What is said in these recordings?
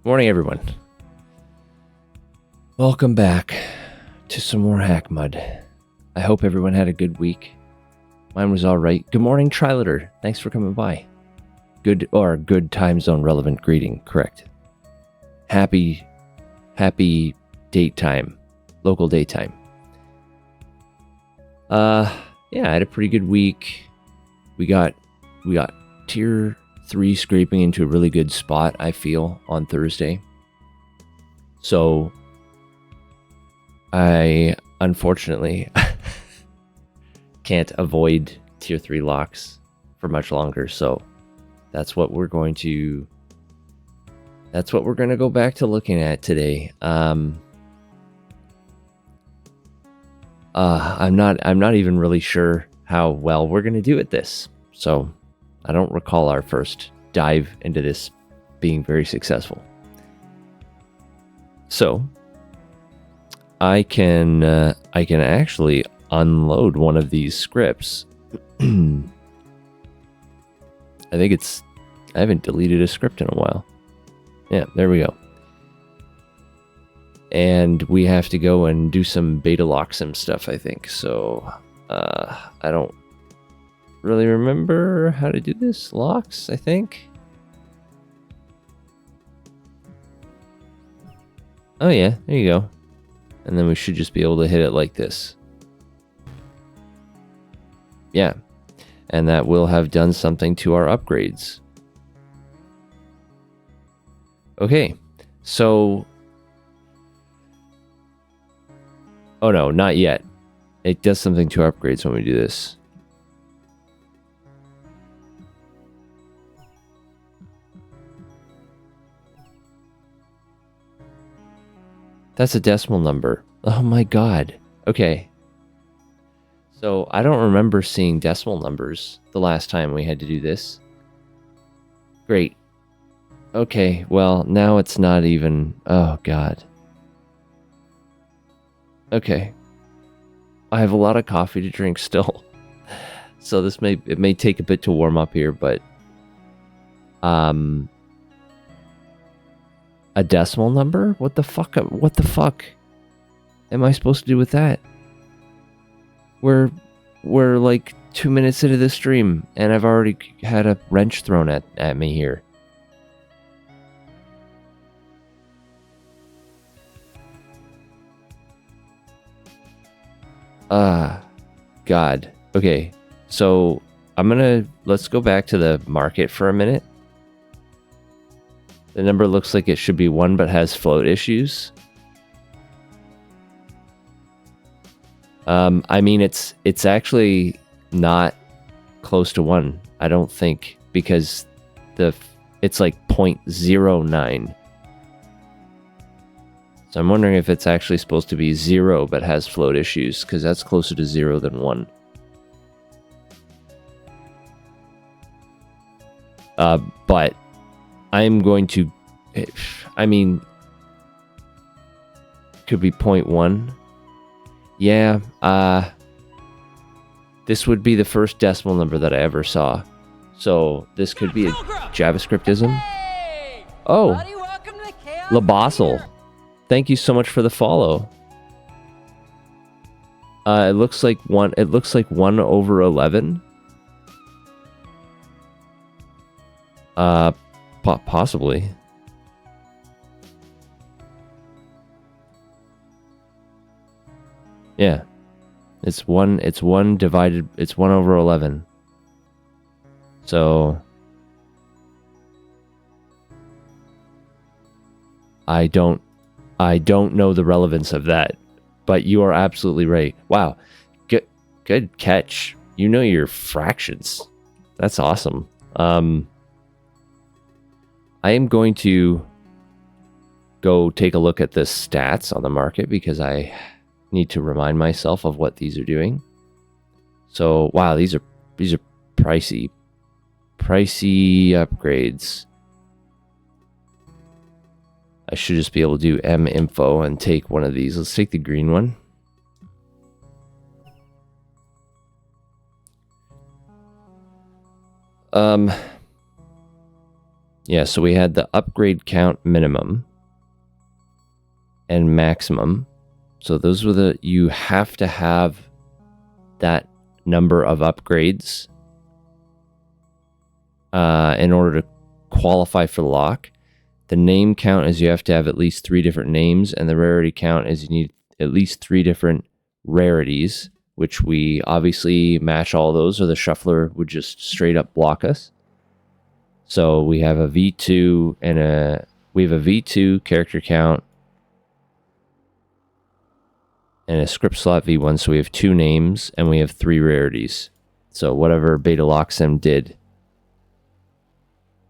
Morning, everyone. Welcome back to some more hackmud. I hope everyone had a good week. Mine was all right. Good morning, Trilater. Thanks for coming by. Good time zone relevant greeting. Correct. Happy date time. Local daytime. Yeah, I had a pretty good week. We got tier 3 scraping into a really good spot, I feel, on Thursday. So I unfortunately can't avoid tier 3 locks for much longer, so that's what we're going to go back to looking at today. I'm not even really sure how well we're going to do at this. So I don't recall our first dive into this being very successful. So I can actually unload one of these scripts. I haven't deleted a script in a while. Yeah, there we go. And we have to go and do some beta locksim stuff, I think. So I don't really remember how to do this. Locks, I think. Oh yeah, there you go. And then we should just be able to hit it like this. Yeah. And that will have done something to our upgrades. Okay. So... oh no, not yet. It does something to our upgrades when we do this. That's a decimal number. Oh my god. Okay. So I don't remember seeing decimal numbers the last time we had to do this. Great. Okay, well, now it's not even... oh god. Okay. I have a lot of coffee to drink still. So it may take a bit to warm up here, but a decimal number? What the fuck am I supposed to do with that? We're like 2 minutes into this stream and I've already had a wrench thrown at me here. God. Okay, so let's go back to the market for a minute. The number looks like it should be 1, but has float issues. I mean, it's actually not close to 1, I don't think, because it's like 0.09. So I'm wondering if it's actually supposed to be 0 but has float issues, because that's closer to 0 than 1. But I'm going to... I mean... could be 0.1. Yeah, this would be the first decimal number that I ever saw. So this could be a JavaScriptism. Hey! Oh, Buddy, welcome to the Chaos Labossel. Theater. Thank you so much for the follow. It looks like 1 over 11. Possibly. Yeah. It's 1 over 11. So I don't know the relevance of that, but you are absolutely right. Wow. Good catch. You know your fractions. That's awesome. I am going to go take a look at the stats on the market because I need to remind myself of what these are doing. So, wow, these are pricey upgrades. I should just be able to do minfo and take one of these. Let's take the green one. Yeah, so we had the upgrade count minimum and maximum. So those were you have to have that number of upgrades in order to qualify for the lock. The name count is you have to have at least 3 different names, and the rarity count is you need at least 3 different rarities, which we obviously match all those, or the shuffler would just straight up block us. So we have a V2 and we have a V2 character count and a script slot V1. So we have 2 names and we have 3 rarities. So whatever beta locksem did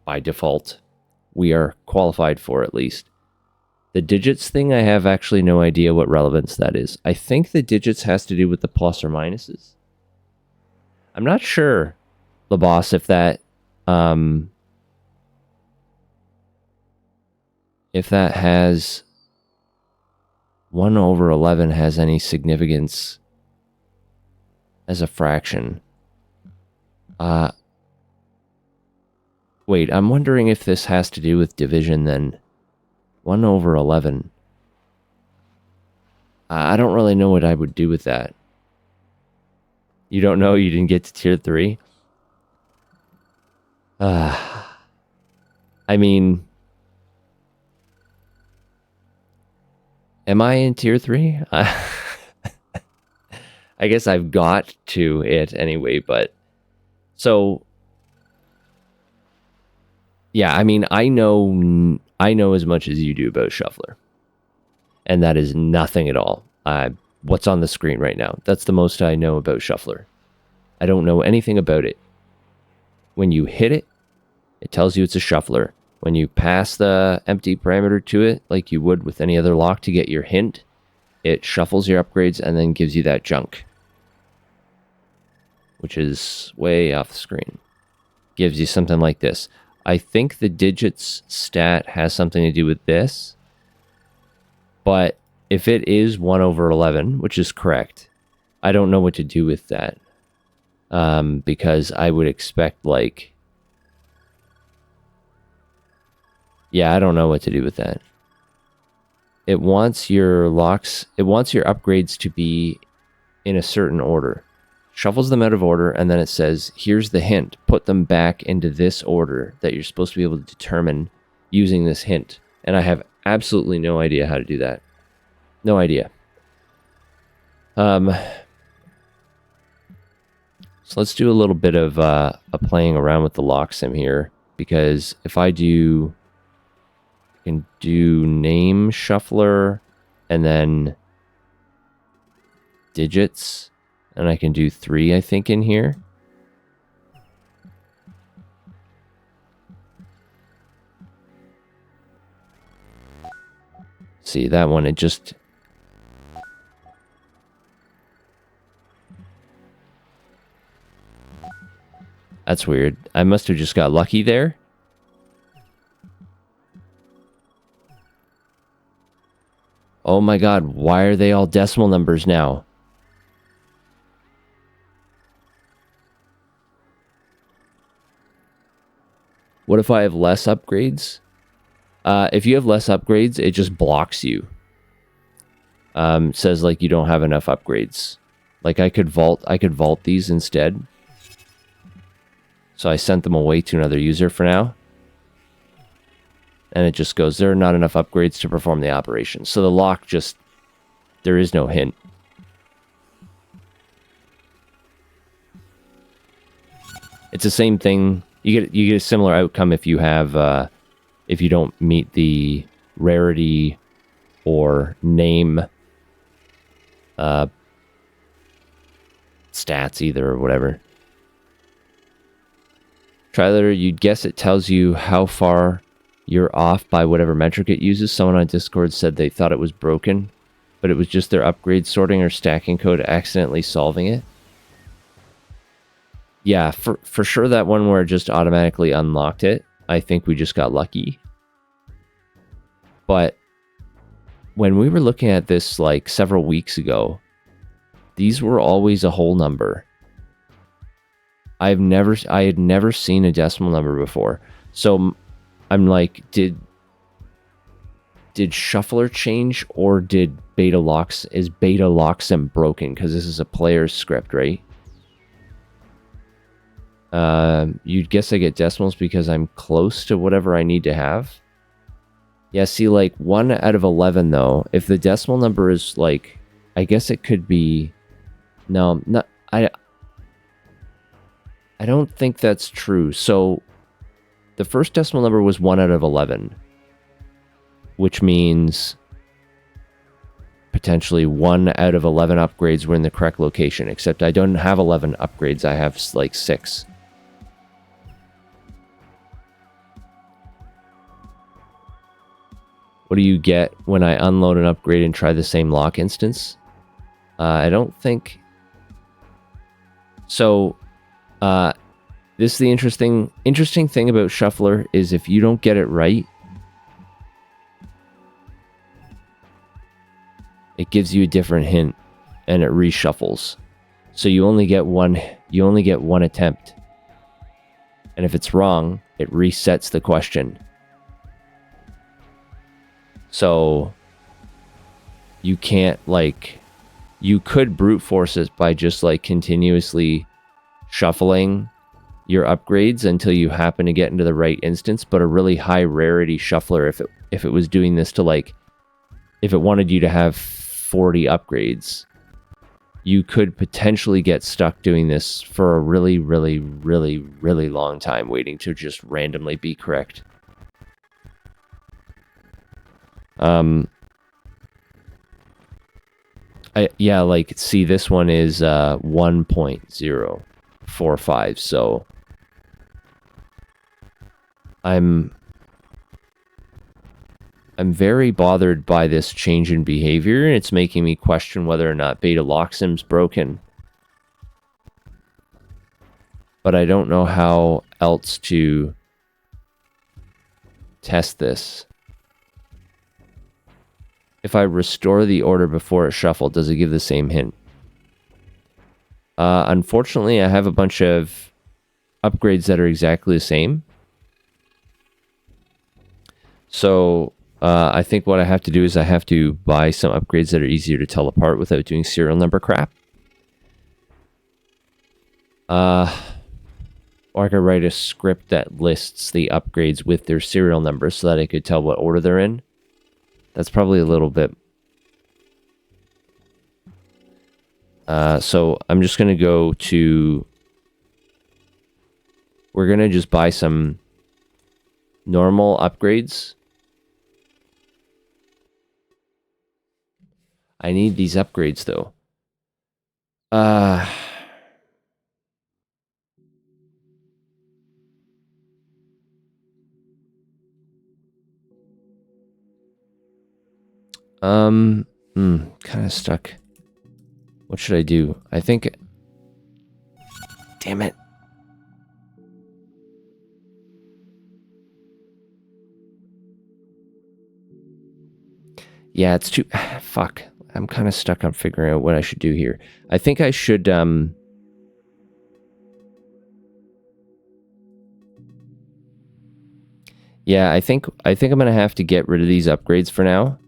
by default, we are qualified for at least. The digits thing, I have actually no idea what relevance that is. I think the digits has to do with the plus or minuses. I'm not sure, LaBoss, if that has 1 over 11 has any significance as a fraction. Wait, I'm wondering if this has to do with division then. 1 over 11. I don't really know what I would do with that. You don't know? You didn't get to tier 3? I mean, am I in tier 3? I guess I've got to it anyway, but... So... Yeah, I mean, I know as much as you do about Shuffler. And that is nothing at all. What's on the screen right now? That's the most I know about Shuffler. I don't know anything about it. When you hit it, it tells you it's a Shuffler. When you pass the empty parameter to it, like you would with any other lock to get your hint, it shuffles your upgrades and then gives you that junk. Which is way off the screen. Gives you something like this. I think the digits stat has something to do with this. But if it is 1 over 11, which is correct, I don't know what to do with that. Because I would expect, like... Yeah, I don't know what to do with that. It wants your locks... It wants your upgrades to be in a certain order. Shuffles them out of order, and then it says, here's the hint. Put them back into this order that you're supposed to be able to determine using this hint. And I have absolutely no idea how to do that. No idea. So let's do a little bit of a playing around with the locksem here. Because if I do... I can do name shuffler, and then digits... And I can do 3, I think, in here. See, that one, it just... That's weird. I must have just got lucky there. Oh my god, why are they all decimal numbers now? What if I have less upgrades? If you have less upgrades, it just blocks you. Says like you don't have enough upgrades. Like I could vault these instead. So I sent them away to another user for now. And it just goes, there are not enough upgrades to perform the operation. So the lock just, there is no hint. It's the same thing. You get a similar outcome if you have if you don't meet the rarity or name stats either or whatever. Trilater, you'd guess it tells you how far you're off by whatever metric it uses. Someone on Discord said they thought it was broken, but it was just their upgrade sorting or stacking code accidentally solving it. Yeah, for sure that one where it just automatically unlocked it, I think we just got lucky. But when we were looking at this like several weeks ago, these were always a whole number. I had never seen a decimal number before. So I'm like, did Shuffler change, or did is Beta Locksum broken? Because this is a player's script, right? You'd guess I get decimals because I'm close to whatever I need to have. Yeah, see, like 1 out of 11 though. If the decimal number is like, I guess it could be. No, not I don't think that's true. So the first decimal number was 1 out of 11, which means potentially 1 out of 11 upgrades were in the correct location, except I don't have 11 upgrades. I have like 6. What do you get when I unload an upgrade and try the same lock instance? I don't think... So, this is the interesting thing about Shuffler is if you don't get it right, it gives you a different hint and it reshuffles. So you only get one attempt. And if it's wrong, it resets the question. So you can't, like, you could brute force it by just like continuously shuffling your upgrades until you happen to get into the right instance, but a really high rarity shuffler, if it was doing this to, like, if it wanted you to have 40 upgrades, you could potentially get stuck doing this for a really, really, really, really long time waiting to just randomly be correct. Yeah, like, see, this one is 1.045, so I'm very bothered by this change in behavior, and it's making me question whether or not Beta Locksum's broken. But I don't know how else to test this. If I restore the order before it's shuffled, does it give the same hint? Unfortunately, I have a bunch of upgrades that are exactly the same. So I think what I have to do is I have to buy some upgrades that are easier to tell apart without doing serial number crap. Or I could write a script that lists the upgrades with their serial numbers so that I could tell what order they're in. That's probably a little bit. So I'm just going to go to... We're going to just buy some normal upgrades. I need these upgrades, though. Kind of stuck. What should I do? I think... Damn it. Yeah, it's too... Fuck. I'm kind of stuck on figuring out what I should do here. I think I should, Yeah, I think I'm gonna have to get rid of these upgrades for now.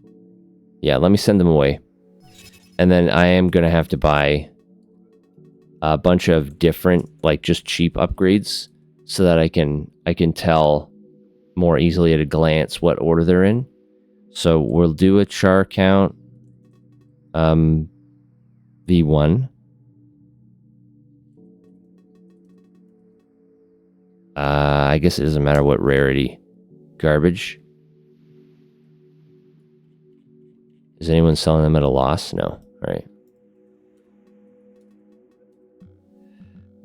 Yeah, let me send them away. And then I am gonna have to buy a bunch of different, like, just cheap upgrades so that I can tell more easily at a glance what order they're in. So we'll do a char count V1. I guess it doesn't matter what rarity. Garbage. Is anyone selling them at a loss? No. All right.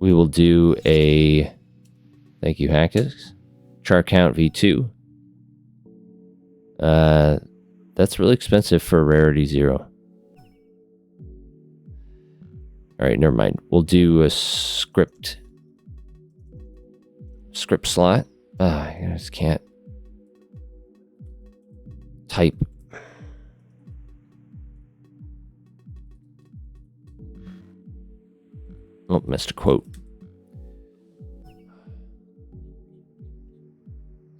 We will do a... Thank you, Hackers. Char count V2. That's really expensive for a rarity 0. Alright, never mind. We'll do a script slot. I just can't type. Oh, missed a quote.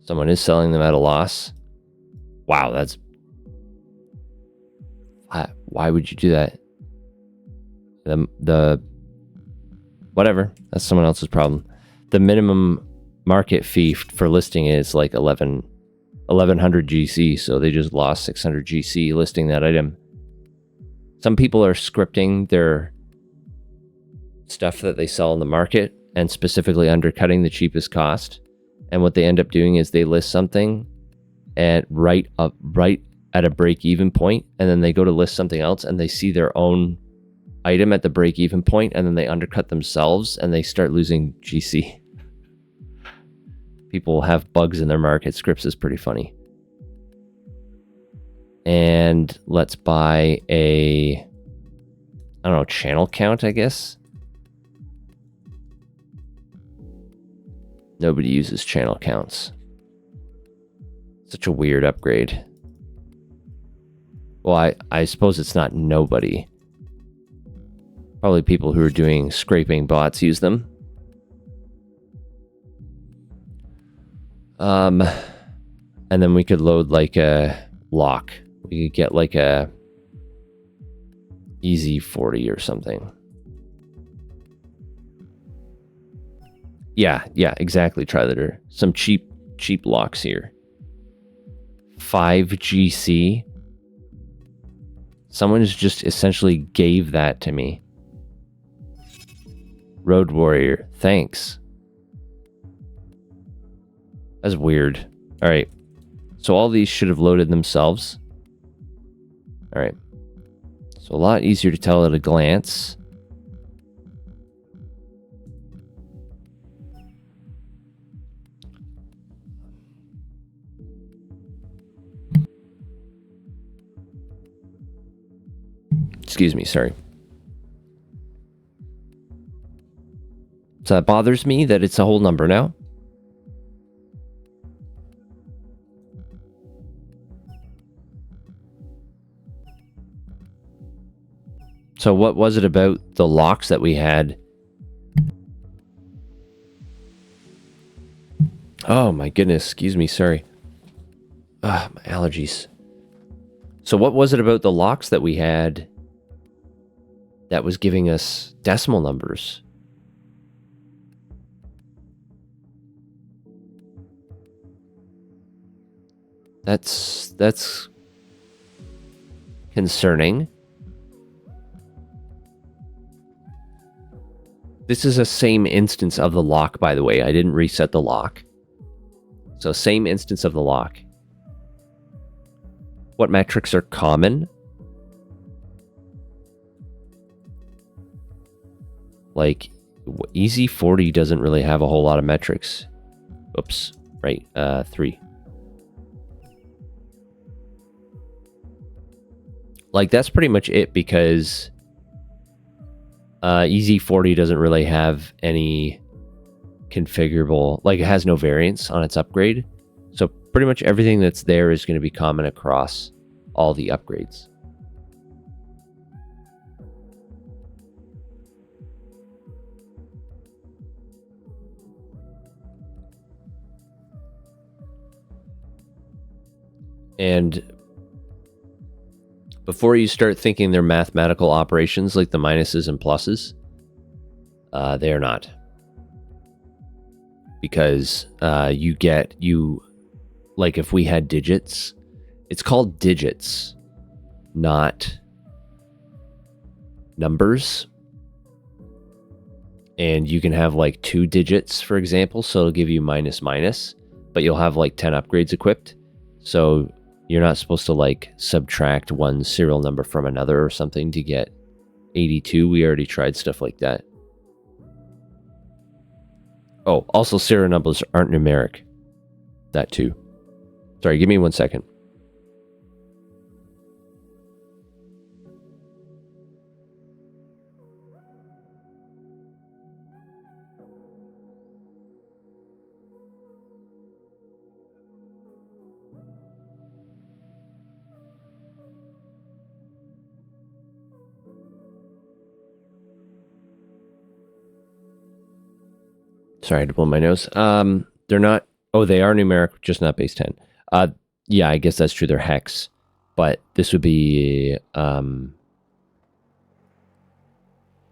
Someone is selling them at a loss. Wow, that's... Why would you do that? The whatever, that's someone else's problem. The minimum market fee for listing is like 1100 GC, so they just lost 600 GC listing that item. Some people are scripting their stuff that they sell in the market and specifically undercutting the cheapest cost. And what they end up doing is they list something and right at a break-even point, and then they go to list something else and they see their own item at the break-even point, and then they undercut themselves and they start losing GC. People have bugs in their market. Scripts is pretty funny. And let's buy a, I don't know, channel count, I guess. Nobody uses channel counts. Such a weird upgrade. Well, I suppose it's not nobody. Probably people who are doing scraping bots use them. And then we could load like a lock. We could get like a EZ40 or something. Yeah, exactly, Trilater. Some cheap locks here. 5 GC. Someone's just essentially gave that to me. Road Warrior, thanks. That's weird. All right. So all these should have loaded themselves. All right. So a lot easier to tell at a glance. Excuse me, sorry. So that bothers me that it's a whole number now. So what was it about the locks that we had? Oh my goodness, excuse me, sorry. My allergies. So what was it about the locks that we had that was giving us decimal numbers? That's concerning. This is a same instance of the lock, by the way. I didn't reset the lock. So same instance of the lock. What metrics are common? Like, EZ40 doesn't really have a whole lot of metrics. Oops, right, 3. Like, that's pretty much it, because EZ40 doesn't really have any configurable, like it has no variance on its upgrade. So pretty much everything that's there is going to be common across all the upgrades. And before you start thinking they're mathematical operations like the minuses and pluses, they are not. Because like if we had digits, it's called digits, not numbers. And you can have like 2 digits, for example, so it'll give you minus, but you'll have like 10 upgrades equipped. So you're not supposed to like subtract one serial number from another or something to get 82. We already tried stuff like that. Oh, also serial numbers aren't numeric. That too. Sorry, give me 1 second. Sorry to blow my nose. They're not Oh, they are numeric, just not base 10. Yeah, I guess that's true. They're hex. But this would be...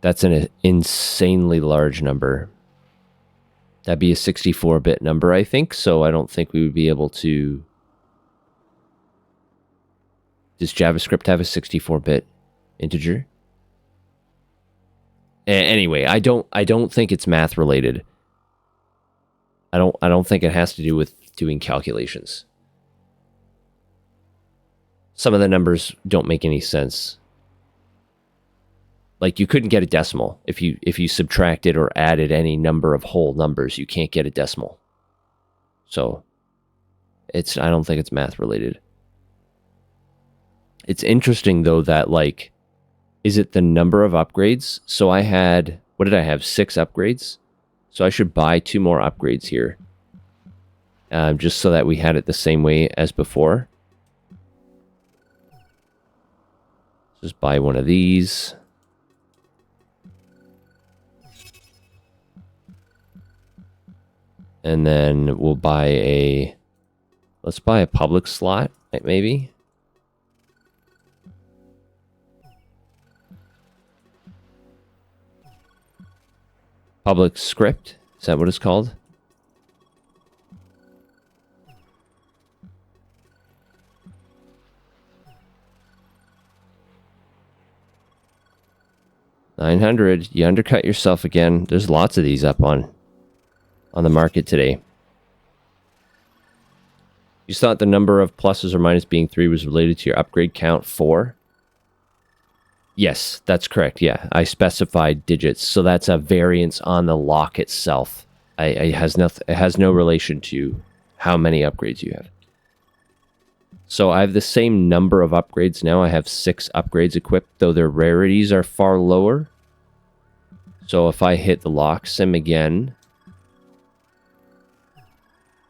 that's an insanely large number. That'd be a 64-bit number, I think. So I don't think we would be able to... Does JavaScript have a 64-bit integer? Anyway, I don't think it's math related. I don't think it has to do with doing calculations. Some of the numbers don't make any sense. Like you couldn't get a decimal if you subtracted or added any number of whole numbers, you can't get a decimal. So I don't think it's math related. It's interesting though that like, is it the number of upgrades? So I had, what did I have? 6 upgrades. So I should buy 2 more upgrades here. Just so that we had it the same way as before. Just buy one of these. And then we'll buy let's buy a public slot, maybe. Public script, is that what it's called? $900. You undercut yourself again. There's lots of these up on the market today. You thought the number of pluses or minus being 3 was related to your upgrade count 4? Yes, that's correct. Yeah, I specified digits, so that's a variance on the lock itself. It has no relation to how many upgrades you have. So I have the same number of upgrades now. I have 6 upgrades equipped, though their rarities are far lower. So if I hit the lock sim again,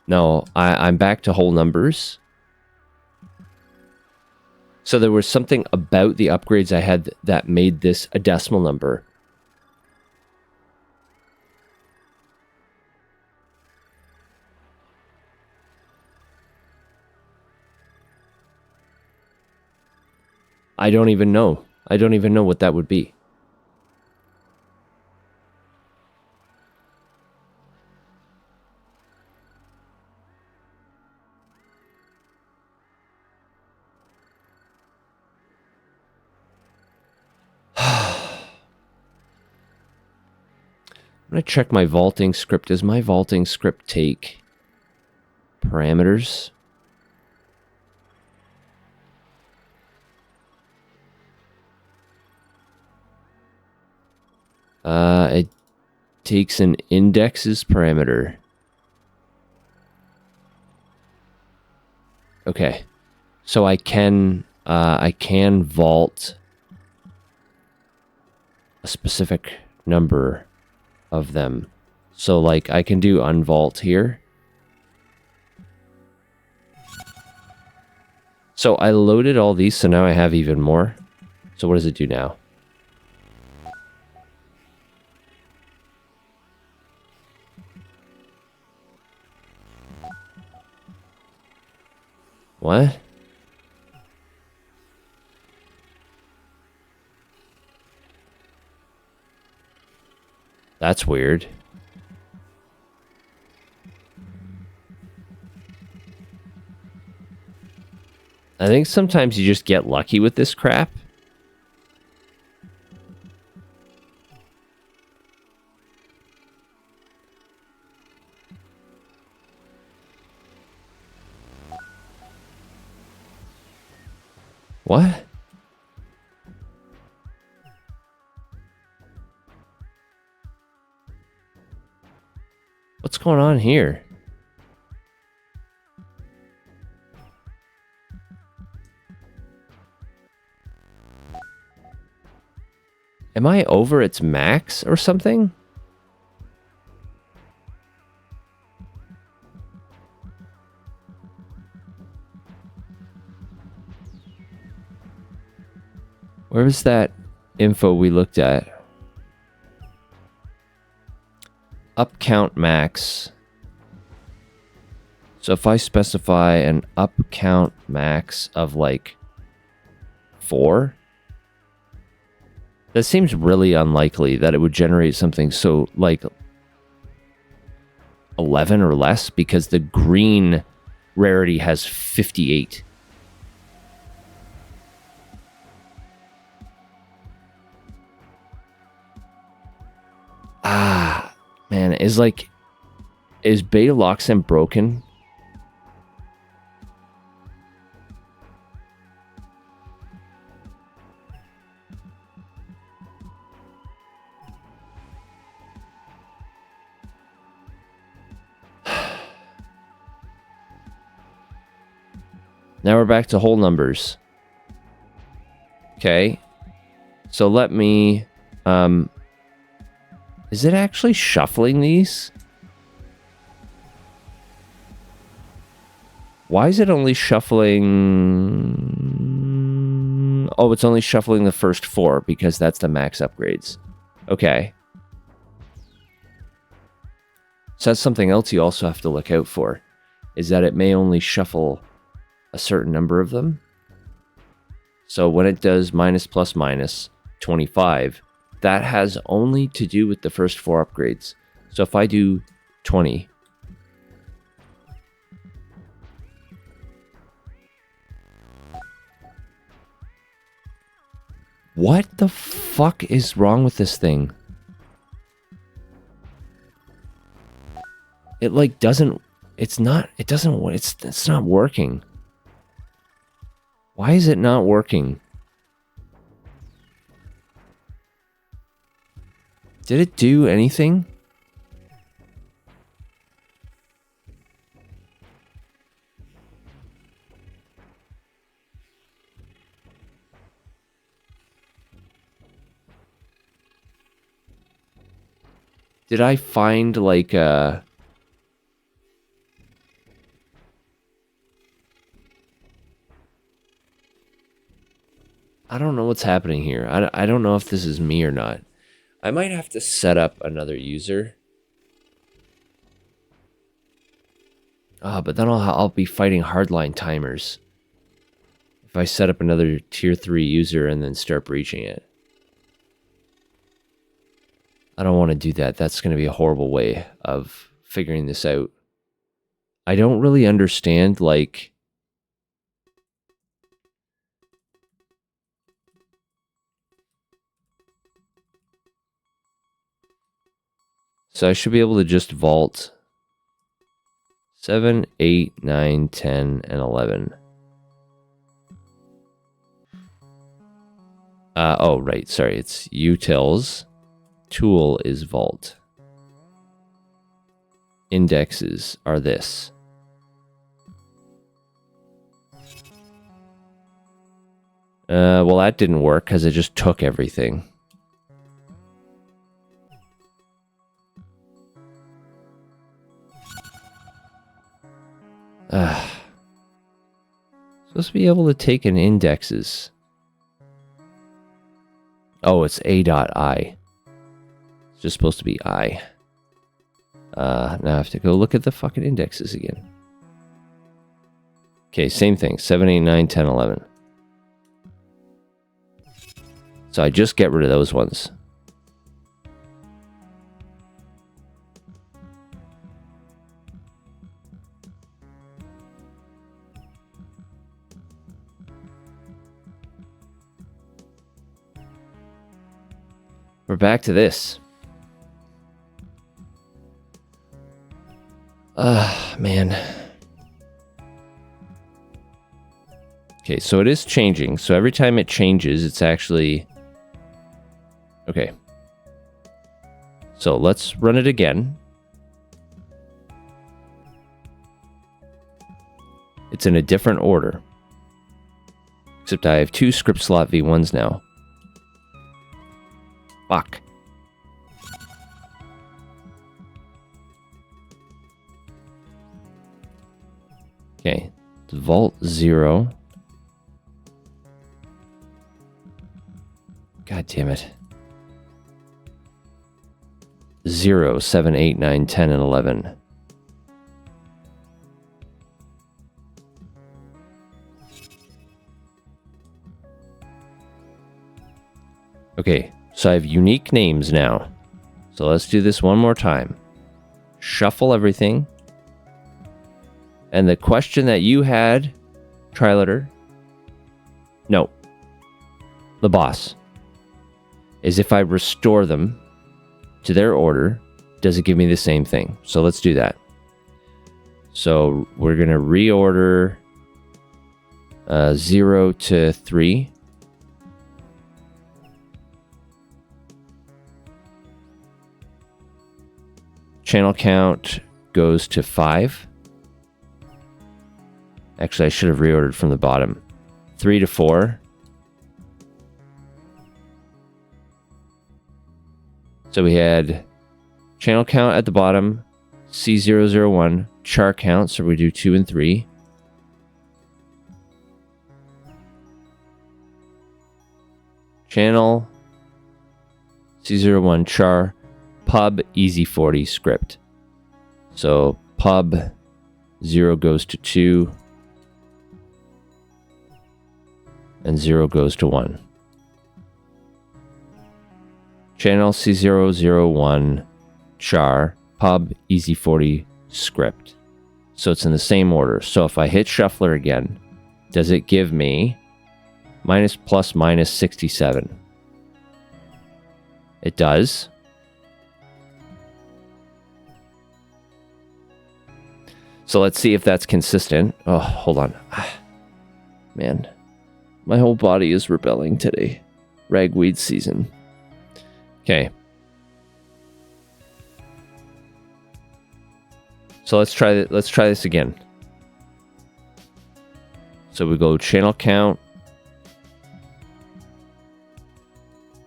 no, I'm back to whole numbers. So there was something about the upgrades I had that made this a decimal number. I don't even know. I don't even know what that would be. I'm going to check my vaulting script. Does my vaulting script take parameters? It takes an indexes parameter. Okay. So I can vault a specific number of them. So like I can do unvault here. So I loaded all these, so now I have even more. So what does it do now? What? That's weird. I think sometimes you just get lucky with this crap. What? What's going on here? Am I over its max or something? Where was that info we looked at? Up count max. So if I specify an up count max of like 4, that seems really unlikely that it would generate something so like 11 or less, because the green rarity has 58. Man, is beta locksend broken? Now we're back to whole numbers. Okay. So let me... is it actually shuffling these? Why is it only shuffling... Oh, it's only shuffling the first 4 because that's the max upgrades. Okay. So that's something else you also have to look out for, is that it may only shuffle a certain number of them. So when it does minus plus minus 25, that has only to do with the first 4 upgrades. So if I do 20, what the fuck is wrong with this thing? It like doesn't, it's not working. Why is it not working? Did it do anything? Did I find like a... I don't know what's happening here. I don't know if this is me or not. I might have to set up another user. But then I'll be fighting hardline timers if I set up another tier 3 user and then start breaching it. I don't want to do that. That's going to be a horrible way of figuring this out. I don't really understand, like... So I should be able to just vault 7, 8, 9, 10, and 11. Oh, right. Sorry. It's utils. Tool is vault. Indexes are this. Well, that didn't work because it just took everything. Supposed to be able to take an indexes. Oh, it's a.i. It's just supposed to be I. Now I have to go look at the fucking indexes again. Okay, same thing. 7, 8, 9, 10, 11. So I just get rid of those ones. We're back to this. Man. Okay, so it is changing. So every time it changes, it's actually... Okay. So let's run it again. It's in a different order. Except I have 2 script slot V1s now. Fuck. Okay. Vault 0. God damn it. 0, 7, 8, 9, 10, and 11. Okay, so I have unique names now. So let's do this one more time. Shuffle everything. And the question that you had, Triletter, no, the boss, is if I restore them to their order, does it give me the same thing? So let's do that. So we're going to reorder 0 to 3. Channel count goes to 5. Actually, I should have reordered from the bottom. 3 to 4. So we had channel count at the bottom, C001, char count, so we do 2 and 3. Channel, C01, char, pub, easy40 script. So pub 0 goes to 2, and 0 goes to 1. Channel C001, char, pub, easy40 script. So it's in the same order. So if I hit shuffler again, does it give me minus plus minus 67? It does. So let's see if that's consistent. Oh, hold on. Man, my whole body is rebelling today. Ragweed season. Okay. So let's try this again. So we go channel count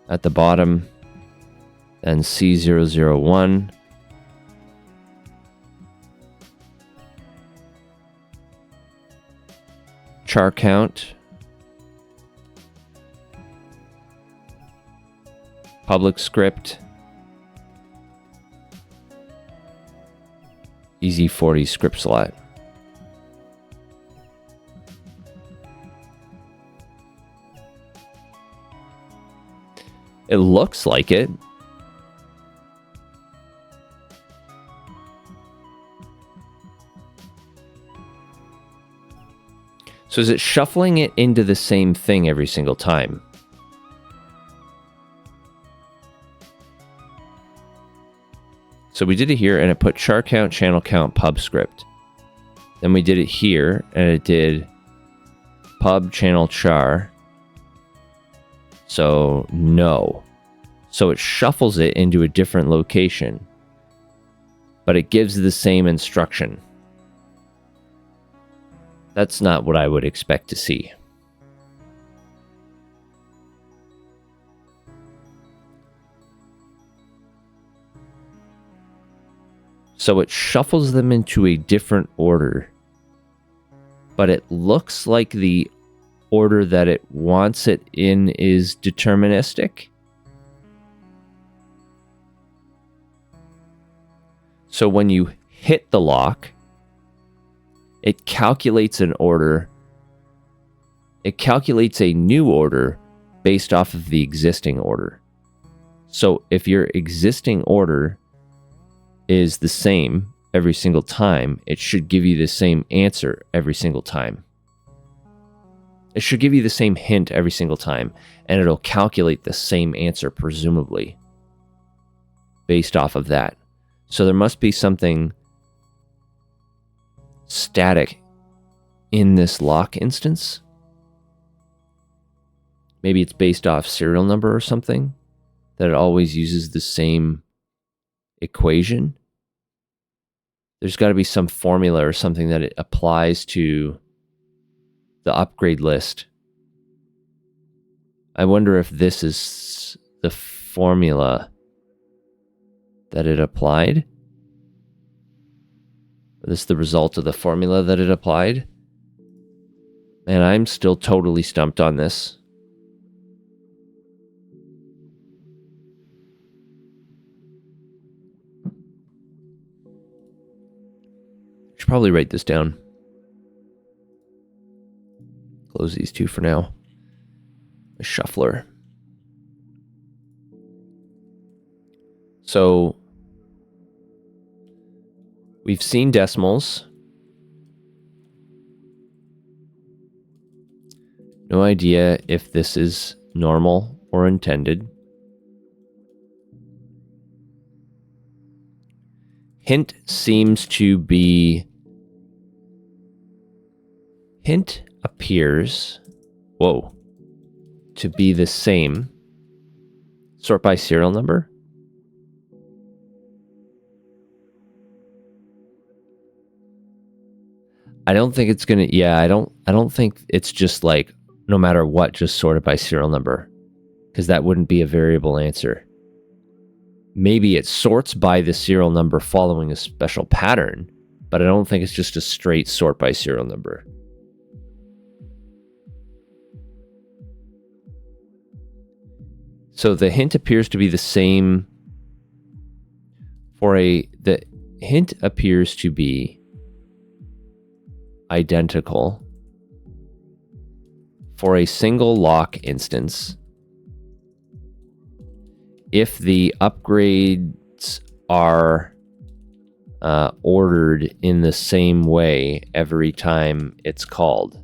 at the bottom, then C001. Char count. Public script. Easy40 script slot. It looks like it. So is it shuffling it into the same thing every single time? So we did it here and it put char count, channel count, pub script. Then we did it here and it did pub, channel, char. So no. So it shuffles it into a different location, but it gives the same instruction. That's not what I would expect to see. So it shuffles them into a different order, but it looks like the order that it wants it in is deterministic. So when you hit the lock, it calculates an order. It calculates a new order based off of the existing order. So if your existing order is the same every single time, it should give you the same answer every single time. It should give you the same hint every single time, and it'll calculate the same answer, presumably, based off of that. So there must be something static in this lock instance. Maybe it's based off serial number or something, that it always uses the same equation. There's got to be some formula or something that it applies to the upgrade list. I wonder if this is the formula that it applied. This is the result of the formula that it applied. And I'm still totally stumped on this. Should probably write this down. Close these two for now. A shuffler. So we've seen decimals. No idea if this is normal or intended. Hint seems to be... Hint appears... Whoa. To be the same. Sort by serial number? I don't think it's gonna... Yeah, I don't think it's just like, no matter what, just sorted by serial number. Because that wouldn't be a variable answer. Maybe it sorts by the serial number following a special pattern, but I don't think it's just a straight sort by serial number. So the hint appears to be the same for the hint appears to be identical for a single lock instance if the upgrades are ordered in the same way every time it's called.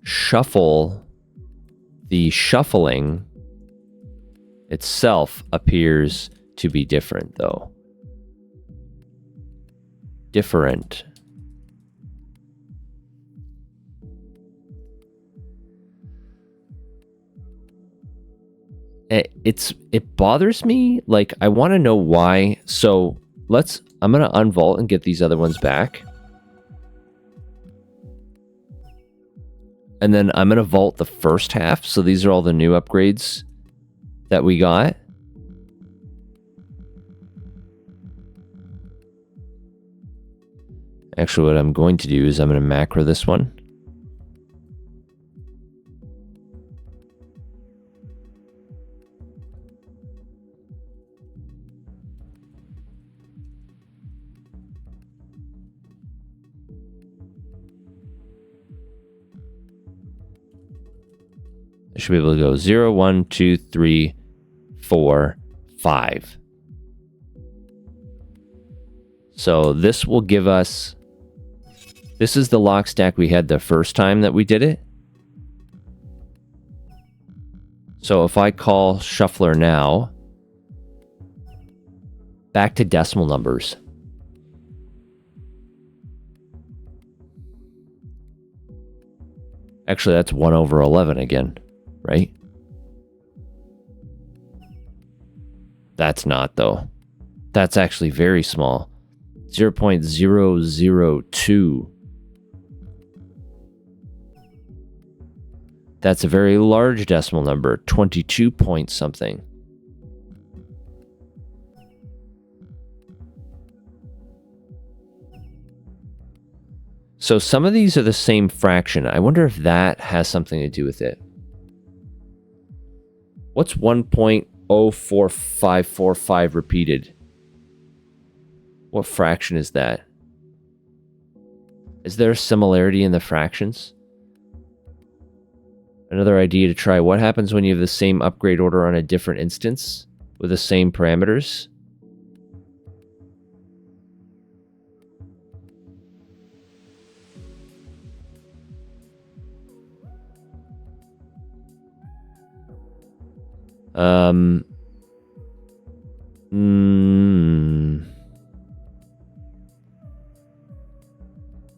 Shuffle, the shuffling itself appears to be different, though. Different. It bothers me. Like, I want to know why. So I'm going to unvault and get these other ones back. And then I'm going to vault the first half. So these are all the new upgrades that we got. Actually, what I'm going to do is I'm going to macro this one. I should be able to go 0, 1, 2, 3, 4, 5. So this will give us... This is the lock stack we had the first time that we did it. So if I call Shuffler now, back to decimal numbers. Actually, that's 1 over 11 again, right? That's not, though. That's actually very small. 0.002. That's a very large decimal number, 22 point something. So some of these are the same fraction. I wonder if that has something to do with it. What's 1.04545 repeated? What fraction is that? Is there a similarity in the fractions? Another idea to try. What happens when you have the same upgrade order on a different instance with the same parameters?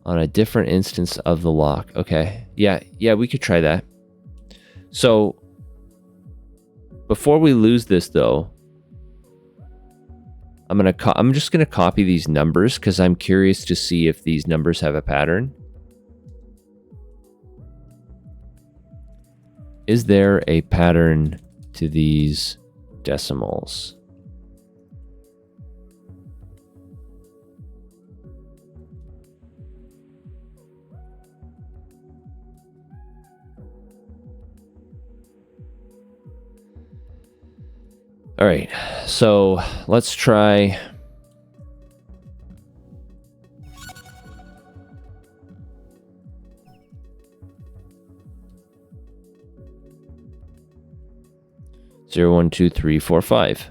On a different instance of the lock. Okay. Yeah, we could try that. So before we lose this, though, I'm just gonna copy these numbers because I'm curious to see if these numbers have a pattern. Is there a pattern to these decimals? All right, so let's try. 0, 1, 2, 3, 4, 5.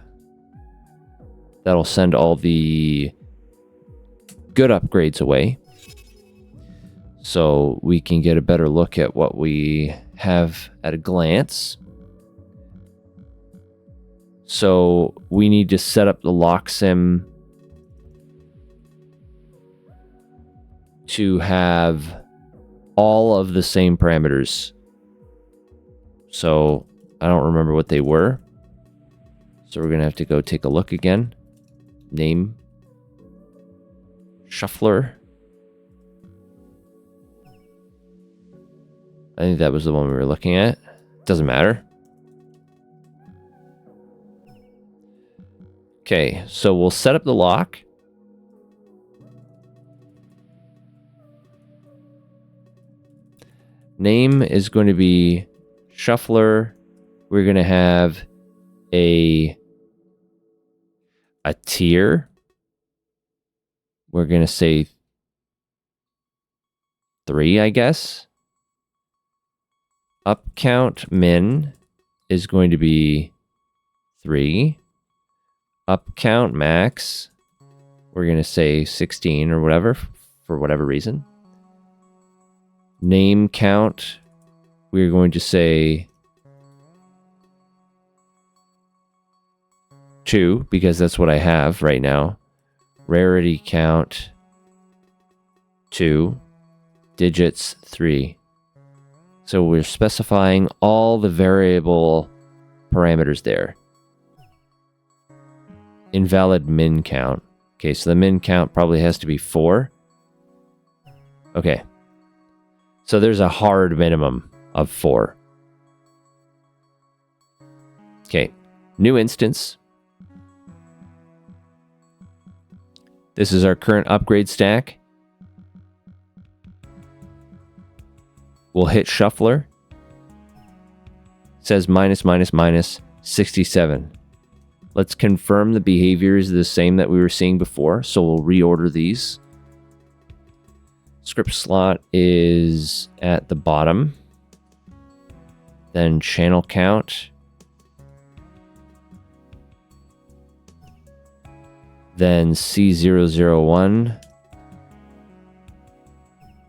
That'll send all the good upgrades away. So we can get a better look at what we have at a glance. So we need to set up the lock sim to have all of the same parameters. So I don't remember what they were. So we're going to have to go take a look again. Name. Shuffler. I think that was the one we were looking at. Doesn't matter. Okay, so we'll set up the lock. Name is going to be Shuffler. We're going to have a tier. We're going to say 3, I guess. Up count min is going to be 3. Up count max, we're going to say 16 or whatever, for whatever reason. Name count, we're going to say 2, because that's what I have right now. Rarity count, 2. Digits, 3. So we're specifying all the variable parameters there. Invalid min count. Okay, so the min count probably has to be 4. Okay. So there's a hard minimum of 4. Okay, new instance. This is our current upgrade stack. We'll hit Shuffler. It says minus, minus, minus 67. Let's confirm the behavior is the same that we were seeing before. So we'll reorder these. Script slot is at the bottom. Then channel count. Then C001.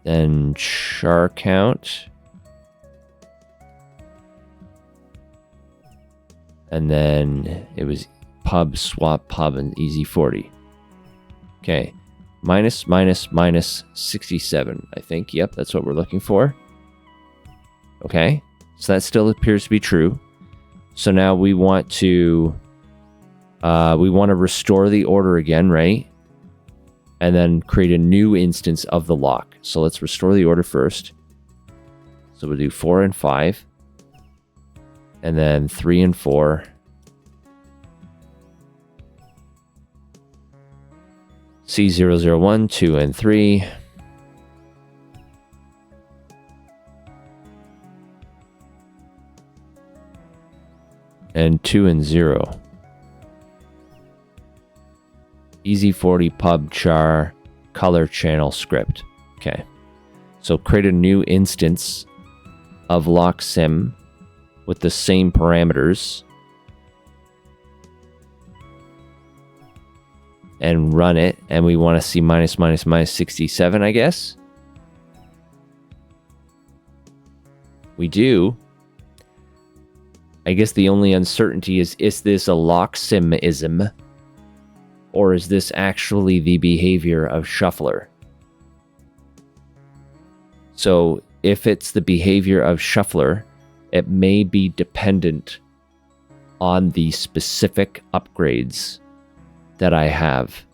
Then char count. And then it was pub, swap, pub, and easy 40. Okay. Minus, minus, minus 67, I think. Yep, that's what we're looking for. Okay. So that still appears to be true. So now we want to restore the order again, right? And then create a new instance of the lock. So let's restore the order first. So we'll do 4 and 5. And then 3 and 4. C001, 2 and 3. And 2 and 0. Easy 40 pub char color channel script. Okay. So create a new instance of lock sim with the same parameters and run it. And we want to see minus, minus, minus 67, I guess. We do. I guess the only uncertainty is this a lock sim-ism? Or is this actually the behavior of Shuffler? So if it's the behavior of Shuffler, it may be dependent on the specific upgrades that I have.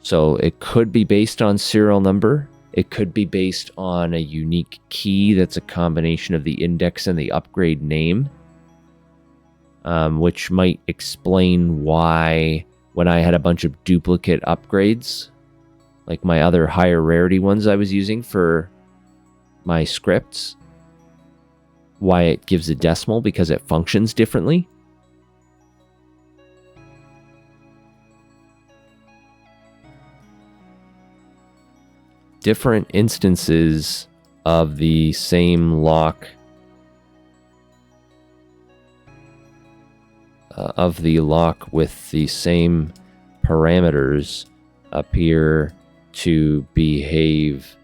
So it could be based on serial number. It could be based on a unique key that's a combination of the index and the upgrade name. Which might explain why when I had a bunch of duplicate upgrades, like my other higher rarity ones I was using for my scripts, why it gives a decimal, because it functions differently. Different instances of the same lock of the lock with the same parameters appear to behave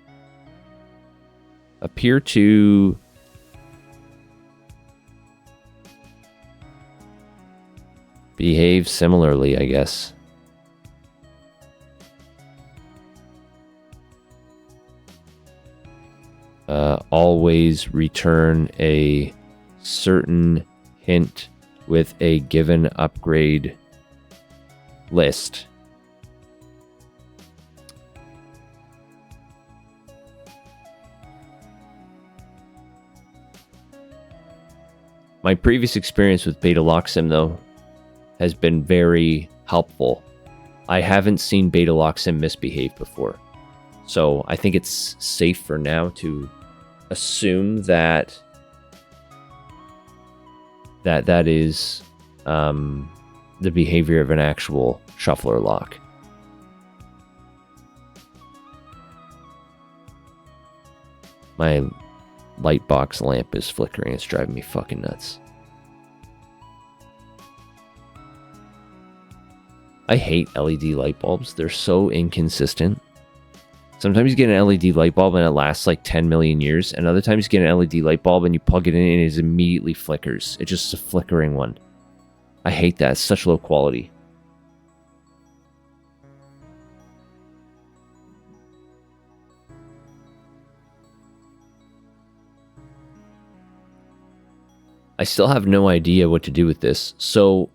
similarly, I guess. Always return a certain hint with a given upgrade list. My previous experience with Beta Locksim, though, has been very helpful. I haven't seen Beta Locksim misbehave before. So I think it's safe for now to assume that is the behavior of an actual shuffler lock. My light box lamp is flickering. It's driving me fucking nuts. I hate LED light bulbs. They're so inconsistent. Sometimes you get an LED light bulb and it lasts like 10 million years. And other times you get an LED light bulb and you plug it in and it immediately flickers. It's just a flickering one. I hate that. It's such low quality. I still have no idea what to do with this. So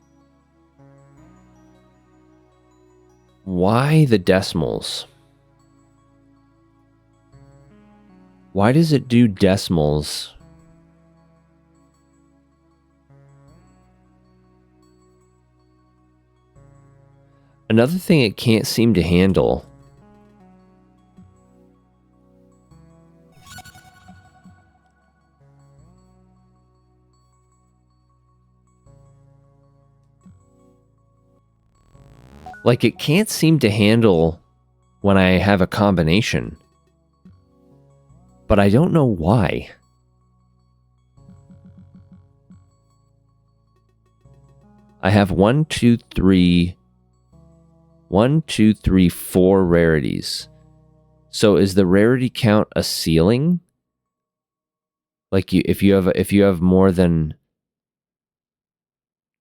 why the decimals? Why does it do decimals? Another thing it can't seem to handle. Like, it can't seem to handle when I have a combination. But I don't know why. I have 4 rarities. So is the rarity count a ceiling? Like if you have more than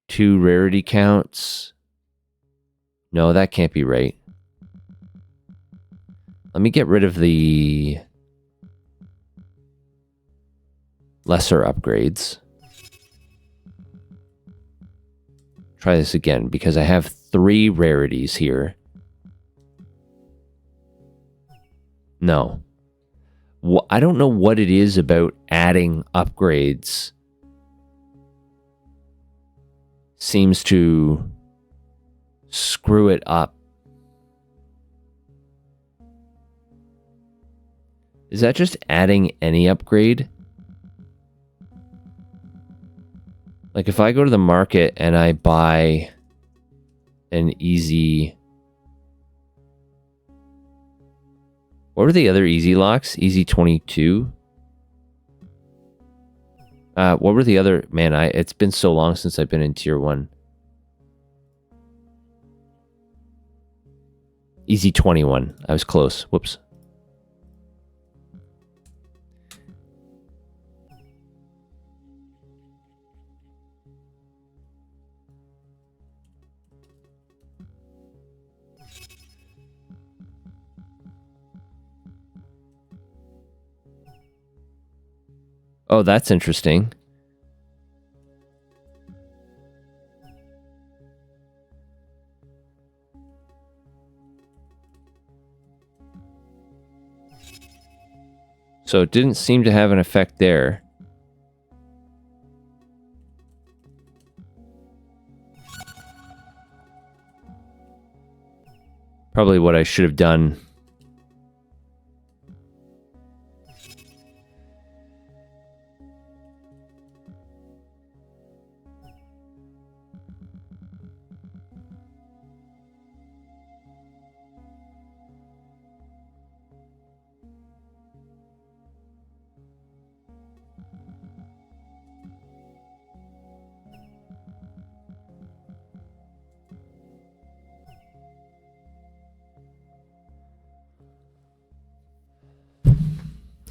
2 rarity counts? No, that can't be right. Let me get rid of the lesser upgrades. Try this again, because I have 3 rarities here. No. I don't know what it is about adding upgrades. Seems to screw it up. Is that just adding any upgrade? Like if I go to the market and I buy an easy... What were the other easy locks? Easy 22? What were the other... Man, it's been so long since I've been in tier 1. Easy 21. I was close. Whoops. Oh, that's interesting. So it didn't seem to have an effect there. Probably what I should have done.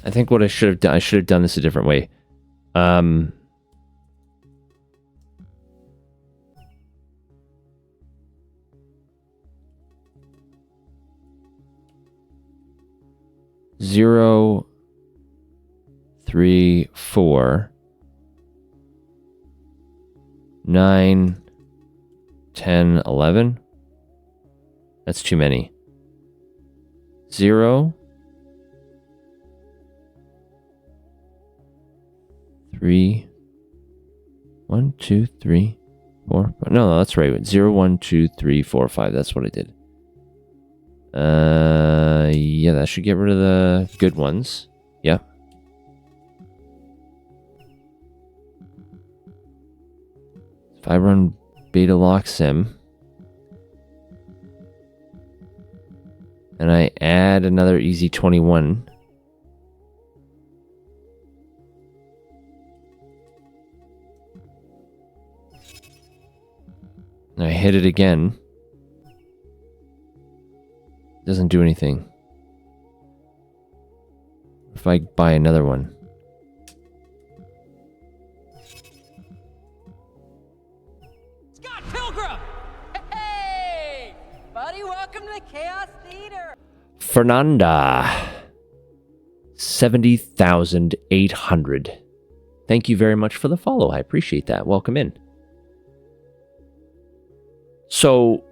I think what I should have done this a different way. Zero, 3, 4, 9, 10, 11. That's too many. 0, 3, 1, 2, 3, 4. No, that's right. 0, 1, 2, 3, 4, 5. That's what I did. Yeah, that should get rid of the good ones. Yep. If I run beta lock sim and I add another easy 21, and I hit it again, doesn't do anything. If I buy another one. Scott Pilgrim! Hey! Buddy, welcome to the Chaos Theater! Fernanda. 70,800. Thank you very much for the follow. I appreciate that. Welcome in. So,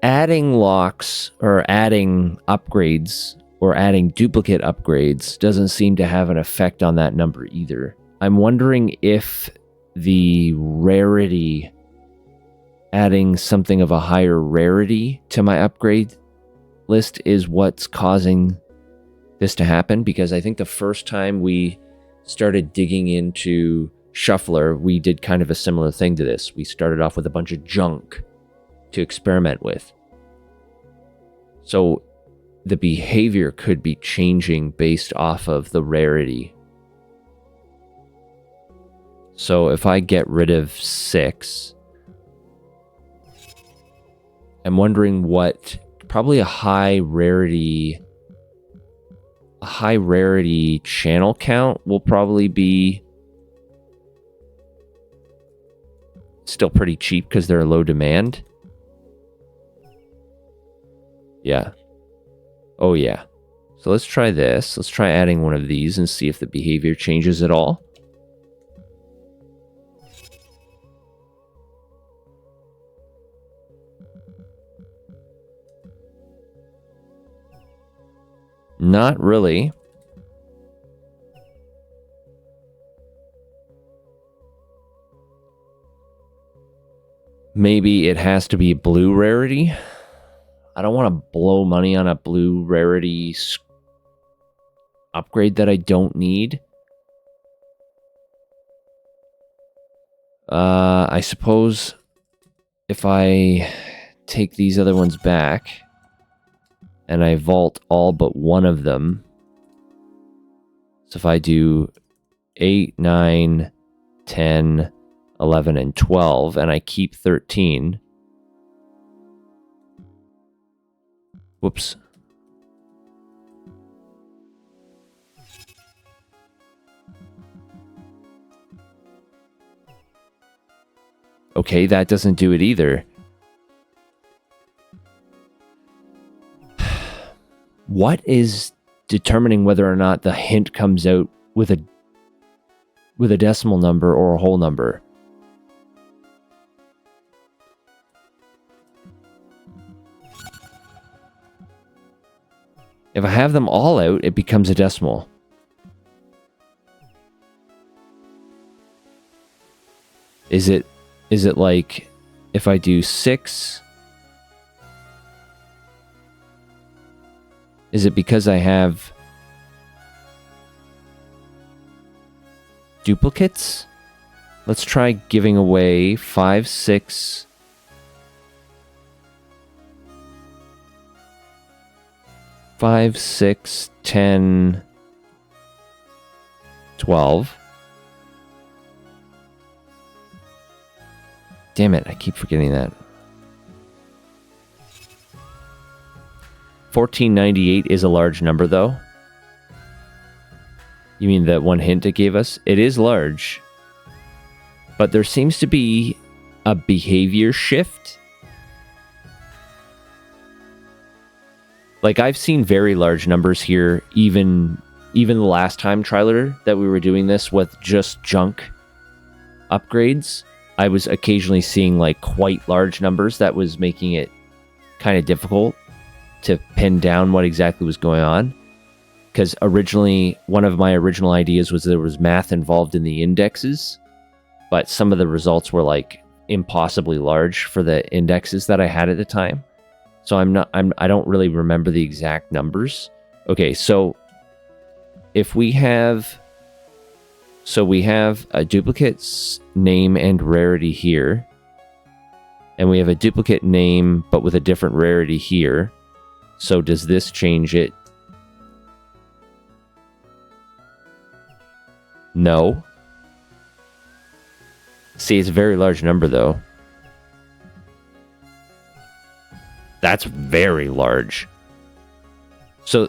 adding locks or adding upgrades or adding duplicate upgrades doesn't seem to have an effect on that number either. I'm wondering if the rarity, adding something of a higher rarity to my upgrade list is what's causing this to happen, because I think the first time we started digging into Shuffler, we did kind of a similar thing to this. We started off with a bunch of junk to experiment with. So the behavior could be changing based off of the rarity. So if I get rid of 6, I'm wondering what, probably a high rarity channel count will probably be still pretty cheap because they're low demand. Yeah. Oh yeah. So let's try this. Let's try adding one of these and see if the behavior changes at all. Not really. Maybe it has to be blue rarity. I don't want to blow money on a blue rarity upgrade that I don't need. I suppose if I take these other ones back and I vault all but one of them. So if I do 8, 9, 10, 11, and 12, and I keep 13. Whoops. Okay, that doesn't do it either. What is determining whether or not the hint comes out with a decimal number or a whole number? If I have them all out, it becomes a decimal. Is it like if I do 6? Is it because I have duplicates? Let's try giving away 5, 6, 5, 6, 10, 12. Damn it, I keep forgetting that. 1498 is a large number, though. You mean that one hint it gave us? It is large. But there seems to be a behavior shift. Like, I've seen very large numbers here, even the last time, Triler, that we were doing this with just junk upgrades. I was occasionally seeing, like, quite large numbers that was making it kind of difficult to pin down what exactly was going on. Because originally, one of my original ideas was there was math involved in the indexes, but some of the results were, like, impossibly large for the indexes that I had at the time. So I don't really remember the exact numbers. Okay, so if we have a duplicate name and rarity here, and we have a duplicate name but with a different rarity here. So does this change it? No. See, it's a very large number though. That's very large. So,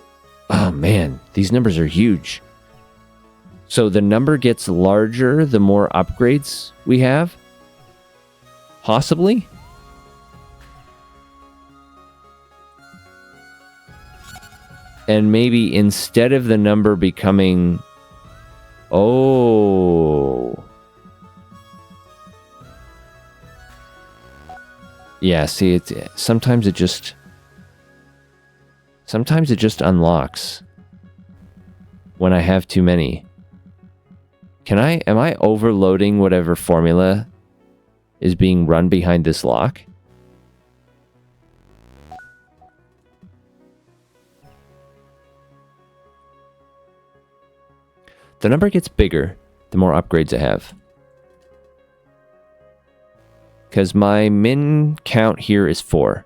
oh man, these numbers are huge. So the number gets larger the more upgrades we have? Possibly? And maybe instead of the number becoming... Oh... Yeah, see, sometimes it just unlocks when I have too many. Am I overloading whatever formula is being run behind this lock? The number gets bigger the more upgrades I have. Because my min count here is 4.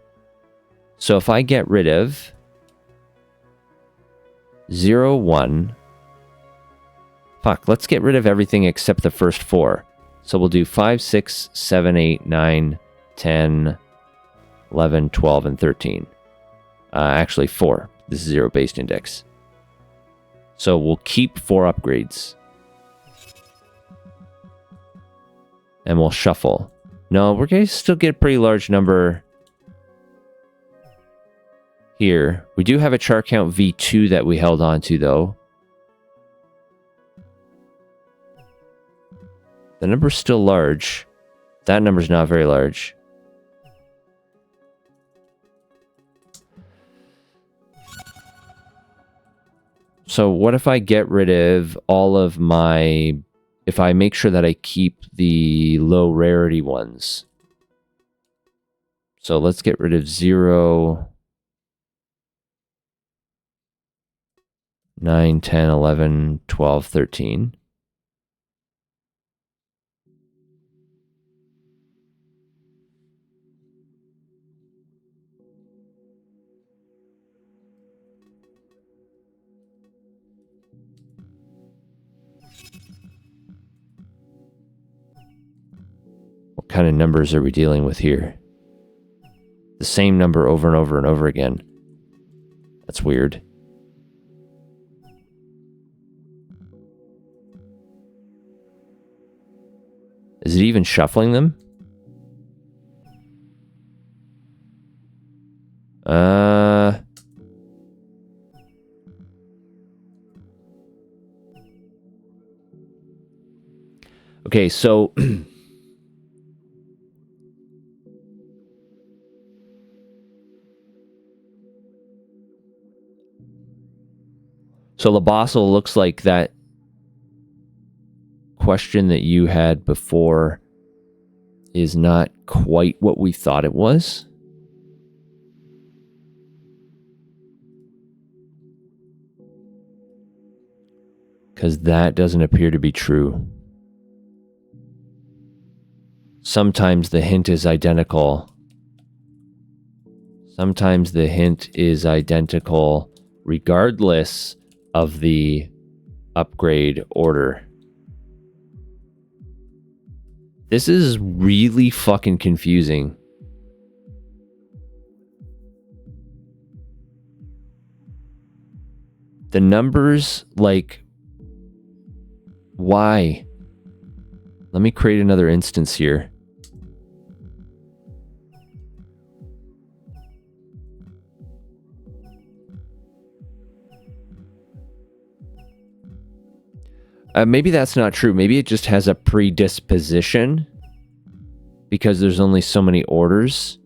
So if I get rid of 0, 1... Fuck, let's get rid of everything except the first 4. So we'll do 5, 6, 7, 8, 9, 10, 11, 12, and 13. Actually 4. This is 0 based index. So we'll keep 4 upgrades. And we'll shuffle. No, we're going to still get a pretty large number here. We do have a char count V2 that we held on to, though. The number's still large. That number's not very large. So what if I get rid of all of my... If I make sure that I keep the low rarity ones. So let's get rid of 0, 9, 10, 11, 12, 13. What kind of numbers are we dealing with here? The same number over and over and over again. That's weird. Is it even shuffling them? Okay, so... So Labossel looks like that question that you had before is not quite what we thought it was. Because that doesn't appear to be true. Sometimes the hint is identical. Sometimes the hint is identical regardless of the upgrade order. This is really fucking confusing. The numbers, like, Why? Let me create another instance here. Maybe that's not true. Maybe it just has a predisposition because there's only so many orders.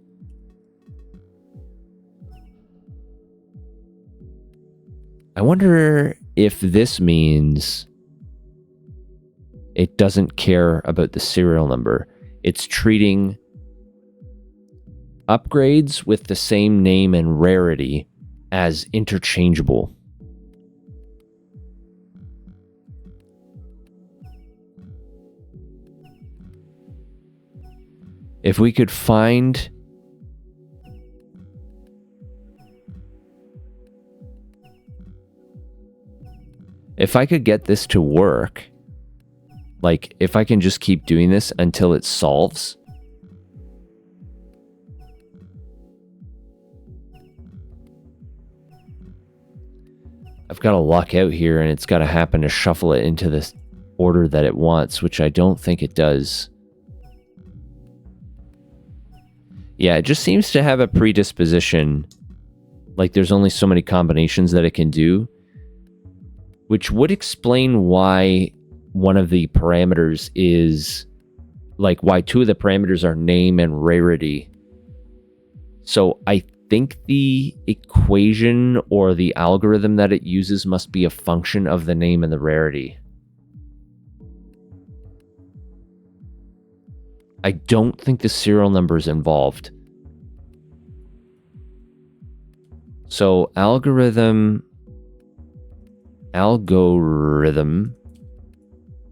I wonder if this means it doesn't care about the serial number. It's treating upgrades with the same name and rarity as interchangeable. If we could find if I could get this to work, like if I can just keep doing this until it solves, I've got to luck out here and it's got to happen to shuffle it into this order that it wants, which I don't think it does. Yeah, it just seems to have a predisposition. Like there's only so many combinations that it can do, which would explain why one of the parameters is, like why two of the parameters are name and rarity. So I think the equation or the algorithm that it uses must be a function of the name and the rarity. I don't think the serial number is involved. So algorithm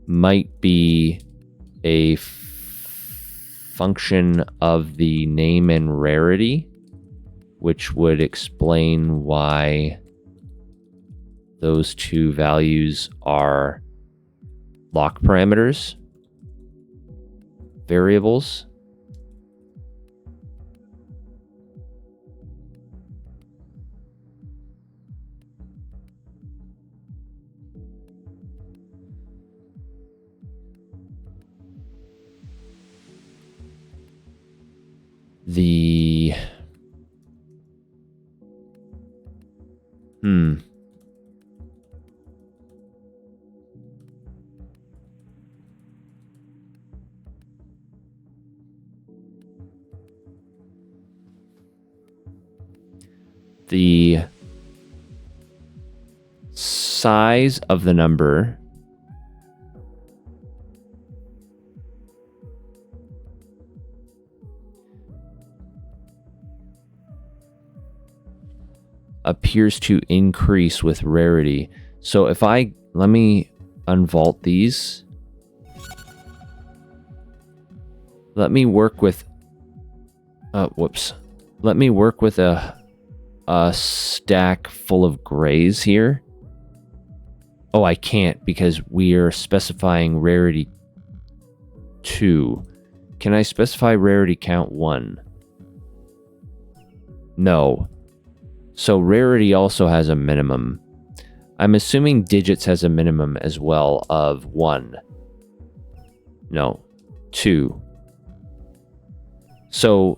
might be a function of the name and rarity, which would explain why those two values are lock parameters. Variables. The the size of the number appears to increase with rarity. So if let me unvault these. Let me work with Let me work with a stack full of grays here. Oh, I can't because we are specifying rarity 2. Can I specify rarity count 1? No. So rarity also has a minimum. I'm assuming digits has a minimum as well of 1. No, 2. So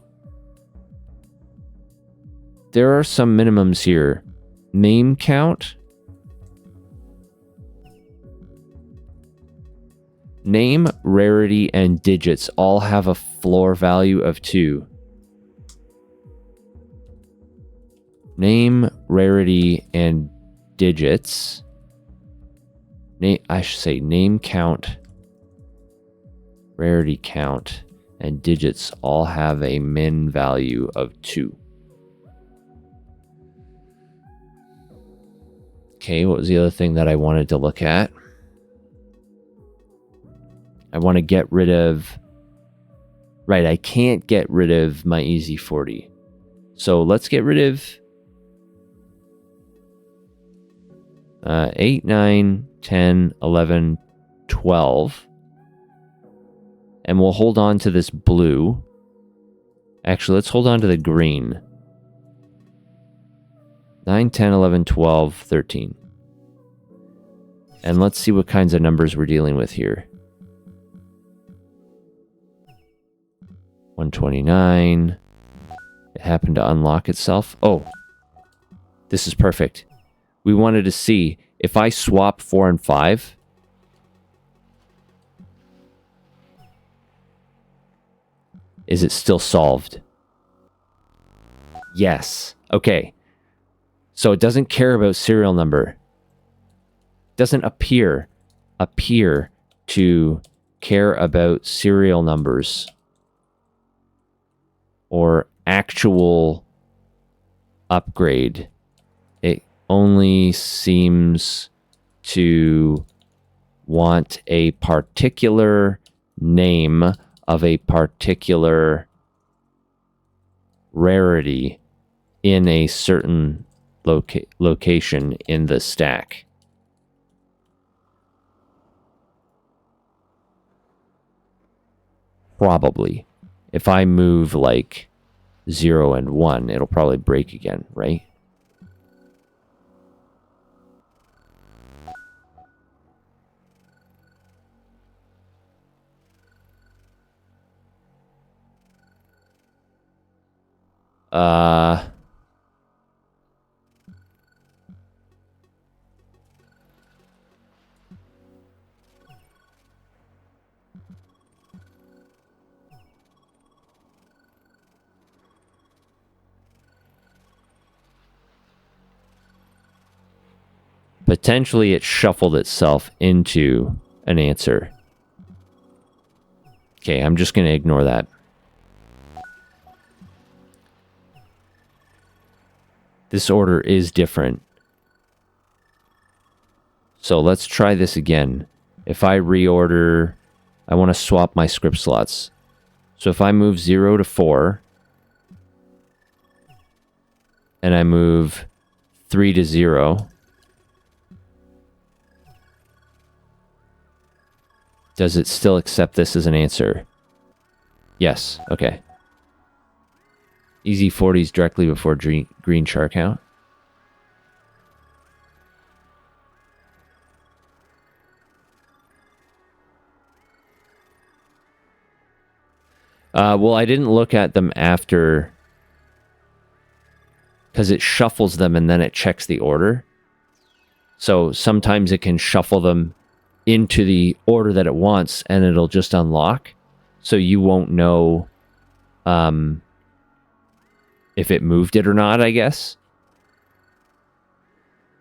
there are some minimums here. Name count. Name, rarity, and digits all have a floor value of 2. Name, rarity, and digits. I should say name count, rarity count, and digits all have a min value of 2. Okay, what was the other thing that I wanted to look at? I want to get rid of... Right, I can't get rid of my EZ40. So let's get rid of 8, 9, 10, 11, 12. And we'll hold on to this blue. Actually, let's hold on to the green. 9, 10, 11, 12, 13. And let's see what kinds of numbers we're dealing with here. 129. It happened to unlock itself. Oh, this is perfect. We wanted to see if I swap 4 and 5. Is it still solved? Yes. Okay. So it doesn't care about serial number. Doesn't appear to care about serial numbers or actual upgrade. It only seems to want a particular name of a particular rarity in a certain location in the stack. Probably. If I move like 0 and 1, it'll probably break again, right? Potentially it shuffled itself into an answer. Okay, I'm just going to ignore that. This order is different. So let's try this again. If I reorder, I want to swap my script slots. So if I move 0 to 4, and I move 3 to 0, does it still accept this as an answer? Yes, okay. Easy 40s directly before green char count. Well, I didn't look at them after, because it shuffles them and then it checks the order. So sometimes it can shuffle them into the order that it wants and it'll just unlock. So you won't know if it moved it or not, I guess.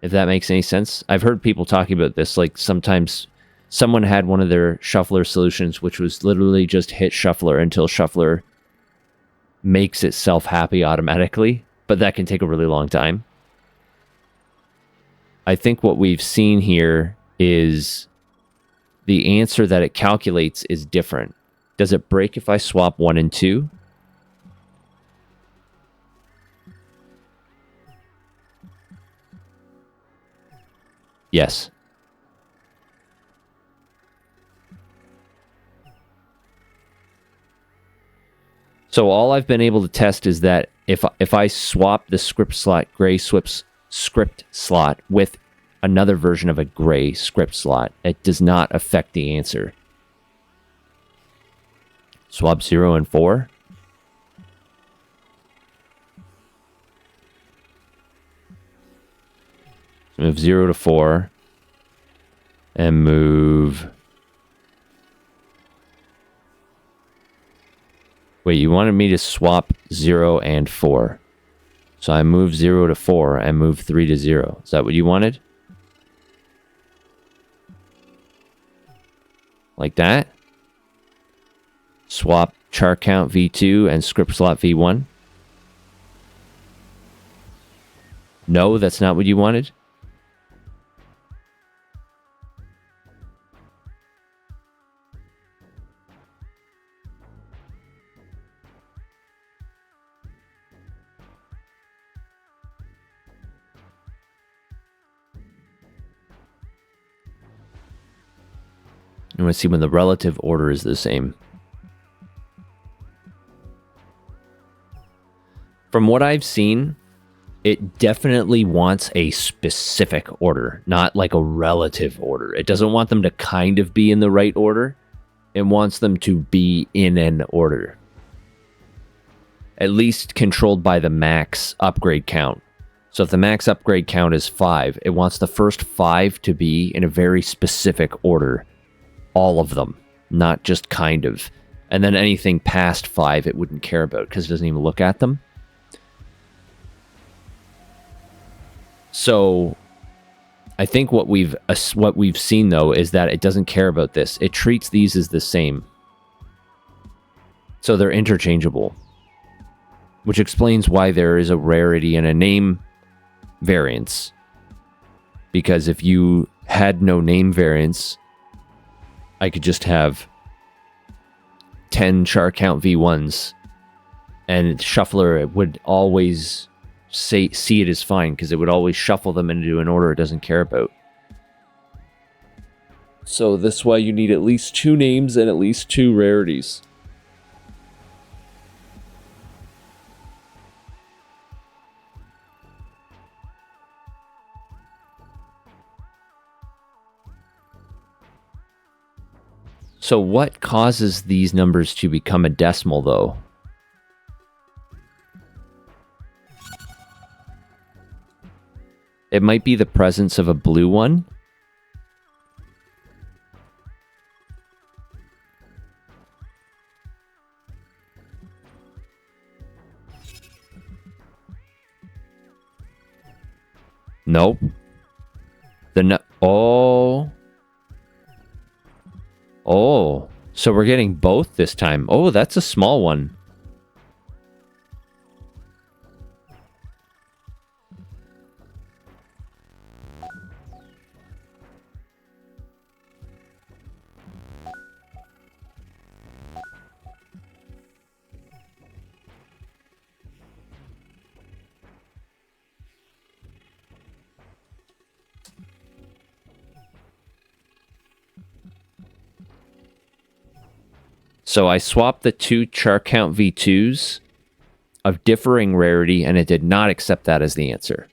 If that makes any sense. I've heard people talking about this, like sometimes someone had one of their shuffler solutions, which was literally just hit shuffler until shuffler makes itself happy automatically, but that can take a really long time. I think what we've seen here is the answer that it calculates is different. Does it break if I swap 1 and 2? Yes. So all I've been able to test is that if I swap the script slot, gray script slot with another version of a gray script slot, it does not affect the answer. Swap 0 and 4. So move 0 to 4. And move... Wait, you wanted me to swap 0 and 4. So I move 0 to 4 and move 3 to 0. Is that what you wanted? Like that? Swap char count V2 and script slot V1? No, that's not what you wanted? I want to see when the relative order is the same. From what I've seen, it definitely wants a specific order, not like a relative order. It doesn't want them to kind of be in the right order. It wants them to be in an order. At least controlled by the max upgrade count. So if the max upgrade count is 5, it wants the first 5 to be in a very specific order. All of them, not just kind of. And then anything past 5 it wouldn't care about because it doesn't even look at them. So I think what we've seen though is that it doesn't care about this. It treats these as the same. So they're interchangeable. Which explains why there is a rarity and a name variance. Because if you had no name variance, I could just have 10 char count V1s and Shuffler would always see it as fine because it would always shuffle them into an order it doesn't care about. So that's why you need at least 2 names and at least 2 rarities. So what causes these numbers to become a decimal, though? It might be the presence of a blue one. Nope. Oh, so we're getting both this time. Oh, that's a small one. So I swapped the 2 char count V2s of differing rarity, and it did not accept that as the answer.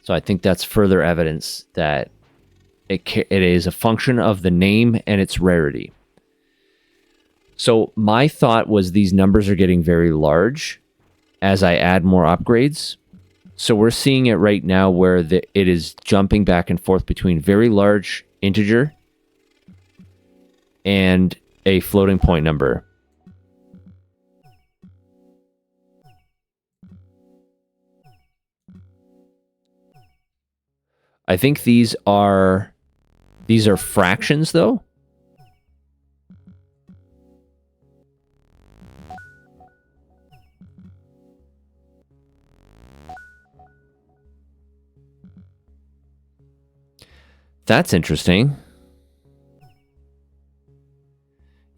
So I think that's further evidence that it is a function of the name and its rarity. So my thought was these numbers are getting very large as I add more upgrades. So we're seeing it right now where it is jumping back and forth between very large integer and a floating point number. I think these are fractions though. That's interesting.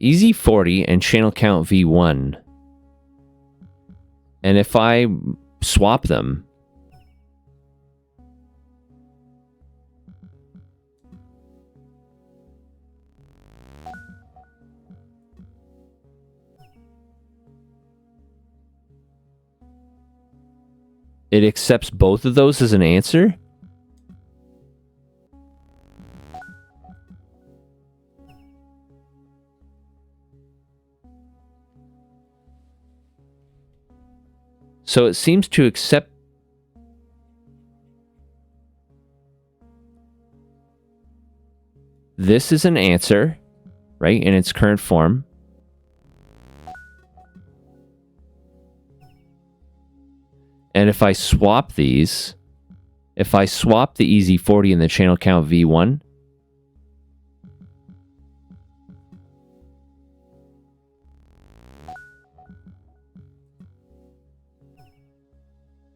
Easy 40 and channel count V1. And if I swap them, it accepts both of those as an answer? So it seems to accept this is an answer, right, in its current form. And if I swap these, if I swap the easy 40 and the channel count V1,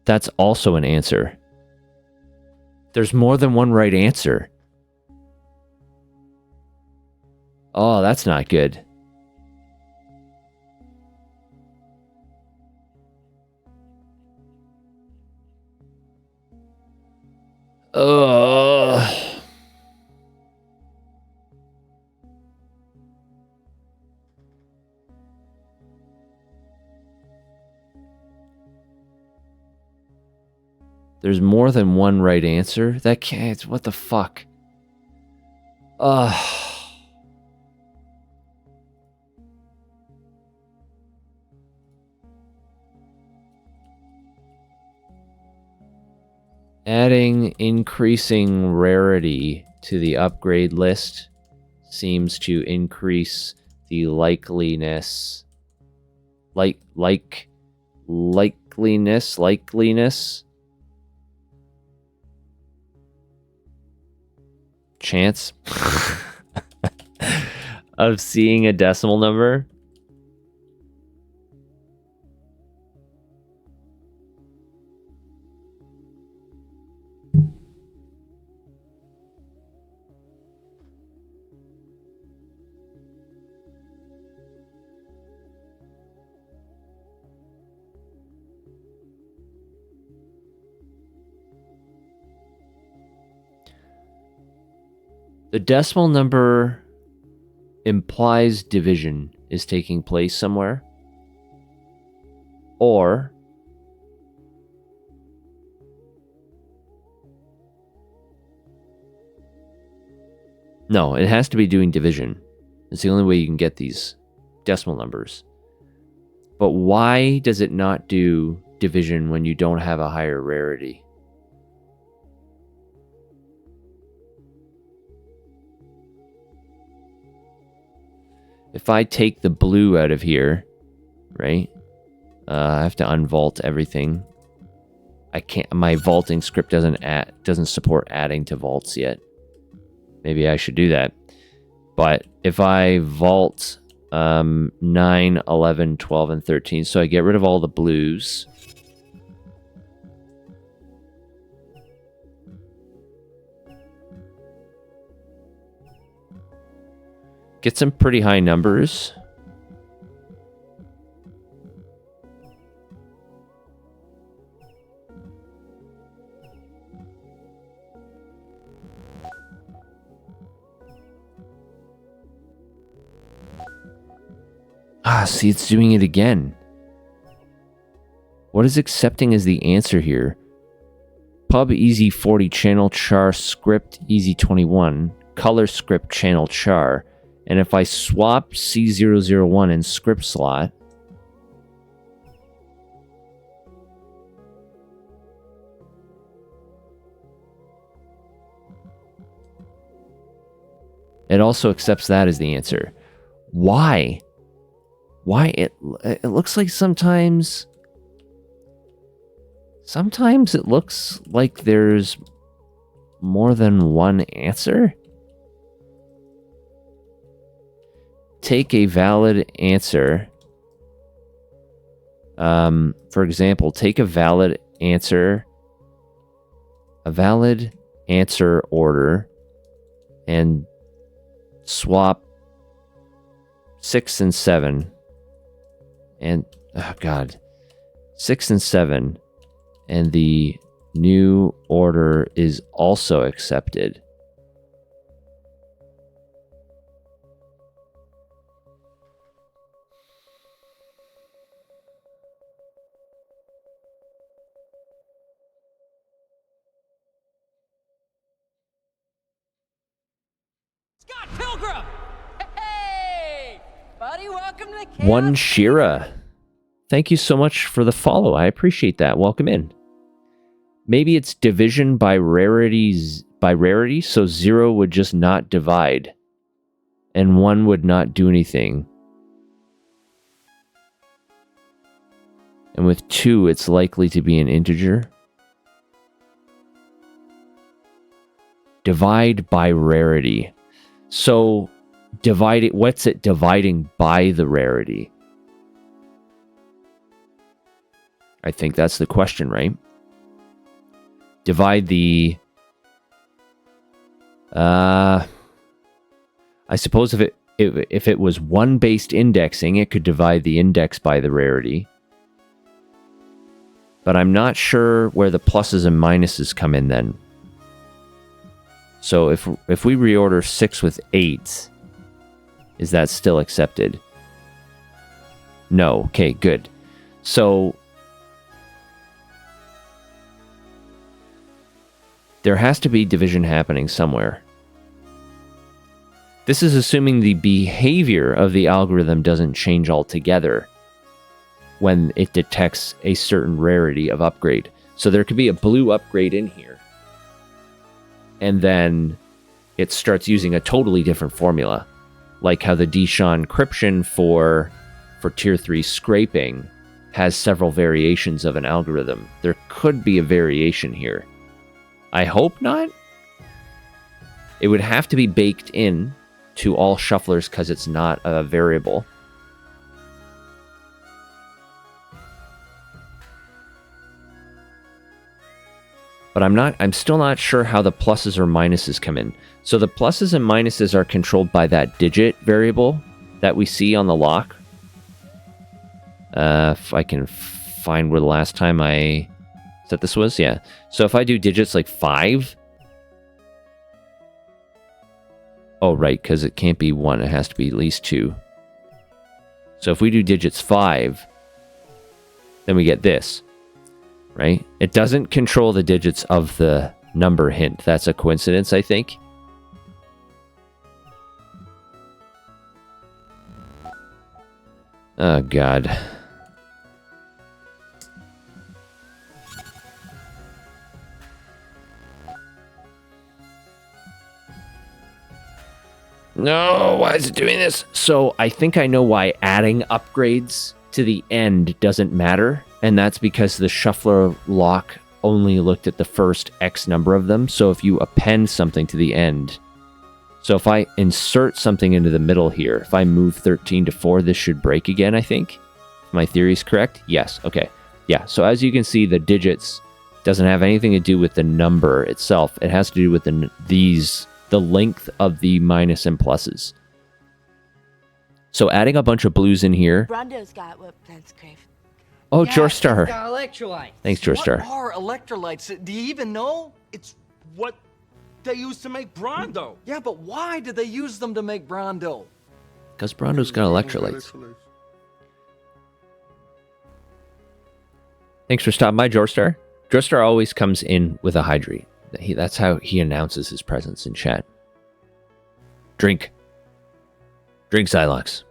that's also an answer. There's more than one right answer. Oh, that's not good. Ugh. There's more than one right answer? That can't... What the fuck? Ugh. Adding increasing rarity to the upgrade list seems to increase the likeliness. Likeliness? Chance of seeing a decimal number. The decimal number implies division is taking place somewhere. Or no, it has to be doing division. It's the only way you can get these decimal numbers. But why does it not do division when you don't have a higher rarity? If I take the blue out of here, right? I have to unvault everything. I can't. My vaulting script doesn't support adding to vaults yet. Maybe I should do that. But if I vault 9, 11, 12, and 13, so I get rid of all the blues. Get some pretty high numbers. Ah, see, it's doing it again. What is accepting as the answer here? Pub easy 40 channel char script easy 21 color script channel char. And if I swap C001 in script slot, it also accepts that as the answer. Why? Why? It looks like sometimes it looks like there's more than one answer. Take a valid answer. For example, take a valid answer order and swap 6 and 7 and oh god, 6 and 7, and the new order is also accepted. Scott Pilgrim! Hey! Buddy, welcome to the Chaos One Shira. Thank you so much for the follow. I appreciate that. Welcome in. Maybe it's division by rarity, so 0 would just not divide. And 1 would not do anything. And with 2, it's likely to be an integer. Divide by rarity. So what's it dividing by the rarity? I think that's the question, right? Divide the... I suppose if it was 1-based indexing, it could divide the index by the rarity. But I'm not sure where the pluses and minuses come in then. So if we reorder 6 with 8, is that still accepted? No. Okay, good. So There has to be division happening somewhere. This is assuming the behavior of the algorithm doesn't change altogether when it detects a certain rarity of upgrade. So there could be a blue upgrade in here, and then it starts using a totally different formula, like how the Deshawn encryption for tier 3 scraping has several variations of an algorithm. There could be a variation here. I hope not. It would have to be baked in to all shufflers because it's not a variable. But I'm still not sure how the pluses or minuses come in. So the pluses and minuses are controlled by that digit variable that we see on the lock. If I can find where the last time I said this was, yeah. So if I do digits like 5. Oh, right, because it can't be 1. It has to be at least 2. So if we do digits 5, then we get this. Right? It doesn't control the digits of the number hint. That's a coincidence, I think. Oh, God. No, why is it doing this? So I think I know why adding upgrades to the end doesn't matter. And that's because the shuffler lock only looked at the first X number of them. So if you append something to the end, so if I insert something into the middle here, if I move 13 to 4, this should break again, I think. If my theory is correct. Yes. Okay. Yeah. So as you can see, the digits doesn't have anything to do with the number itself. It has to do with the length of the minus and pluses. So adding a bunch of blues in here. Brondo's got what plants crave. Oh, Yes, Jorstar. it's got electrolytes. Thanks, Jorstar. What are electrolytes? Do you even know? It's what they use to make Brondo. Yeah, but why did they use them to make Brondo? Because Brondo's got electrolytes. Thanks for stopping by, Jorstar. Jorstar always comes in with a hydrate. That's how he announces his presence in chat. Drink. Drink, Xylox.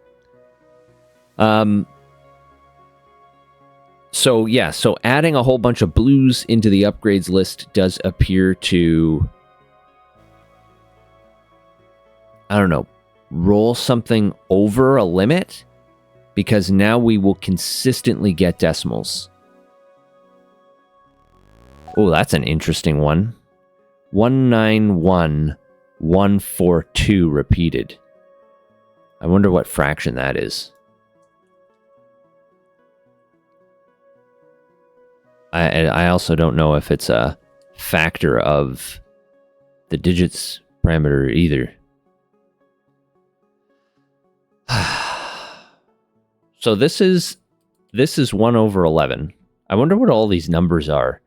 So, yeah, so adding a whole bunch of blues into the upgrades list does appear to, I don't know, roll something over a limit, because now we will consistently get decimals. Oh, that's an interesting one. 191142 repeated. I wonder what fraction that is. I also don't know if it's a factor of the digits parameter either. So this is 1/11. I wonder what all these numbers are.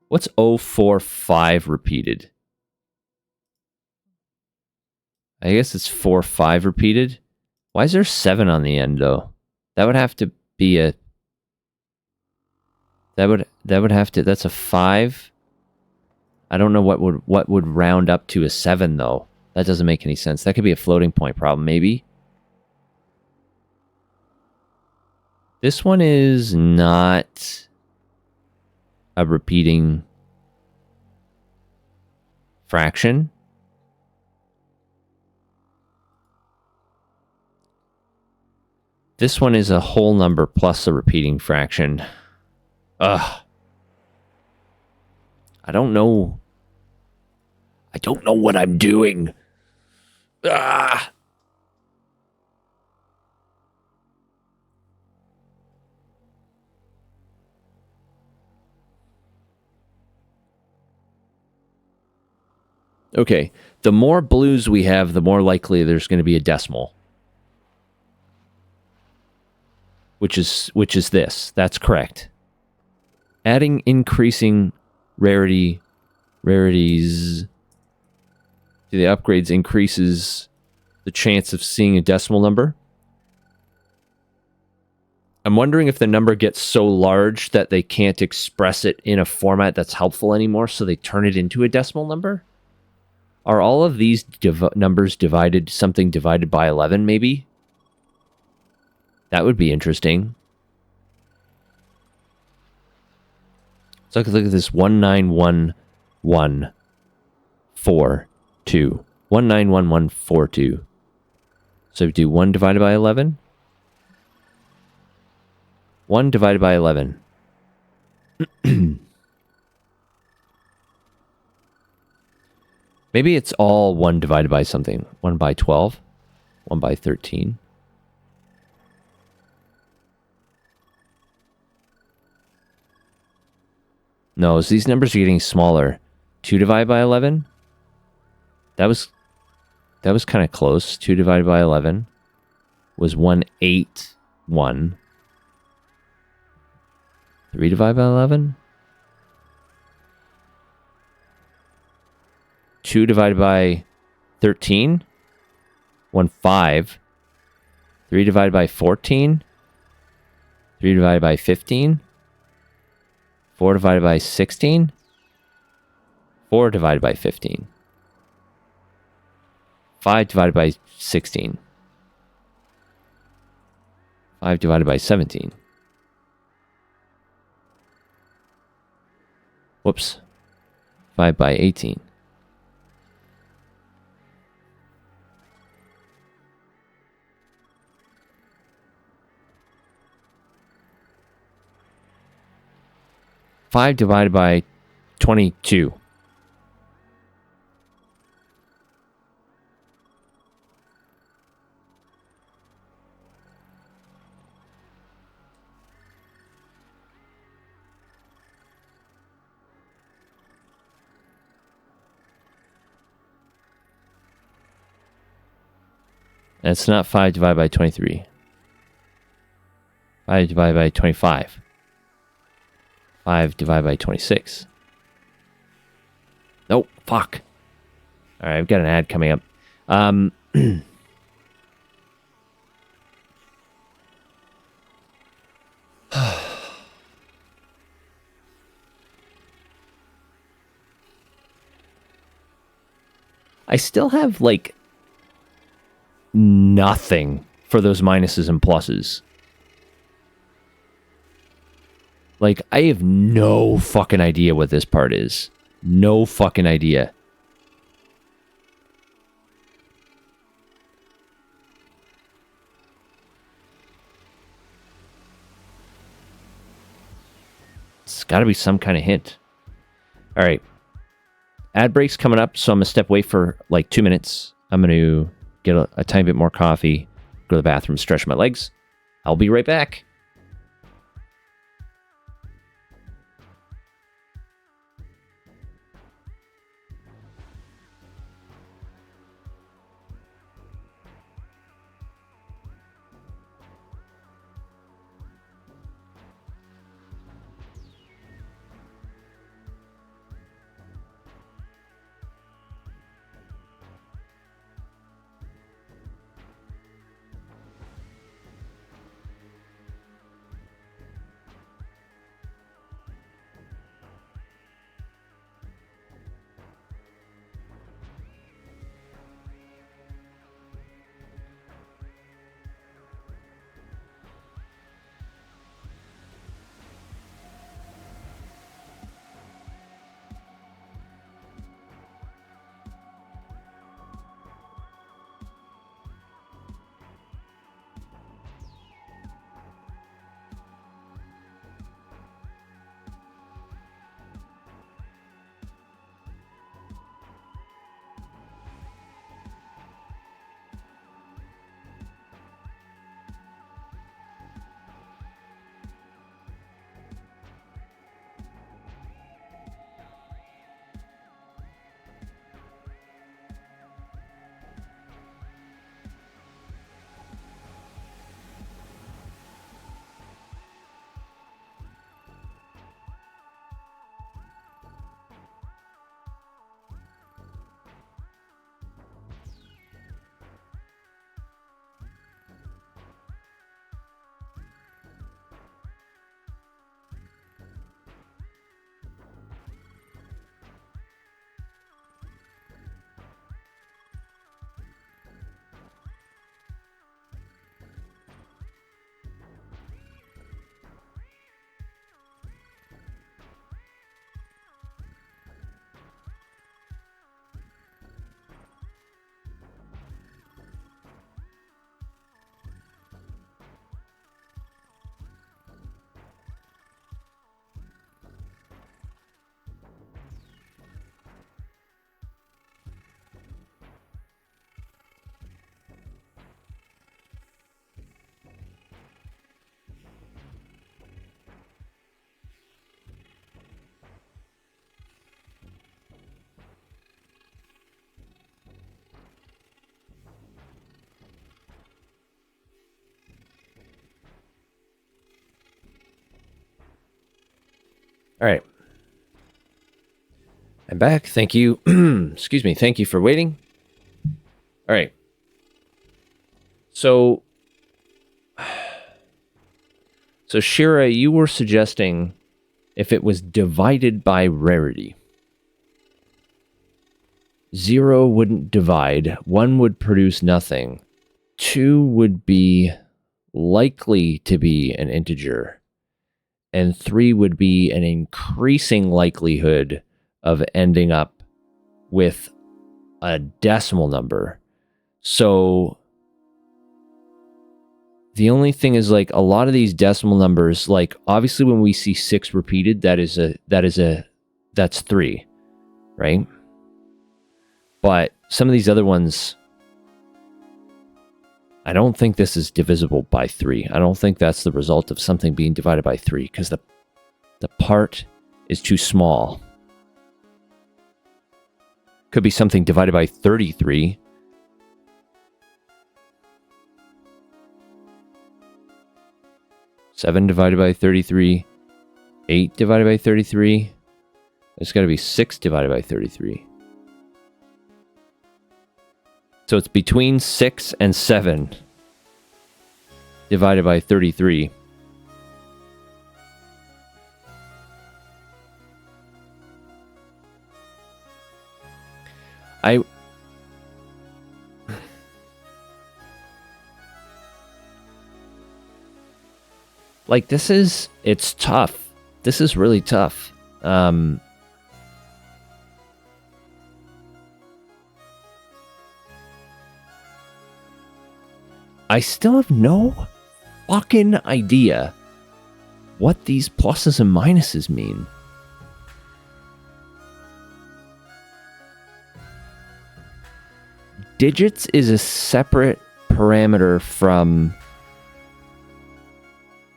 What's 045 repeated? I guess it's 45 repeated. Why is there 7 on the end though? That would have to be a That would have to, that's a 5. I don't know what would round up to a 7 though. That doesn't make any sense. That could be a floating point problem, maybe. This one is not a repeating fraction. This one is a whole number plus a repeating fraction. Ugh. I don't know what I'm doing. Ah. Okay, the more blues we have, the more likely there's going to be a decimal. Which is this. That's correct. Adding increasing rarities to the upgrades increases the chance of seeing a decimal number. I'm wondering if the number gets so large that they can't express it in a format that's helpful anymore, so they turn it into a decimal number? Are all of these numbers divided by 11, maybe? That would be interesting. So look at this 191142. 191142. So we do 1 divided by 11. 1 divided by 11. Maybe it's all 1 divided by something. 1 by 12. 1 by 13. No, so these numbers are getting smaller. 2 divided by 11? That was kind of close. 2 divided by 11 was 181. 3 divided by 11? 2 divided by 13? 1.5. 3 divided by 14? 3 divided by 15? 4 divided by 16? 4 divided by 15. 5 divided by 16. 5 divided by 17. Whoops. 5 by 18. Five divided by 22. It's not 5 divided by 23. 5 divided by 25. 5 divided by 26. Nope, fuck. Alright, I've got an ad coming up. I still have, like, nothing for those minuses and pluses. Like, I have no fucking idea what this part is. No fucking idea. It's got to be some kind of hint. All right. Ad break's coming up, so I'm going to step away for like 2 minutes. I'm going to get a tiny bit more coffee, go to the bathroom, stretch my legs. I'll be right back. All right. I'm back. Thank you. Excuse me. Thank you for waiting. All right. So Shira, you were suggesting if it was divided by rarity. 0 wouldn't divide. 1 would produce nothing. 2 would be likely to be an integer. And 3 would be an increasing likelihood of ending up with a decimal number. So the only thing is, like, a lot of these decimal numbers, like, obviously when we see 6 repeated, that's 3, right? But some of these other ones, I don't think this is divisible by 3. I don't think that's the result of something being divided by 3, because the part is too small. Could be something divided by 33. Seven divided by 33. 8 divided by 33. There's got to be 6 divided by 33. So it's between 6 and 7 divided by 33. Like, it's tough. This is really tough. I still have no fucking idea what these pluses and minuses mean. Digits is a separate parameter from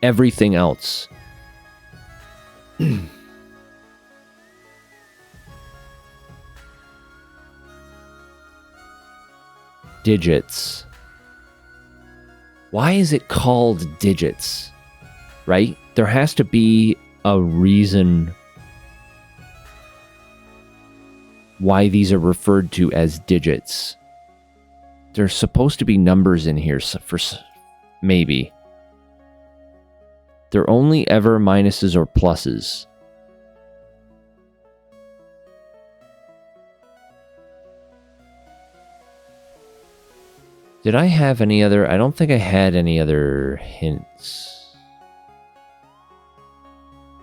everything else. Digits. Why is it called digits? Right? There has to be a reason why these are referred to as digits. There's supposed to be numbers in here for maybe. They're only ever minuses or pluses. Did I have any other? I don't think I had any other hints.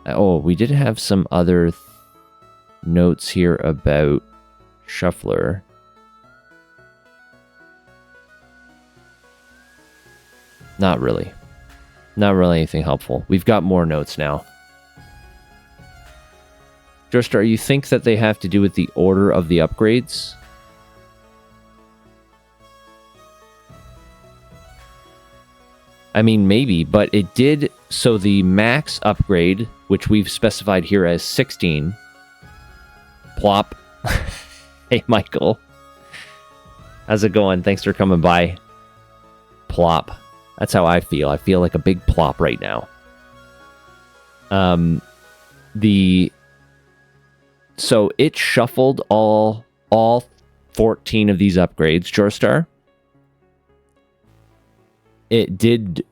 Oh, we did have some other notes here about Shuffler. Not really. Not really anything helpful. We've got more notes now. Joestar, you think that they have to do with the order of the upgrades? I mean, maybe, but it did. So the max upgrade, which we've specified here as 16. Plop. Hey, Michael. How's it going? Thanks for coming by. Plop. That's how I feel. I feel like a big plop right now. So it shuffled all 14 of these upgrades, Joestar. It did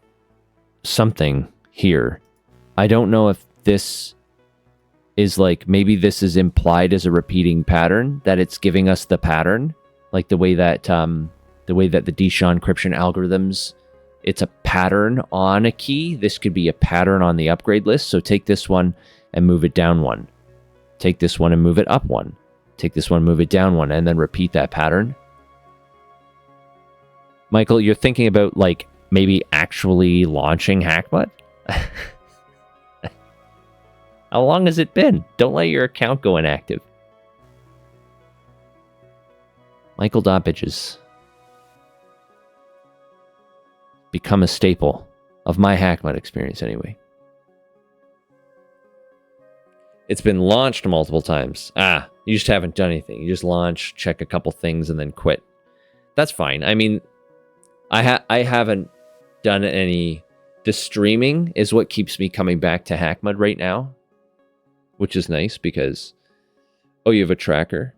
something here. I don't know if this is like, maybe this is implied as a repeating pattern, that it's giving us the pattern, like the way that the Deshawn encryption algorithms, it's a pattern on a key. This could be a pattern on the upgrade list. So take this one and move it down 1. Take this one and move it up 1. Take this one, move it down 1, and then repeat that pattern. Michael, you're thinking about, like, maybe actually launching hackmud? How long has it been? Don't let your account go inactive. Michael Doppitches. Become a staple of my hackmud experience anyway. It's been launched multiple times. You just haven't done anything. You just launch, check a couple things, and then quit. That's fine. I mean, I haven't done any. The streaming is what keeps me coming back to hackmud right now, which is nice because, oh, you have a tracker?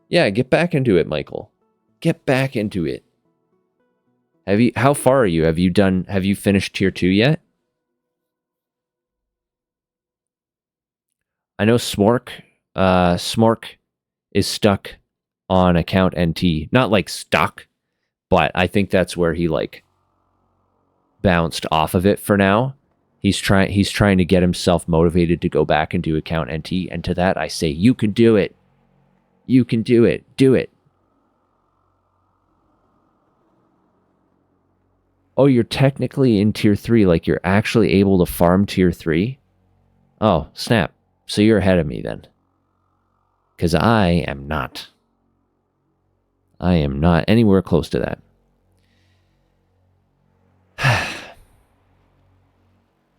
Yeah, get back into it, Michael. Get back into it. How far are you? Have you finished tier 2 yet? I know Smork is stuck on account NT. Not like stuck, but I think that's where he like bounced off of it for now. He's trying to get himself motivated to go back and do account NT, and to that I say, you can do it. You can do it. Do it. Oh, you're technically in tier 3, like you're actually able to farm tier 3? Oh, snap. So you're ahead of me then. Because I am not. I am not anywhere close to that.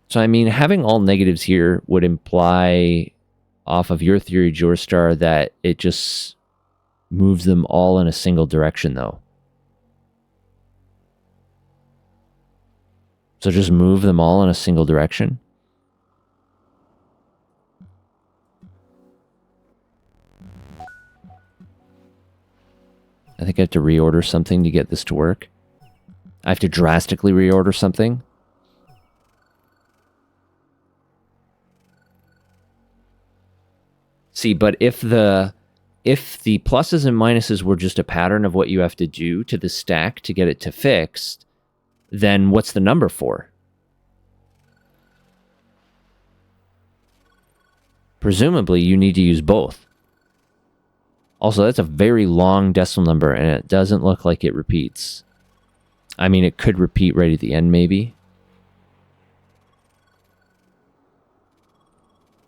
So, I mean, having all negatives here would imply, off of your theory, Jorstar, that it just moves them all in a single direction, though. So just move them all in a single direction? I think I have to reorder something to get this to work. I have to drastically reorder something. See, but if the pluses and minuses were just a pattern of what you have to do to the stack to get it to fixed, then what's the number for? Presumably, you need to use both. Also, that's a very long decimal number, and it doesn't look like it repeats. I mean, it could repeat right at the end, maybe.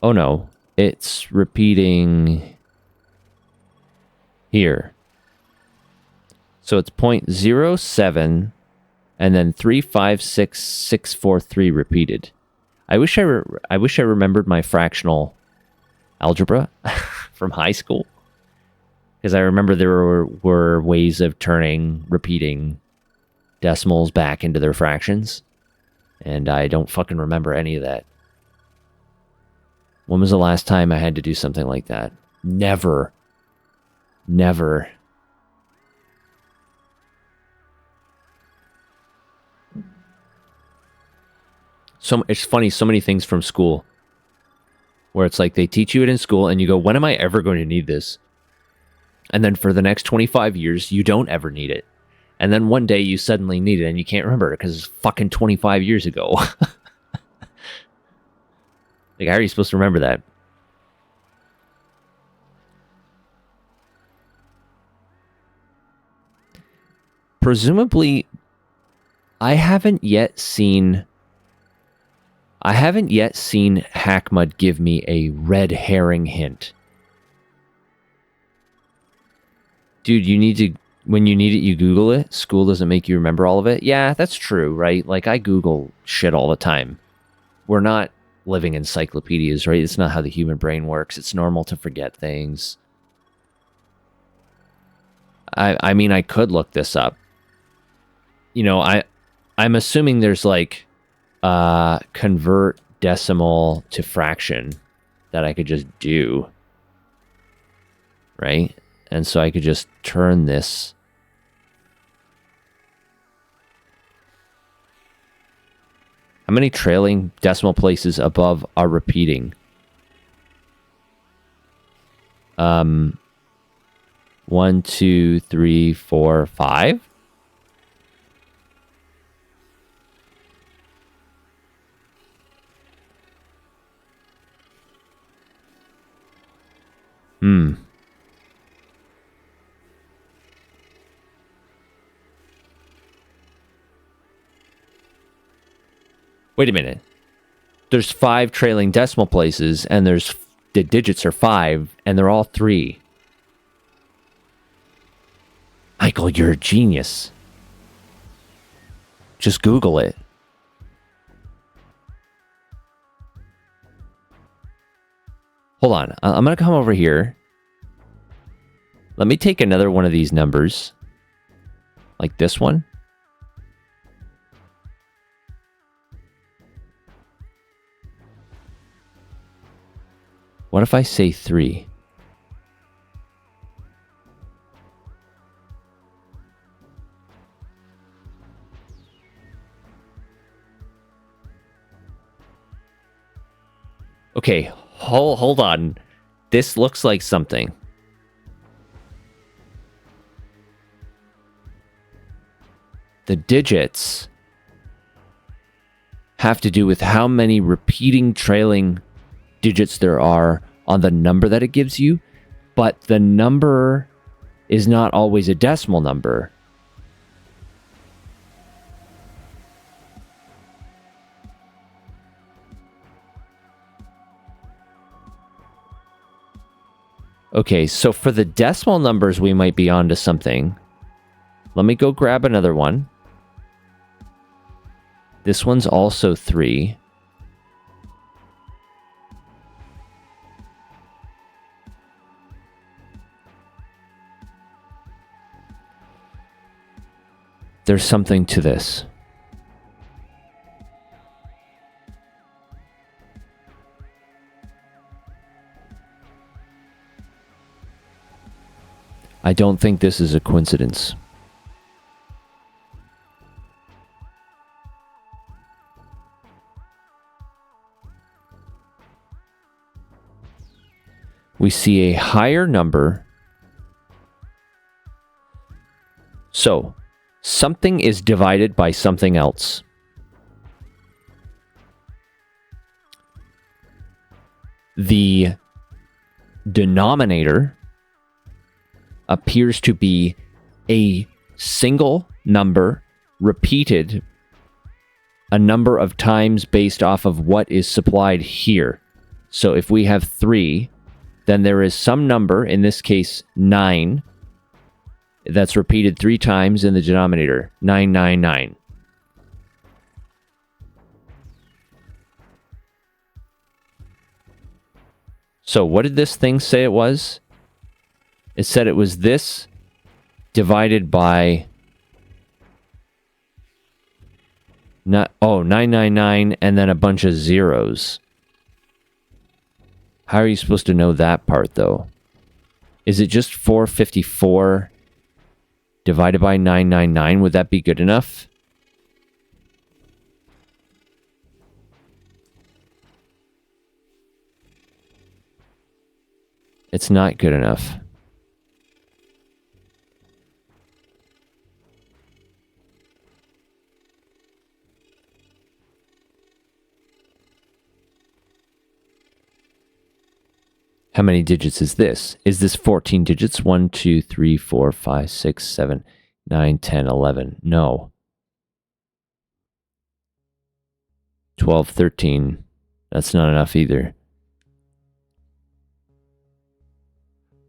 Oh no, it's repeating here. So it's 0.07 and then 356643 repeated. I wish I remembered my fractional algebra from high school, because I remember there were ways of turning repeating decimals back into their fractions, and I don't fucking remember any of that. When was the last time I had to do something like that? Never. Never. So it's funny, so many things from school where it's like they teach you it in school and you go, when am I ever going to need this? And then for the next 25 years, you don't ever need it. And then one day you suddenly need it and you can't remember it because it's fucking 25 years ago. Like, how are you supposed to remember that? Presumably, I haven't yet seen hackmud give me a red herring hint. Dude, you need to, when you need it, you Google it. School doesn't make you remember all of it. Yeah, that's true, right? Like, I Google shit all the time. We're not living encyclopedias, right? It's not how the human brain works. It's normal to forget things. I mean, I could look this up. You know, I'm assuming there's like convert decimal to fraction that I could just do, right? And so I could just turn this. How many trailing decimal places above are repeating? 1, 2, 3, 4, 5? Wait a minute. There's 5 trailing decimal places, and the digits are 5, and they're all 3. Michael, you're a genius. Just Google it. Hold on. I'm going to come over here. Let me take another one of these numbers. Like this one. What if I say 3? Okay, hold on. This looks like something. The digits have to do with how many repeating trailing digits there are on the number that it gives you, but the number is not always a decimal number. Okay, so for the decimal numbers, we might be onto something. Let me go grab another one. This one's also 3. There's something to this. I don't think this is a coincidence. We see a higher number. So, something is divided by something else. The denominator appears to be a single number repeated a number of times based off of what is supplied here. So if we have 3, then there is some number, in this case 9, that's repeated 3 times in the denominator. 999. So what did this thing say it was? It said it was this divided by 999 and then a bunch of zeros. How are you supposed to know that part, though? Is it just 454 divided by 999? Would that be good enough? It's not good enough. How many digits is this? Is this 14 digits? 1, 2, 3, 4, 5, 6, 7, 9, 10, 11. No. 12, 13. That's not enough either.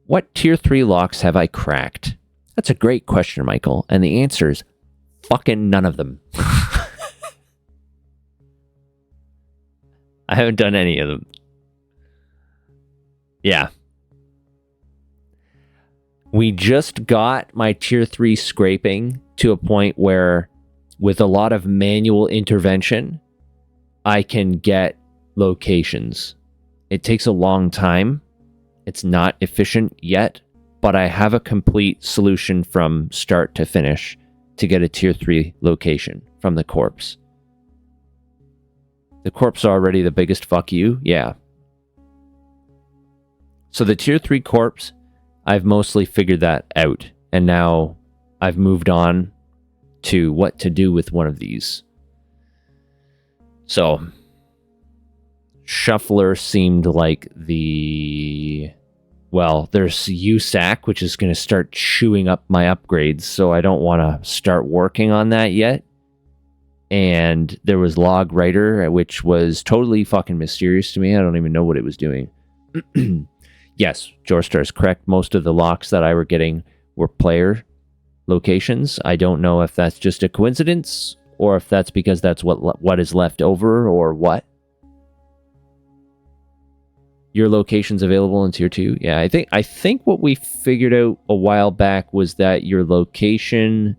What tier 3 locks have I cracked? That's a great question, Michael. And the answer is fucking none of them. I haven't done any of them. Yeah. We just got my tier 3 scraping to a point where, with a lot of manual intervention, I can get locations. It takes a long time. It's not efficient yet, but I have a complete solution from start to finish to get a tier 3 location from the corpse. The corpse already the biggest fuck you? Yeah. So the tier 3 corpse, I've mostly figured that out. And now I've moved on to what to do with one of these. So, Shuffler seemed like the... Well, there's USAC, which is going to start chewing up my upgrades, so I don't want to start working on that yet. And there was Log Writer, which was totally fucking mysterious to me. I don't even know what it was doing. Yes, Jorstar is correct. Most of the locks that I were getting were player locations. I don't know if that's just a coincidence or if that's because that's what is left over or what. Your location's available in tier 2. Yeah, I think what we figured out a while back was that your location,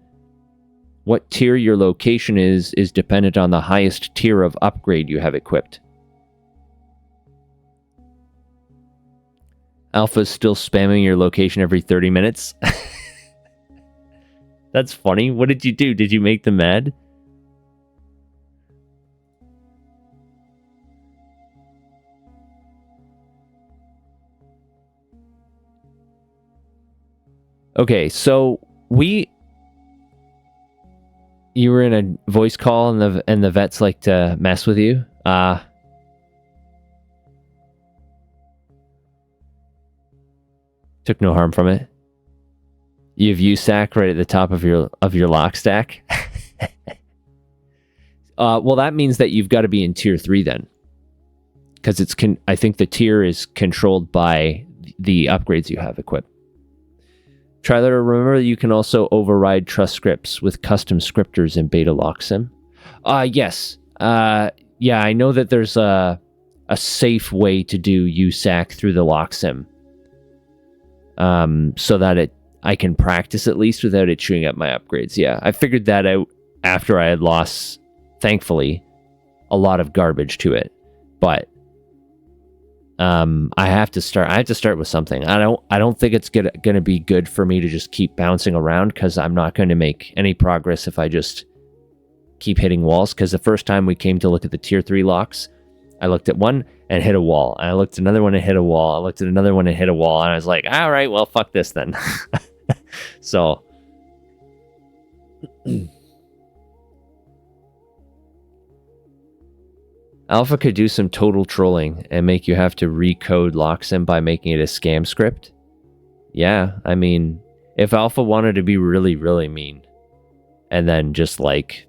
what tier your location is dependent on the highest tier of upgrade you have equipped. Alpha's still spamming your location every 30 minutes. That's funny. What did you do? Did you make them mad? Okay, so you were in a voice call and the vets like to mess with you. Took no harm from it. You have USAC right at the top of your lock stack. Well, that means that you've got to be in tier 3 then, because I think the tier is controlled by the upgrades you have equipped. Triler, remember you can also override trust scripts with custom scripters in beta locksim. Yes. Yeah, I know that there's a safe way to do USAC through the locksim. So that I can practice at least without it chewing up my upgrades. Yeah, I figured that out after I had lost, thankfully, a lot of garbage to it. But I have to start with something. I don't think it's gonna be good for me to just keep bouncing around, because I'm not going to make any progress if I just keep hitting walls. Because the first time we came to look at the tier 3 locks, I looked at one and hit a wall. I looked at another one and hit a wall. I looked at another one and hit a wall. And I was like, all right, well, fuck this then. So Alpha could do some total trolling and make you have to recode locksim by making it a scam script. Yeah, I mean, if Alpha wanted to be really, really mean, and then just like,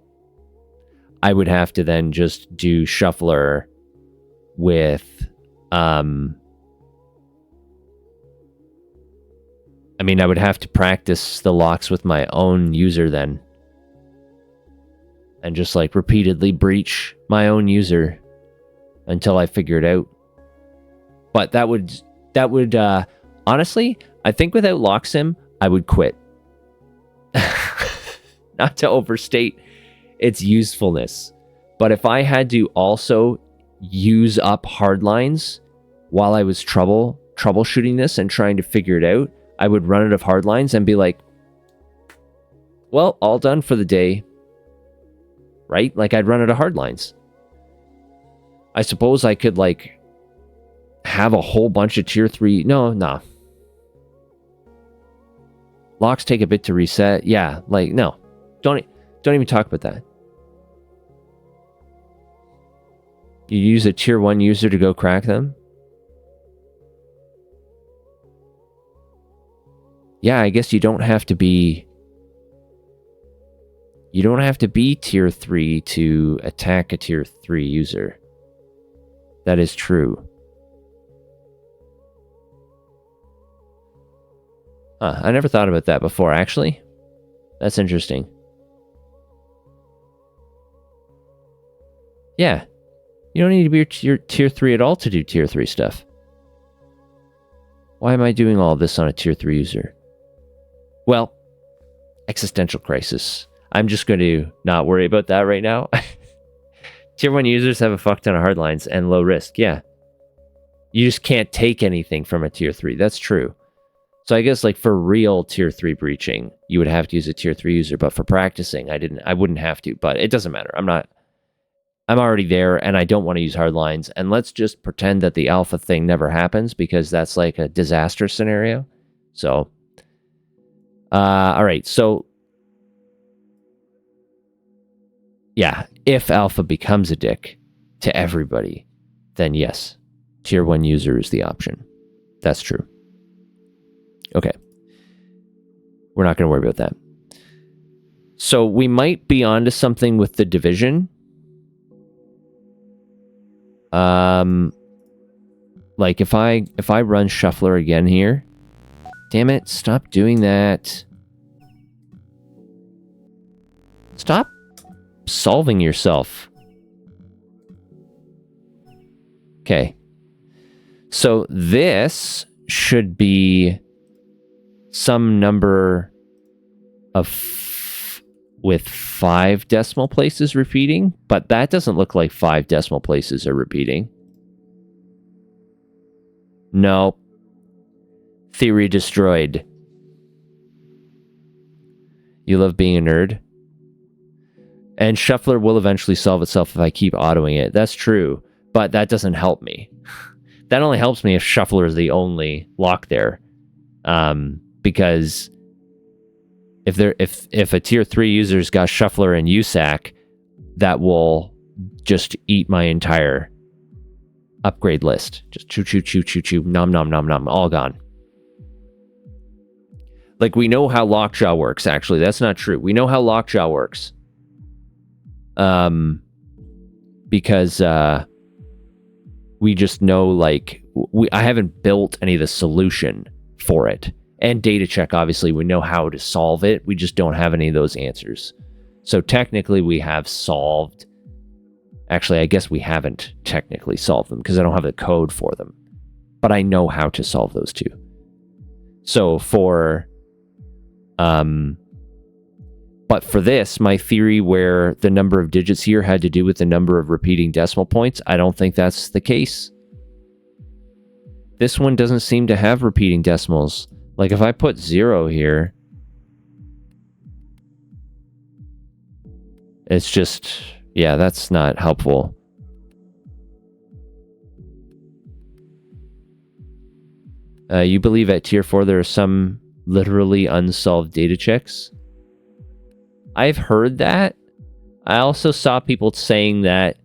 I would have to then just do shuffler with, I mean, I would have to practice the locks with my own user then, and just like repeatedly breach my own user until I figure it out. But that would honestly, I think without locksim, I would quit. Not to overstate its usefulness, but if I had to also use up hardlines while I was troubleshooting this and trying to figure it out, I would run out of hardlines and be like, well, all done for the day. Right? Like, I'd run out of hardlines. I suppose I could, like, have a whole bunch of tier 3... No. Locks take a bit to reset. Yeah, like, no. Don't even talk about that. You use a tier 1 user to go crack them? Yeah, I guess you don't have to be... You don't have to be tier 3 to attack a tier 3 user. That is true. Huh, I never thought about that before, actually. That's interesting. Yeah. You don't need to be tier 3 at all to do tier 3 stuff. Why am I doing all of this on a tier 3 user? Well, existential crisis. I'm just going to not worry about that right now. Tier 1 users have a fuck ton of hardlines and low risk, yeah. You just can't take anything from a tier 3, that's true. So I guess like for real tier 3 breaching, you would have to use a tier 3 user, but for practicing, I wouldn't have to, but it doesn't matter. I'm already there and I don't want to use hardlines, and let's just pretend that the alpha thing never happens, because that's like a disaster scenario. So, all right, so yeah, if alpha becomes a dick to everybody, then yes, tier 1 user is the option. That's true. Okay. We're not going to worry about that. So we might be onto something with the division. Like if I run shuffler again here, damn it, stop doing that. Stop solving yourself. Okay. So this should be some number of with 5 decimal places repeating, but that doesn't look like 5 decimal places are repeating. No. Theory destroyed. You love being a nerd? And Shuffler will eventually solve itself if I keep autoing it. That's true, but that doesn't help me. That only helps me if Shuffler is the only lock there. Because if a tier 3 user's got Shuffler and USAC, that will just eat my entire upgrade list. Just chew, nom, nom, nom, nom, all gone. Like, we know how Lockjaw works, actually. That's not true. We know how Lockjaw works. Because we just know, like, I haven't built any of the solution for it. And data check, obviously, we know how to solve it. We just don't have any of those answers. So technically, we have solved. Actually, I guess we haven't technically solved them because I don't have the code for them. But I know how to solve those two. So for but for this, my theory where the number of digits here had to do with the number of repeating decimal points, I don't think that's the case. This one doesn't seem to have repeating decimals. Like, if I put 0 here, it's just, yeah, that's not helpful. You believe at tier 4 there are some literally unsolved data checks? I've heard that. I also saw people saying that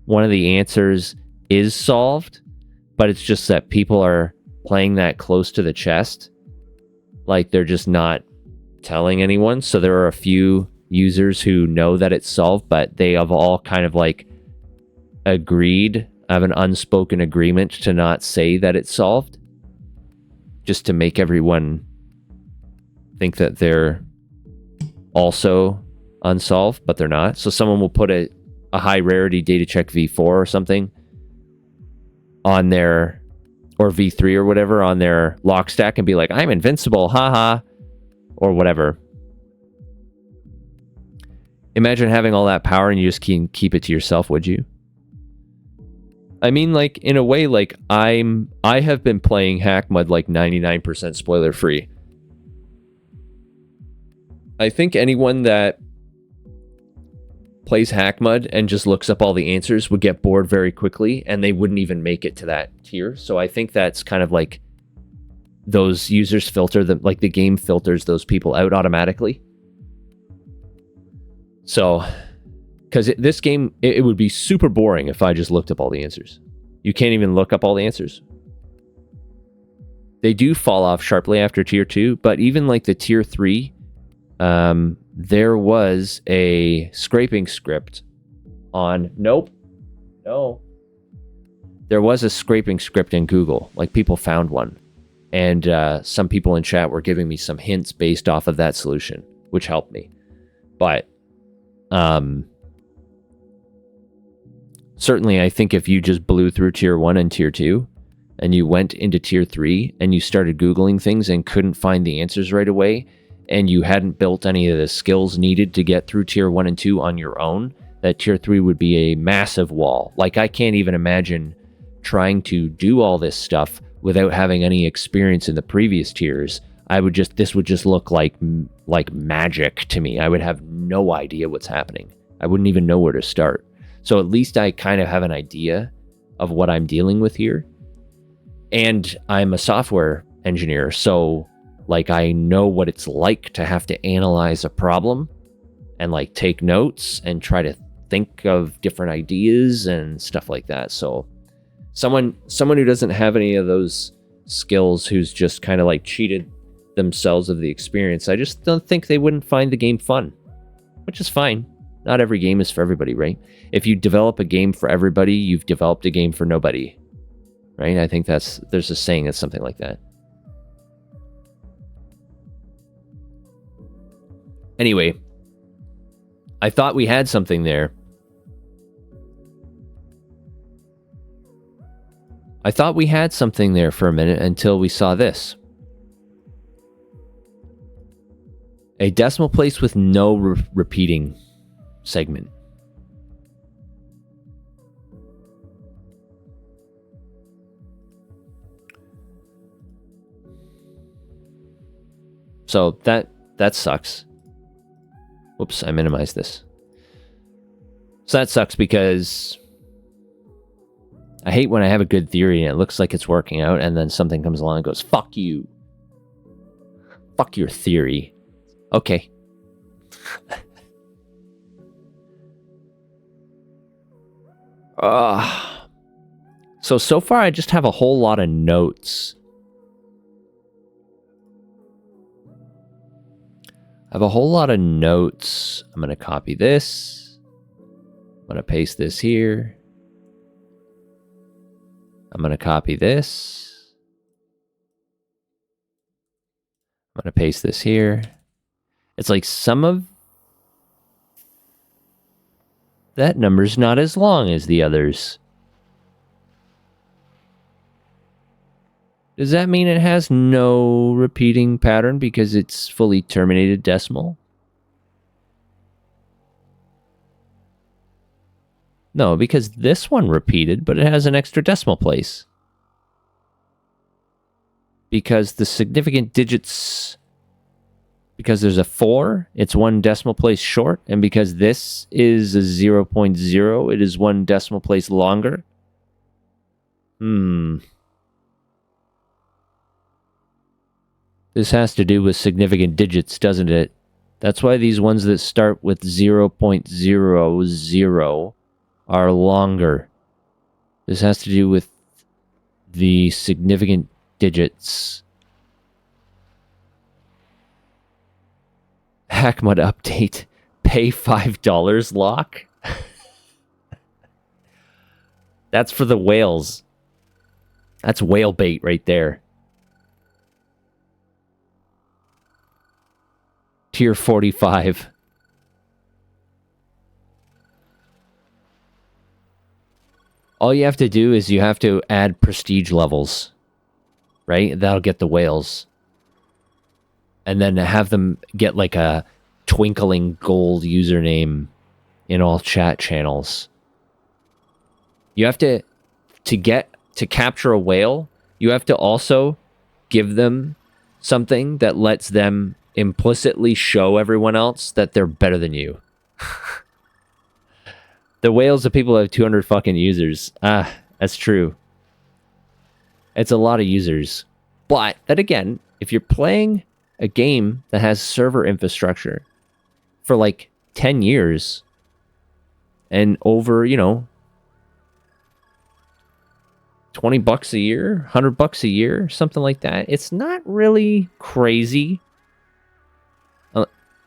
one of the answers is solved, but it's just that people are playing that close to the chest. Like, they're just not telling anyone. So there are a few users who know that it's solved, but they have all kind of like agreed, have an unspoken agreement to not say that it's solved, just to make everyone think that they're also unsolved, but they're not. So someone will put a high rarity data check V4 or something on their, or V3 or whatever, on their lock stack and be like, I'm invincible, haha, or whatever. Imagine having all that power and you just can keep it to yourself, would you? I mean, like, in a way, like, I have been playing hackmud like 99% spoiler free. I think anyone that plays hackmud and just looks up all the answers would get bored very quickly, and they wouldn't even make it to that tier. So I think that's kind of like those users filter them, like the game filters those people out automatically. So, because this game, it would be super boring if I just looked up all the answers. You can't even look up all the answers. They do fall off sharply after tier 2, but even like the tier 3, there was a scraping script on... Nope. No. There was a scraping script in Google. Like, people found one. And some people in chat were giving me some hints based off of that solution, which helped me. But certainly, I think if you just blew through tier 1 and tier 2, and you went into tier 3, and you started Googling things and couldn't find the answers right away, and you hadn't built any of the skills needed to get through tier 1 and 2 on your own, that tier 3 would be a massive wall. Like, I can't even imagine trying to do all this stuff without having any experience in the previous tiers. This would just look like magic to me. I would have no idea what's happening. I wouldn't even know where to start. So at least I kind of have an idea of what I'm dealing with here. And I'm a software engineer, so like, I know what it's like to have to analyze a problem and like take notes and try to think of different ideas and stuff like that. So someone who doesn't have any of those skills, who's just kind of like cheated themselves of the experience, I just don't think they wouldn't find the game fun, which is fine. Not every game is for everybody, right? If you develop a game for everybody, you've developed a game for nobody, right? I think there's a saying that's something like that. Anyway, I thought we had something there. I thought we had something there for a minute until we saw this. A decimal place with no repeating segment. So that sucks. Whoops, I minimized this. So that sucks because I hate when I have a good theory and it looks like it's working out and then something comes along and goes, fuck you. Fuck your theory. Okay. So far I just have a whole lot of notes. I have a whole lot of notes. I'm going to copy this. I'm going to paste this here. I'm going to copy this. I'm going to paste this here. It's like some of that number's not as long as the others. Does that mean it has no repeating pattern because it's fully terminated decimal? No, because this one repeated, but it has an extra decimal place. Because the significant digits, because there's a 4, it's 1 decimal place short, and because this is a 0.0, it is 1 decimal place longer. This has to do with significant digits, doesn't it? That's why these ones that start with 0.00 are longer. This has to do with the significant digits. Hackmud update. Pay $5 lock? That's for the whales. That's whale bait right there. Tier 45. All you have to do is you have to add prestige levels, right? That'll get the whales. And then have them get like a twinkling gold username in all chat channels. You have to capture a whale, you have to also give them something that lets them implicitly show everyone else that they're better than you. The whales of people have 200 fucking users. That's true. It's a lot of users. But then again, if you're playing a game that has server infrastructure for like 10 years and over, $20 a year, $100 a year, something like that, it's not really crazy.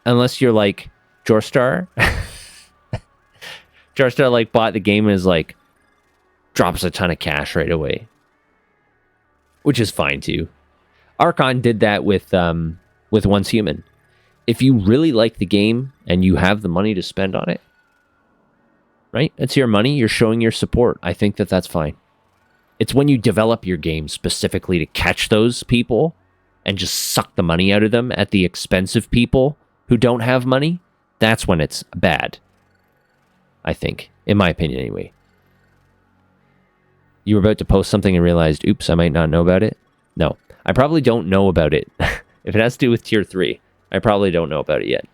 Unless you're like Jorstar. Jorstar like bought the game and is like drops a ton of cash right away. Which is fine too. Archon did that with Once Human. If you really like the game and you have the money to spend on it, right? It's your money, you're showing your support. I think that that's fine. It's when you develop your game specifically to catch those people and just suck the money out of them at the expense of people who don't have money, that's when it's bad. I think. In my opinion, anyway. You were about to post something and realized, oops, I might not know about it? No. I probably don't know about it. If it has to do with Tier 3, I probably don't know about it yet.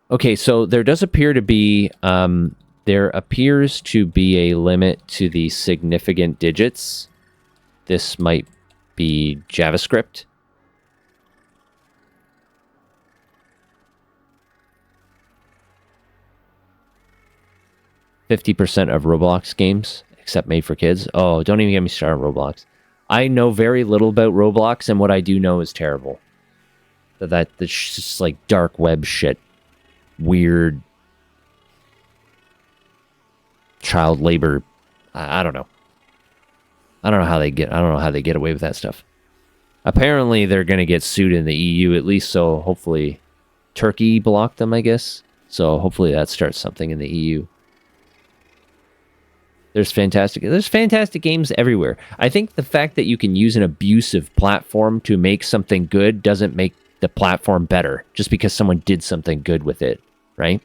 Okay, so there does appear to be... there appears to be a limit to the significant digits. This might be JavaScript. %50 of Roblox games, except made for kids. Oh, don't even get me started on Roblox. I know very little about Roblox, and what I do know is terrible. That's just like dark web shit. Weird child labor. I don't know. I don't know how they get away with that stuff. Apparently they're going to get sued in the EU at least, so hopefully Turkey blocked them, I guess. So hopefully that starts something in the EU. There's fantastic games everywhere. I think the fact that you can use an abusive platform to make something good doesn't make the platform better just because someone did something good with it, right?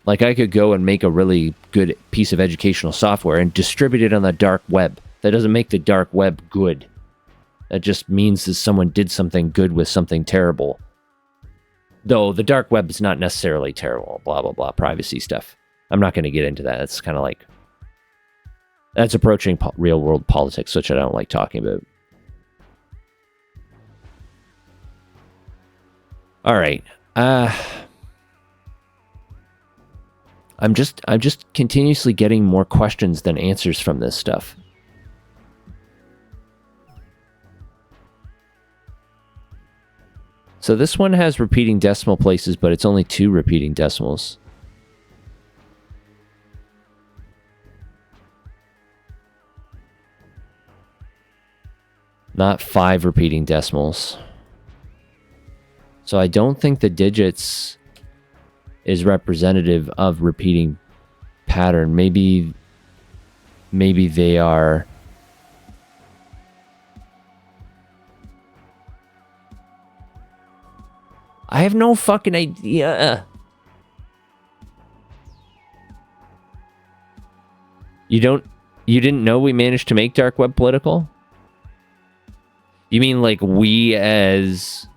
Like, I could go and make a really good piece of educational software and distribute it on the dark web. That doesn't make the dark web good. That just means that someone did something good with something terrible. Though the dark web is not necessarily terrible, blah, blah, blah, privacy stuff. I'm not going to get into that. It's kind of like... That's approaching real-world politics, which I don't like talking about. All right. I'm just continuously getting more questions than answers from this stuff. So this one has repeating decimal places, but it's only 2 repeating decimals. Not 5 repeating decimals. So I don't think the digits is representative of repeating pattern. Maybe they are. I have no fucking idea. You didn't know we managed to make dark web political? You mean like we as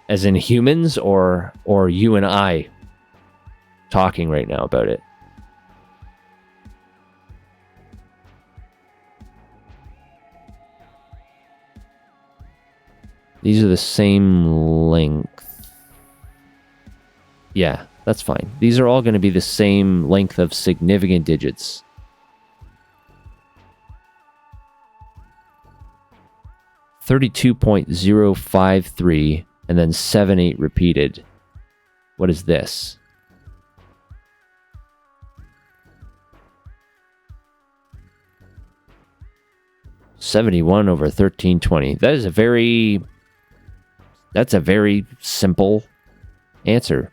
in humans, or you and I talking right now about it? These are the same length. Yeah, that's fine. These are all going to be the same length of significant digits. .053 and then 78 repeated. What is this? .71 over 1320. That's a very simple answer.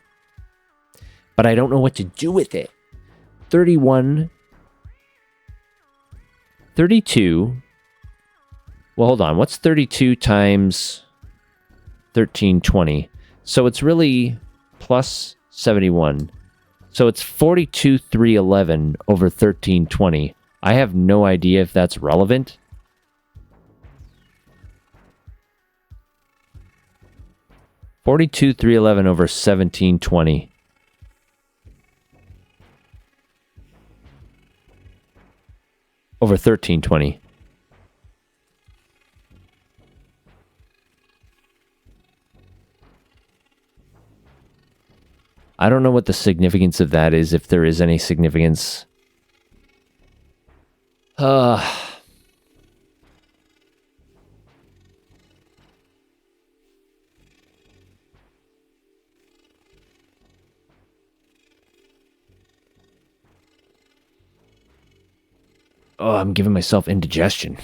But I don't know what to do with it. 32. Well, hold on. What's 32 times 1320? So it's really plus 71. So it's 42,311 over 1320. I have no idea if that's relevant. $42,311 over 1720. Over 1320. I don't know what the significance of that is, if there is any significance. Oh, I'm giving myself indigestion.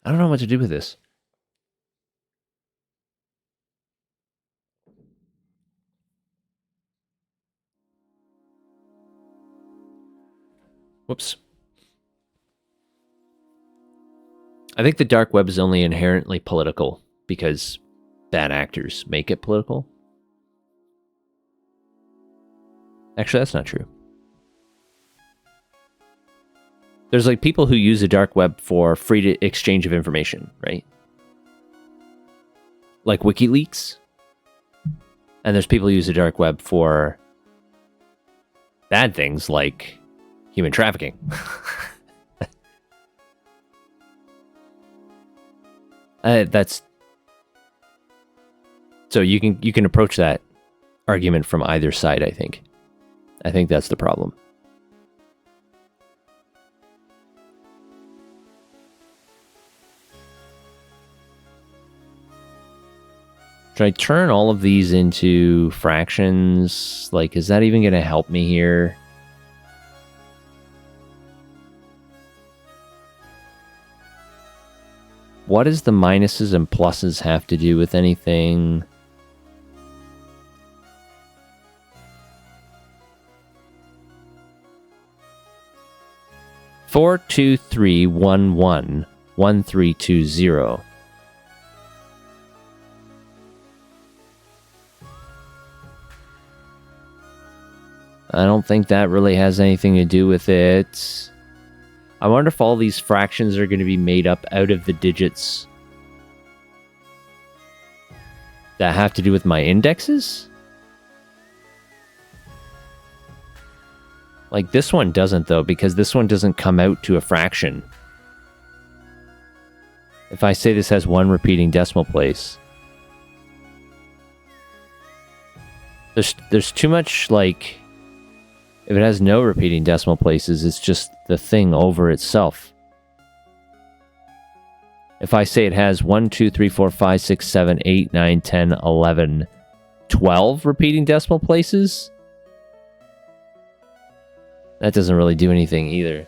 I don't know what to do with this. Whoops. I think the dark web is only inherently political because bad actors make it political. Actually, that's not true. There's like people who use the dark web for free exchange of information, right? Like WikiLeaks. And there's people who use the dark web for bad things like human trafficking. That's so you can approach that argument from either side, I think. I think that's the problem. Should I turn all of these into fractions? Like, is that even going to help me here? What does the minuses and pluses have to do with anything? $42311 1320. I don't think that really has anything to do with it. I wonder if all these fractions are going to be made up out of the digits that have to do with my indexes? Like this one doesn't though, because this one doesn't come out to a fraction. If I say this has one repeating decimal place, there's too much, like, if it has no repeating decimal places, it's just the thing over itself. If I say it has 1, 2, 3, 4, 5, 6, 7, 8, 9, 10, 11, 12 repeating decimal places, that doesn't really do anything either.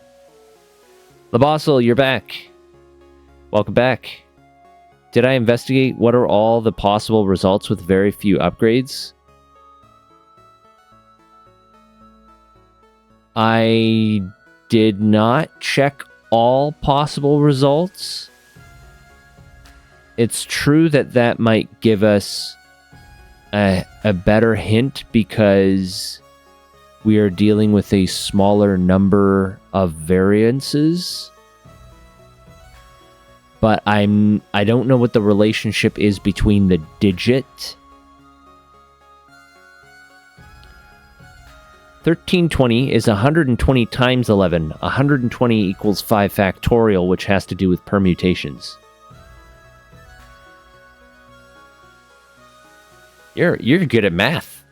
Labossel, you're back. Welcome back. Did I investigate what are all the possible results with very few upgrades? I did not check all possible results. It's true that that might give us a better hint because we are dealing with a smaller number of variances. But I don't know what the relationship is between the digit. 1320 is 120 times 11. 120 equals 5 factorial, which has to do with permutations. You're good at math,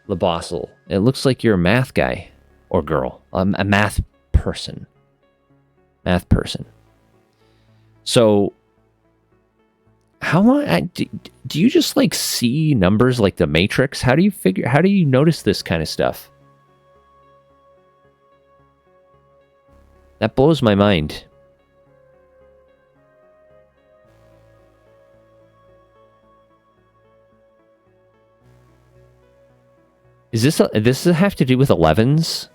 Labossel. It looks like you're a math guy. Or girl. A math person. Math person. So, how long do you just like see numbers like the Matrix? How do you notice this kind of stuff? That blows my mind. Does this have to do with 11s?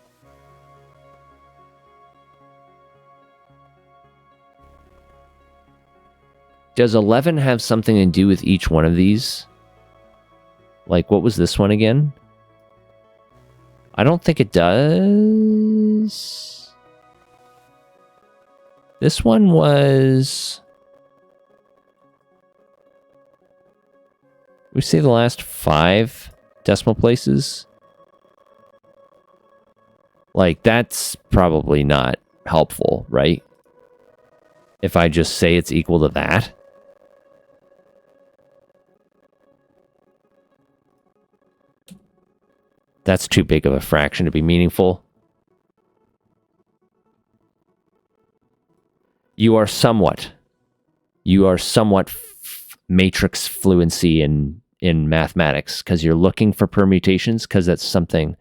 Does 11 have something to do with each one of these? Like, what was this one again? I don't think it does. This one was... we say the last 5 decimal places? Like, that's probably not helpful, right? If I just say it's equal to that. That's too big of a fraction to be meaningful. You are somewhat matrix fluency in mathematics because you're looking for permutations because that's something.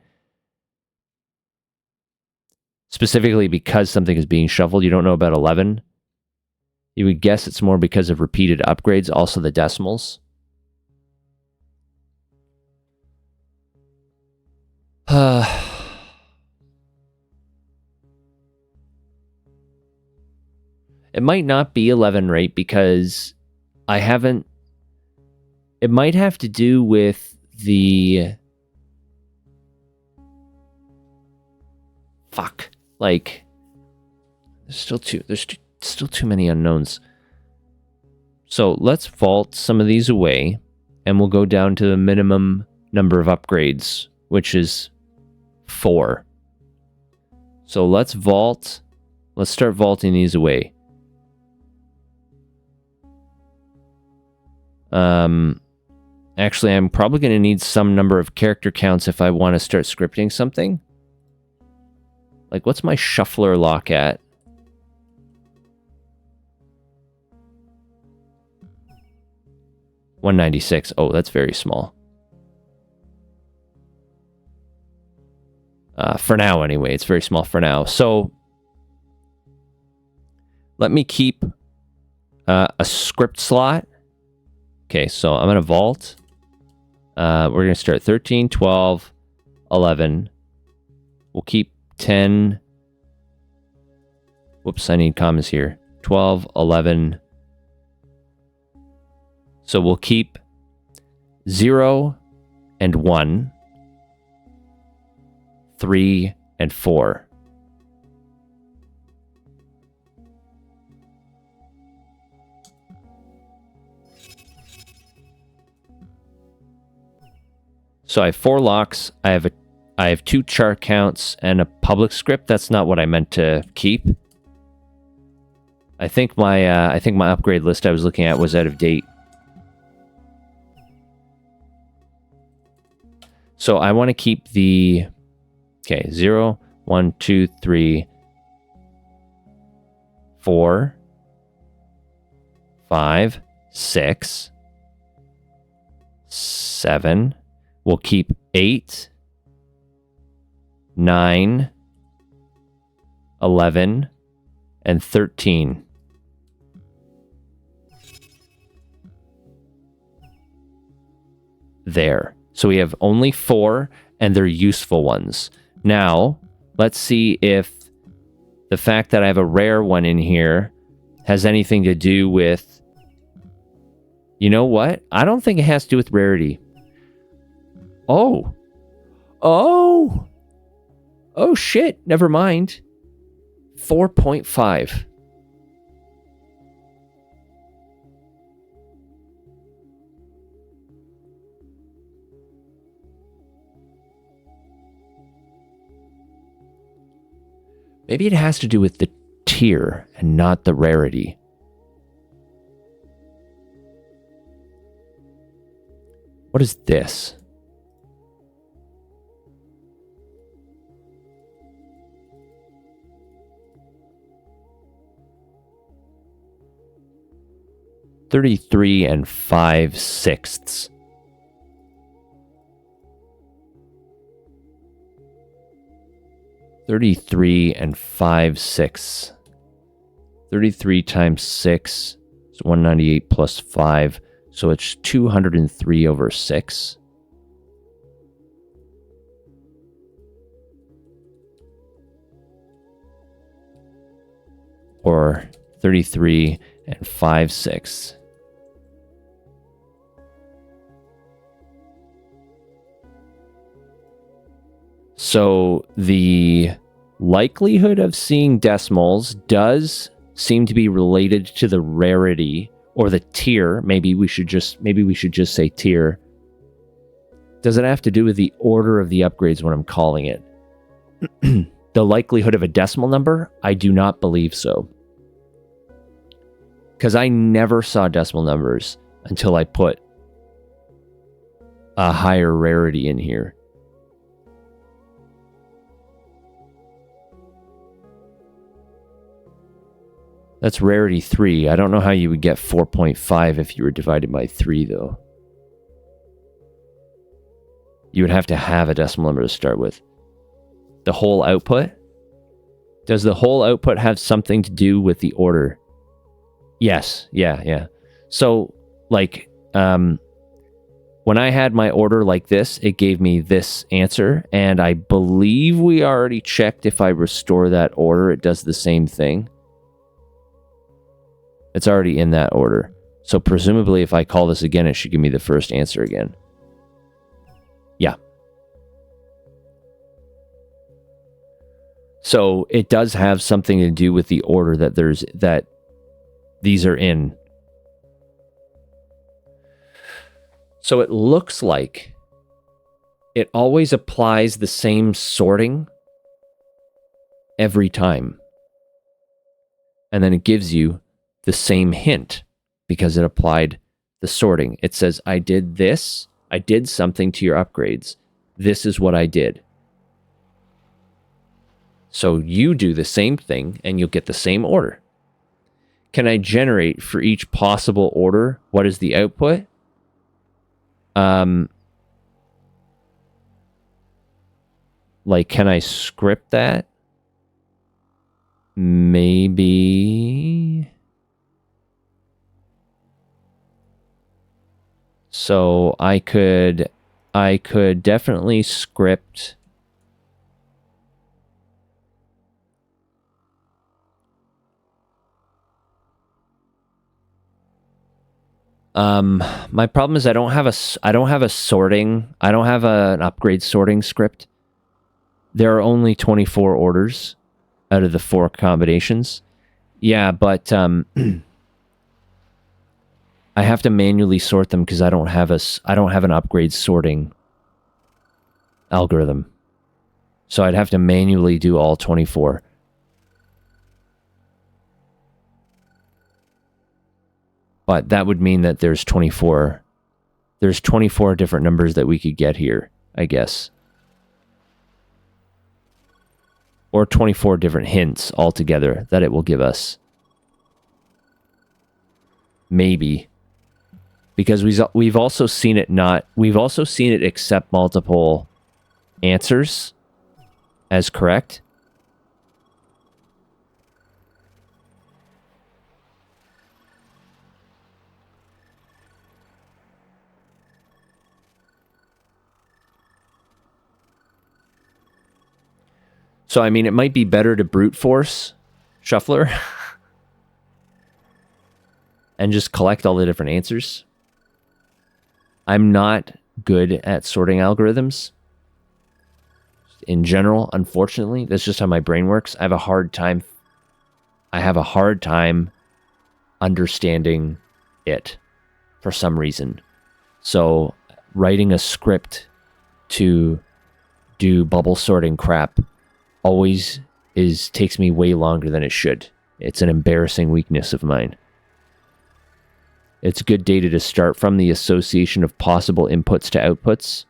Specifically because something is being shuffled, you don't know about 11. You would guess it's more because of repeated upgrades, also the decimals. It might not be 11, right? Because I haven't... it might have to do with the... fuck. Like, there's still too many unknowns. So let's vault some of these away, and we'll go down to the minimum number of upgrades, which is 4. So let's start vaulting these away. Actually, I'm probably going to need some number of character counts if I want to start scripting something. Like, what's my shuffler lock at? $196. Oh, that's very small. For now, anyway. It's very small for now. So, let me keep a script slot. Okay, so I'm going to vault. We're going to start 13, 12, 11. We'll keep 10. Whoops, I need commas here. 12, 11. So we'll keep 0 and 1, 3 and 4. So I have 4 locks. I have 2 chart counts and a public script. That's not what I meant to keep. I think my upgrade list I was looking at was out of date. So I want to keep the 0, 1, 2, 3, 4, 5, 6, 7. We'll keep 8, 9, 11, and 13. There. So we have only 4, and they're useful ones. Now, let's see if the fact that I have a rare one in here has anything to do with... You know what? I don't think it has to do with rarity. Oh. Oh! Oh, shit. Never mind. 4.5. Maybe it has to do with the tier and not the rarity. What is this? $33 and 5/6. $33 and 5/6. 33 times 6 is 198 plus 5. So it's 203 over 6. Or 33 and 5/6. So the likelihood of seeing decimals does seem to be related to the rarity or the tier. Maybe we should just say tier. Does it have to do with the order of the upgrades when I'm calling it? The likelihood of a decimal number? I do not believe so. Because I never saw decimal numbers until I put a higher rarity in here. That's rarity 3. I don't know how you would get 4.5 if you were divided by 3, though. You would have to have a decimal number to start with. The whole output? Does the whole output have something to do with the order? Yes. Yeah. So, like, when I had my order like this, it gave me this answer, and I believe we already checked if I restore that order, it does the same thing. It's already in that order. So presumably if I call this again, it should give me the first answer again. Yeah. So it does have something to do with the order that these are in. So it looks like it always applies the same sorting every time. And then it gives you the same hint because it applied the sorting. It says, I did this. I did something to your upgrades. This is what I did. So you do the same thing and you'll get the same order. Can I generate for each possible order? What is the output? Like, can I script that? Maybe. So I could definitely script My problem is I don't have an upgrade sorting script. There are only 24 orders out of the 4 combinations. Yeah, but I have to manually sort them because I don't have an upgrade sorting algorithm. So I'd have to manually do all 24. But that would mean that there's 24 different numbers that we could get here, I guess. Or 24 different hints altogether that it will give us. Maybe. Because we've also seen it accept multiple answers as correct. So, I mean, it might be better to brute force Shuffler and just collect all the different answers. I'm not good at sorting algorithms. In general, unfortunately, that's just how my brain works. I have a hard time understanding it for some reason. So, writing a script to do bubble sorting crap always takes me way longer than it should. It's an embarrassing weakness of mine. It's good data to start from, the association of possible inputs to outputs.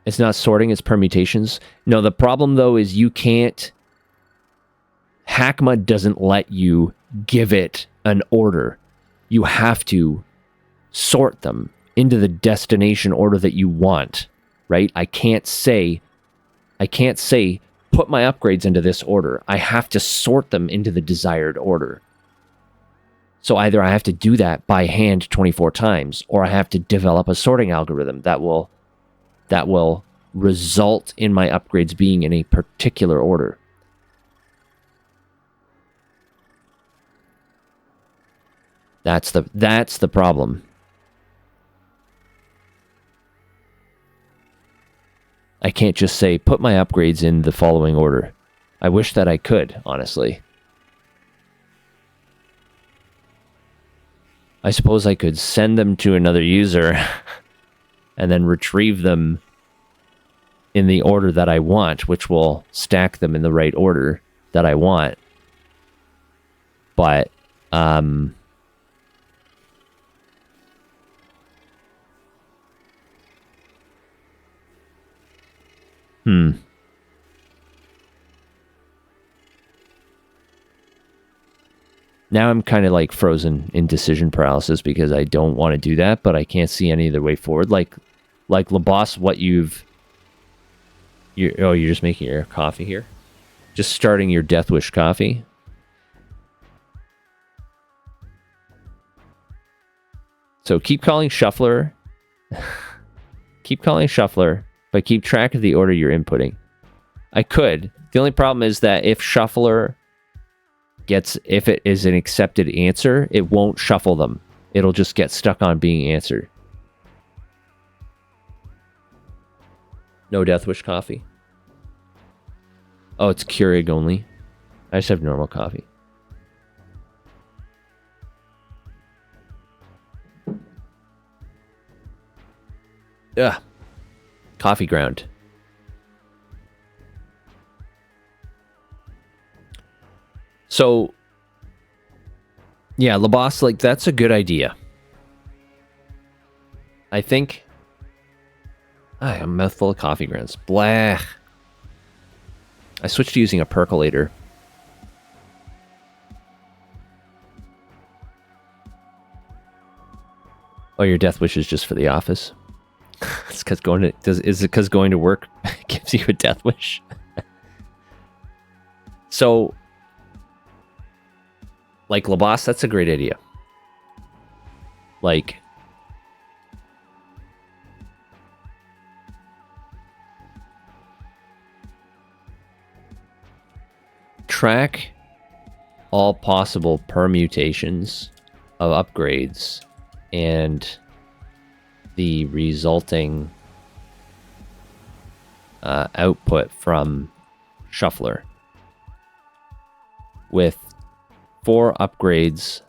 It's not sorting, it's permutations. No, the problem though is you can't... hackmud doesn't let you give it an order. You have to sort them into the destination order that you want, right? I can't say, put my upgrades into this order. I have to sort them into the desired order. So either I have to do that by hand 24 times, or I have to develop a sorting algorithm that will result in my upgrades being in a particular order. That's the problem. I can't just say, put my upgrades in the following order. I wish that I could, honestly. I suppose I could send them to another user and then retrieve them in the order that I want, which will stack them in the right order that I want. But, Now I'm kind of like frozen in decision paralysis because I don't want to do that, but I can't see any other way forward. Like LaBoss, what you're just making your coffee here? Just starting your Death Wish coffee? So keep calling Shuffler. Keep calling Shuffler, but keep track of the order you're inputting. I could. The only problem is that if Shuffler if it is an accepted answer, it won't shuffle them. It'll just get stuck on being answered. No Death Wish coffee. Oh, it's Keurig only. I just have normal coffee. Ugh. Coffee ground. So, yeah, LaBoss, like, that's a good idea. I think... I have a mouthful of coffee grounds. Blah. I switched to using a percolator. Oh, your Death Wish is just for the office? It's because is it because going to work gives you a Death Wish? So... like, LaBoss, that's a great idea. Like... track all possible permutations of upgrades and the resulting output from Shuffler. With 4 upgrades,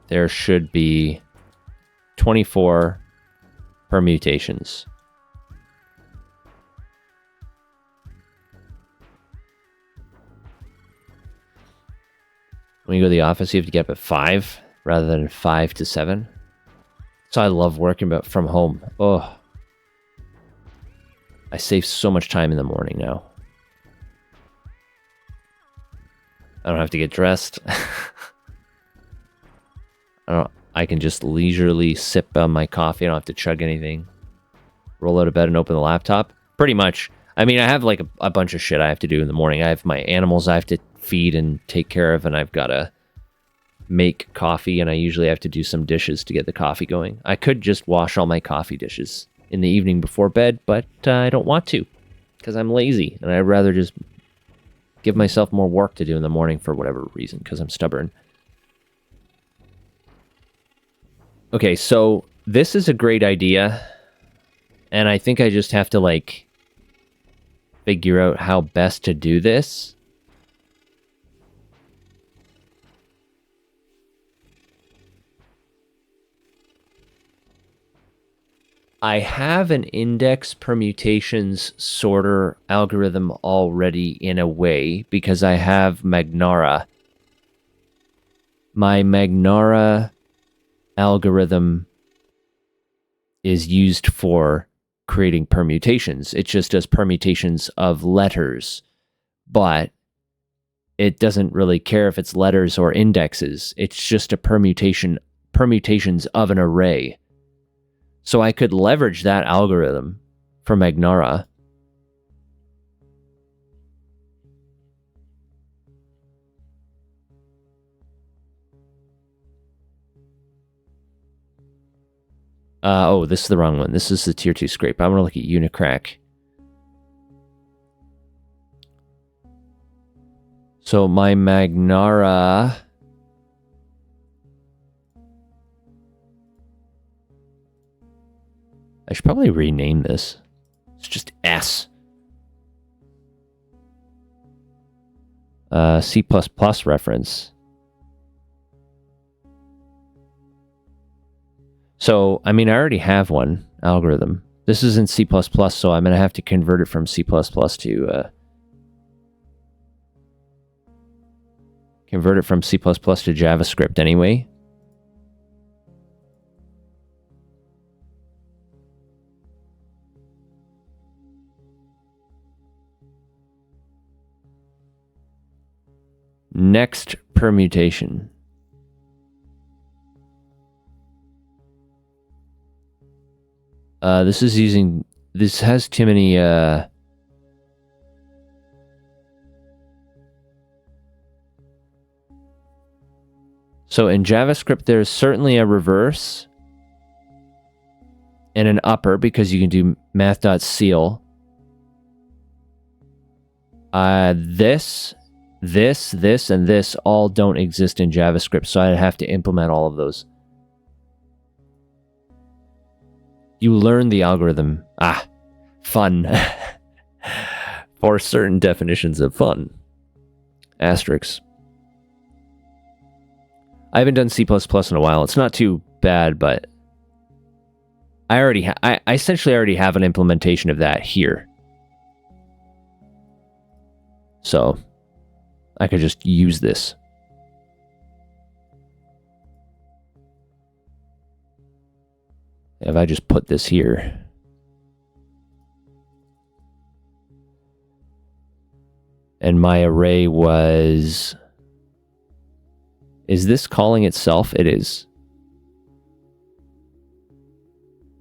there should be 24 permutations. When you go to the office, you have to get up at 5 rather than 5 to 7. So I love working from home. Oh, I save so much time in the morning now. I don't have to get dressed. I can just leisurely sip on my coffee. I don't have to chug anything. Roll out of bed and open the laptop. Pretty much. I mean, I have like a bunch of shit I have to do in the morning. I have my animals I have to feed and take care of, and I've got to make coffee, and I usually have to do some dishes to get the coffee going. I could just wash all my coffee dishes in the evening before bed, but I don't want to because I'm lazy, and I'd rather just give myself more work to do in the morning for whatever reason, because I'm stubborn. Okay, so this is a great idea, and I think I just have to, like, figure out how best to do this. I have an index permutations sorter algorithm already in a way because I have Magnara. My Magnara algorithm is used for creating permutations. It just does permutations of letters, but it doesn't really care if it's letters or indexes. It's just a permutations of an array. So I could leverage that algorithm for Magnara. Oh, this is the wrong one. This is the tier 2 scrape. I'm going to look at Unicrack. So my Magnara... I should probably rename this. It's just S. C++ reference. So, I mean, I already have one algorithm. This is in C++, so I'm going to have to convert it from C++ to... convert it from C++ to JavaScript anyway. Next permutation. This has too many, So in JavaScript, there's certainly a reverse and an upper because you can do math.ceil. This, and this all don't exist in JavaScript, so I'd have to implement all of those. You learn the algorithm. Fun. For certain definitions of fun. Asterisks. I haven't done C++ in a while. It's not too bad, but I essentially already have an implementation of that here. So I could just use this. If I just put this here. And my array was... Is this calling itself? It is.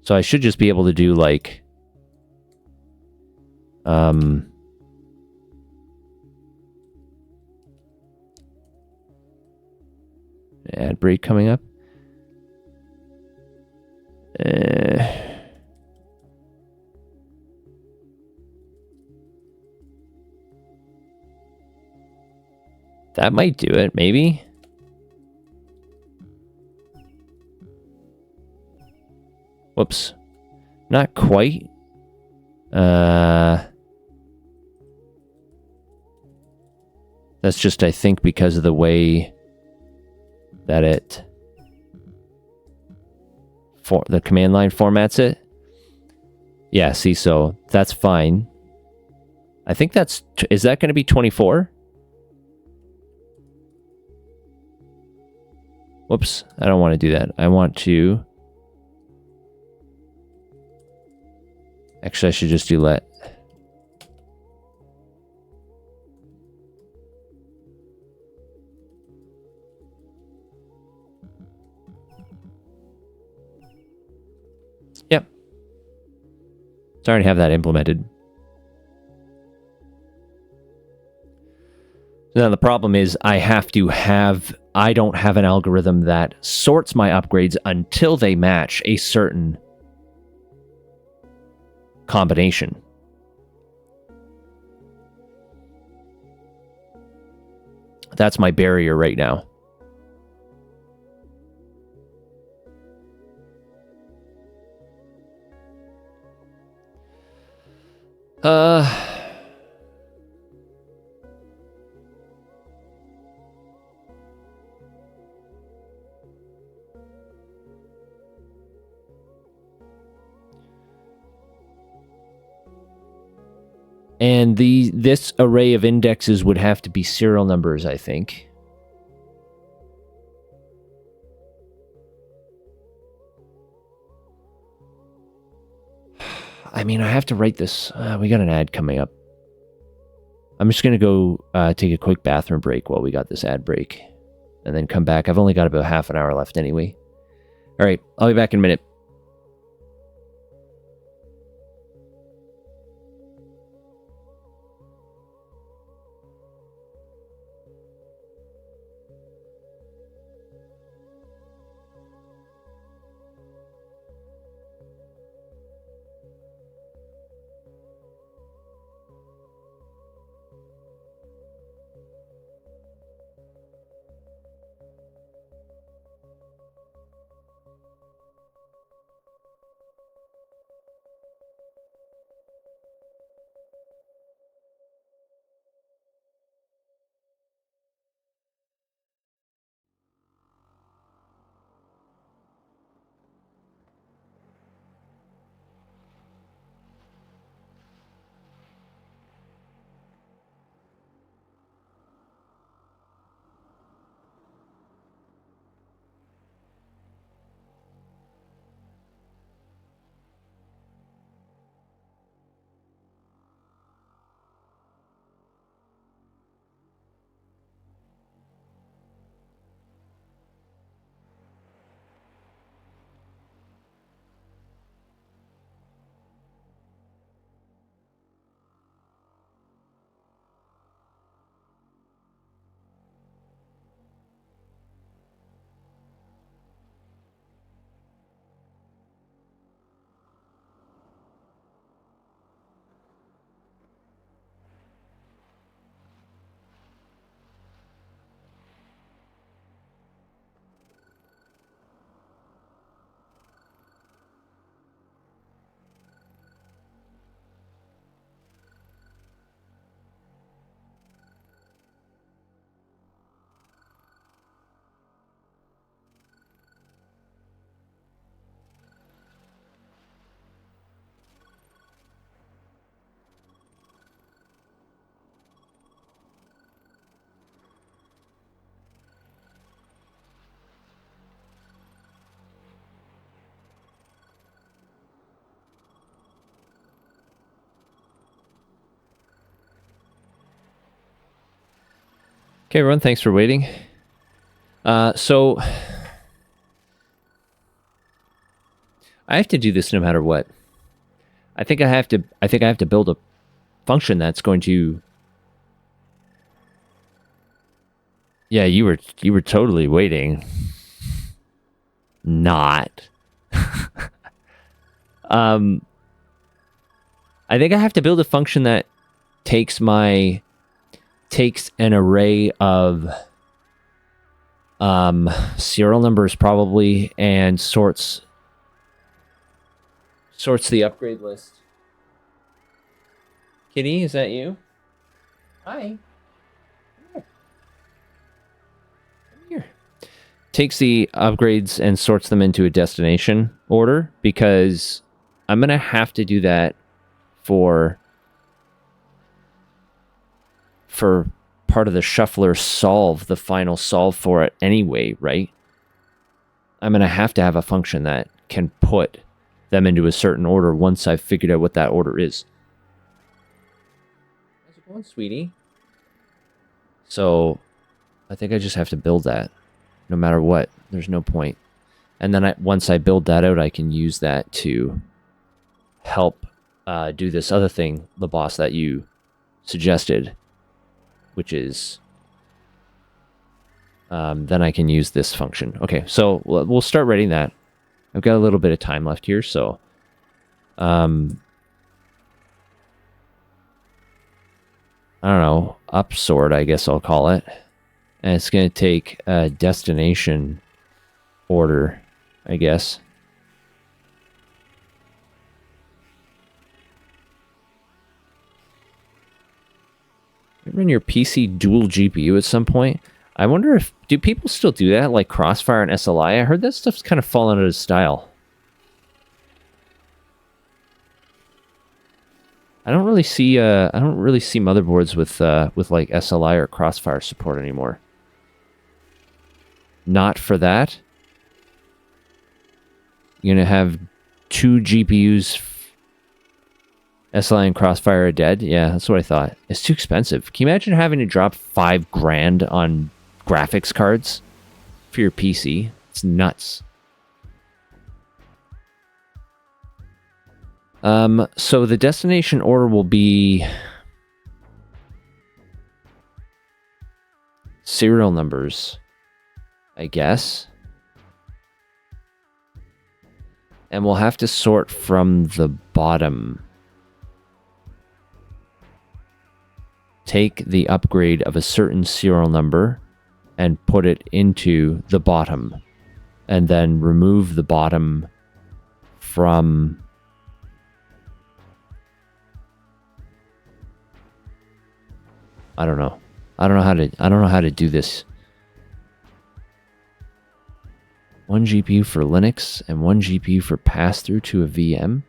So I should just be able to do like... ad break coming up. That might do it, maybe. Whoops. Not quite. That's just, I think, because of the way that the command line formats it. Yeah, see, so that's fine. I think is that going to be 24? Whoops, I don't want to do that. I want to... Actually, I should just do let. Yep. So I already have that implemented. Now the problem is I don't have an algorithm that sorts my upgrades until they match a certain combination. That's my barrier right now. And this array of indexes would have to be serial numbers, I think. I mean, I have to write this. We got an ad coming up. I'm just going to go take a quick bathroom break while we got this ad break. And then come back. I've only got about half an hour left anyway. All right, I'll be back in a minute. Okay, everyone, thanks for waiting. So I have to do this no matter what. I think I have to build a function that's going to... Yeah, you were totally waiting. Not. I think I have to build a function that takes my takes an array of serial numbers probably and sorts the upgrade list. Kitty, is that you? Hi. Come here. Takes the upgrades and sorts them into a destination order, because I'm going to have to do that for part of the shuffler solve, the final solve for it anyway, right? I'm going to have a function that can put them into a certain order once I've figured out what that order is. How's it going, sweetie? So I think I just have to build that no matter what. There's no point. And then once I build that out, I can use that to help do this other thing, the boss that you suggested, which is then I can use this function. Okay, so we'll start writing that. I've got a little bit of time left here, so I don't know, upsort, I guess I'll call it. And it's going to take a destination order, I guess. Run your PC dual GPU at some point. I wonder do people still do that, like Crossfire and SLI? I heard that stuff's kind of fallen out of style. I don't really see motherboards with like SLI or Crossfire support anymore. Not for that. You're gonna have 2 GPUs. SLI and Crossfire are dead? Yeah, that's what I thought. It's too expensive. Can you imagine having to drop $5,000 on graphics cards for your PC? It's nuts. So the destination order will be serial numbers, I guess. And we'll have to sort from the bottom. Take the upgrade of a certain serial number and put it into the bottom. And then remove the bottom from... I don't know. I don't know how to do this. 1 GPU for Linux and 1 GPU for pass-through to a VM.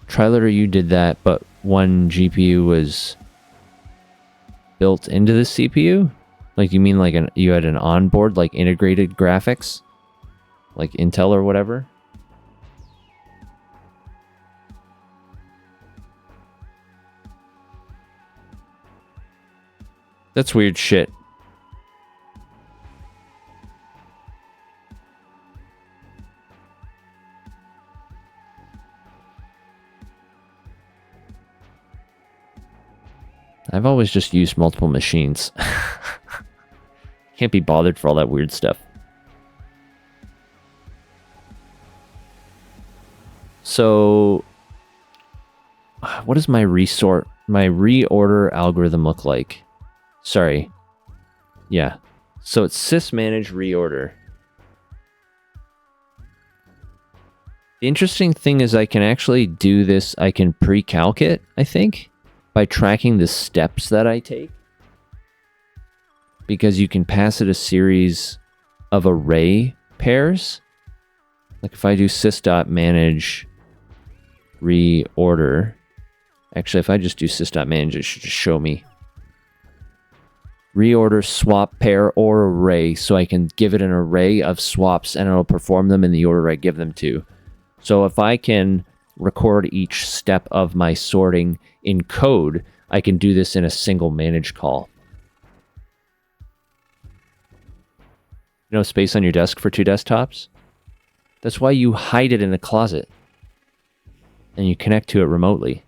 Triloader, you did that, but 1 GPU was built into the CPU? Like, you mean like you had an onboard, like integrated graphics? Like Intel or whatever? That's weird shit. I've always just used multiple machines. Can't be bothered for all that weird stuff. So, what does my reorder algorithm look like? Sorry. Yeah. So it's sysmanage reorder. The interesting thing is I can actually do this. I can pre-calc it, I think, by tracking the steps that I take. Because you can pass it a series of array pairs. Like if I do sys.manage reorder. Actually, if I just do sys.manage, it should just show me reorder, swap, pair, or array. So I can give it an array of swaps and it'll perform them in the order I give them to. So if I can record each step of my sorting in code, I can do this in a single manage call. You know, space on your desk for 2 desktops? That's why you hide it in the closet. And you connect to it remotely.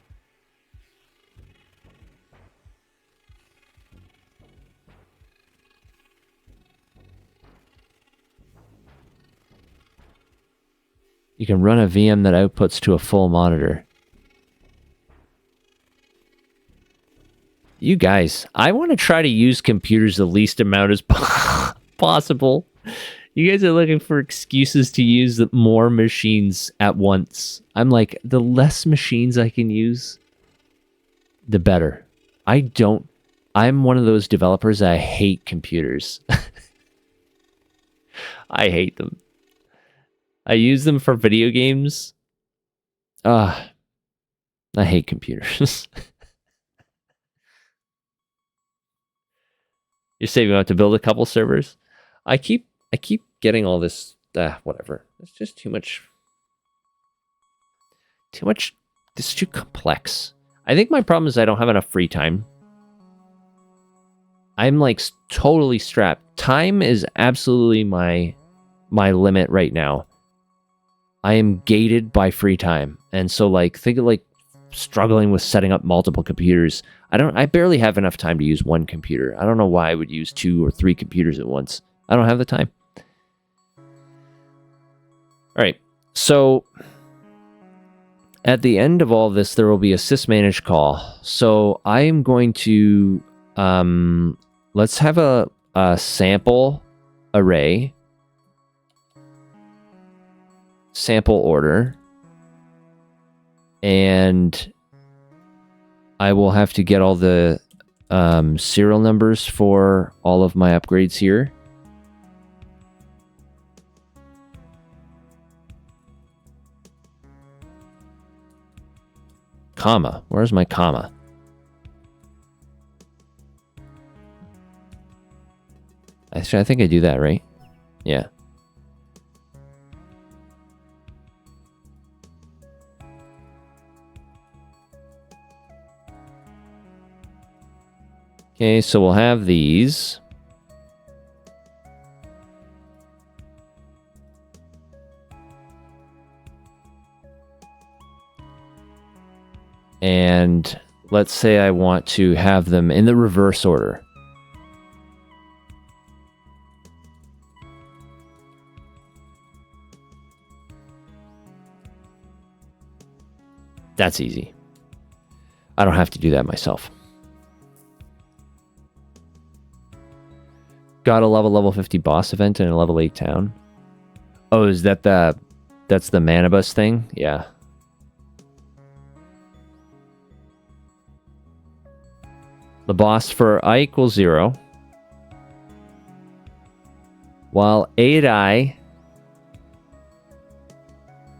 You can run a VM that outputs to a full monitor. You guys, I want to try to use computers the least amount as possible. You guys are looking for excuses to use more machines at once. I'm like, the less machines I can use, the better. I'm one of those developers that I hate computers. I hate them. I use them for video games. I hate computers. You're saving up to build a couple servers. I keep getting all this. Whatever. It's just too much. This is too complex. I think my problem is I don't have enough free time. I'm like totally strapped. Time is absolutely my limit right now. I am gated by free time, and so like think of like struggling with setting up multiple computers. I barely have enough time to use one computer. I don't know why I would use 2 or 3 computers at once. I don't have the time. All right. So at the end of all this, there will be a sysmanage call. So I am going to let's have a sample array, sample order, and I will have to get all the serial numbers for all of my upgrades here. Comma. Where's my comma? Actually, I think I do that, right? Yeah. Okay, so we'll have these. And let's say I want to have them in the reverse order. That's easy. I don't have to do that myself. Got a level 50 boss event in a level 8 town. Oh, is that that's the Manibus thing? Yeah. The boss for I equals 0. While A at I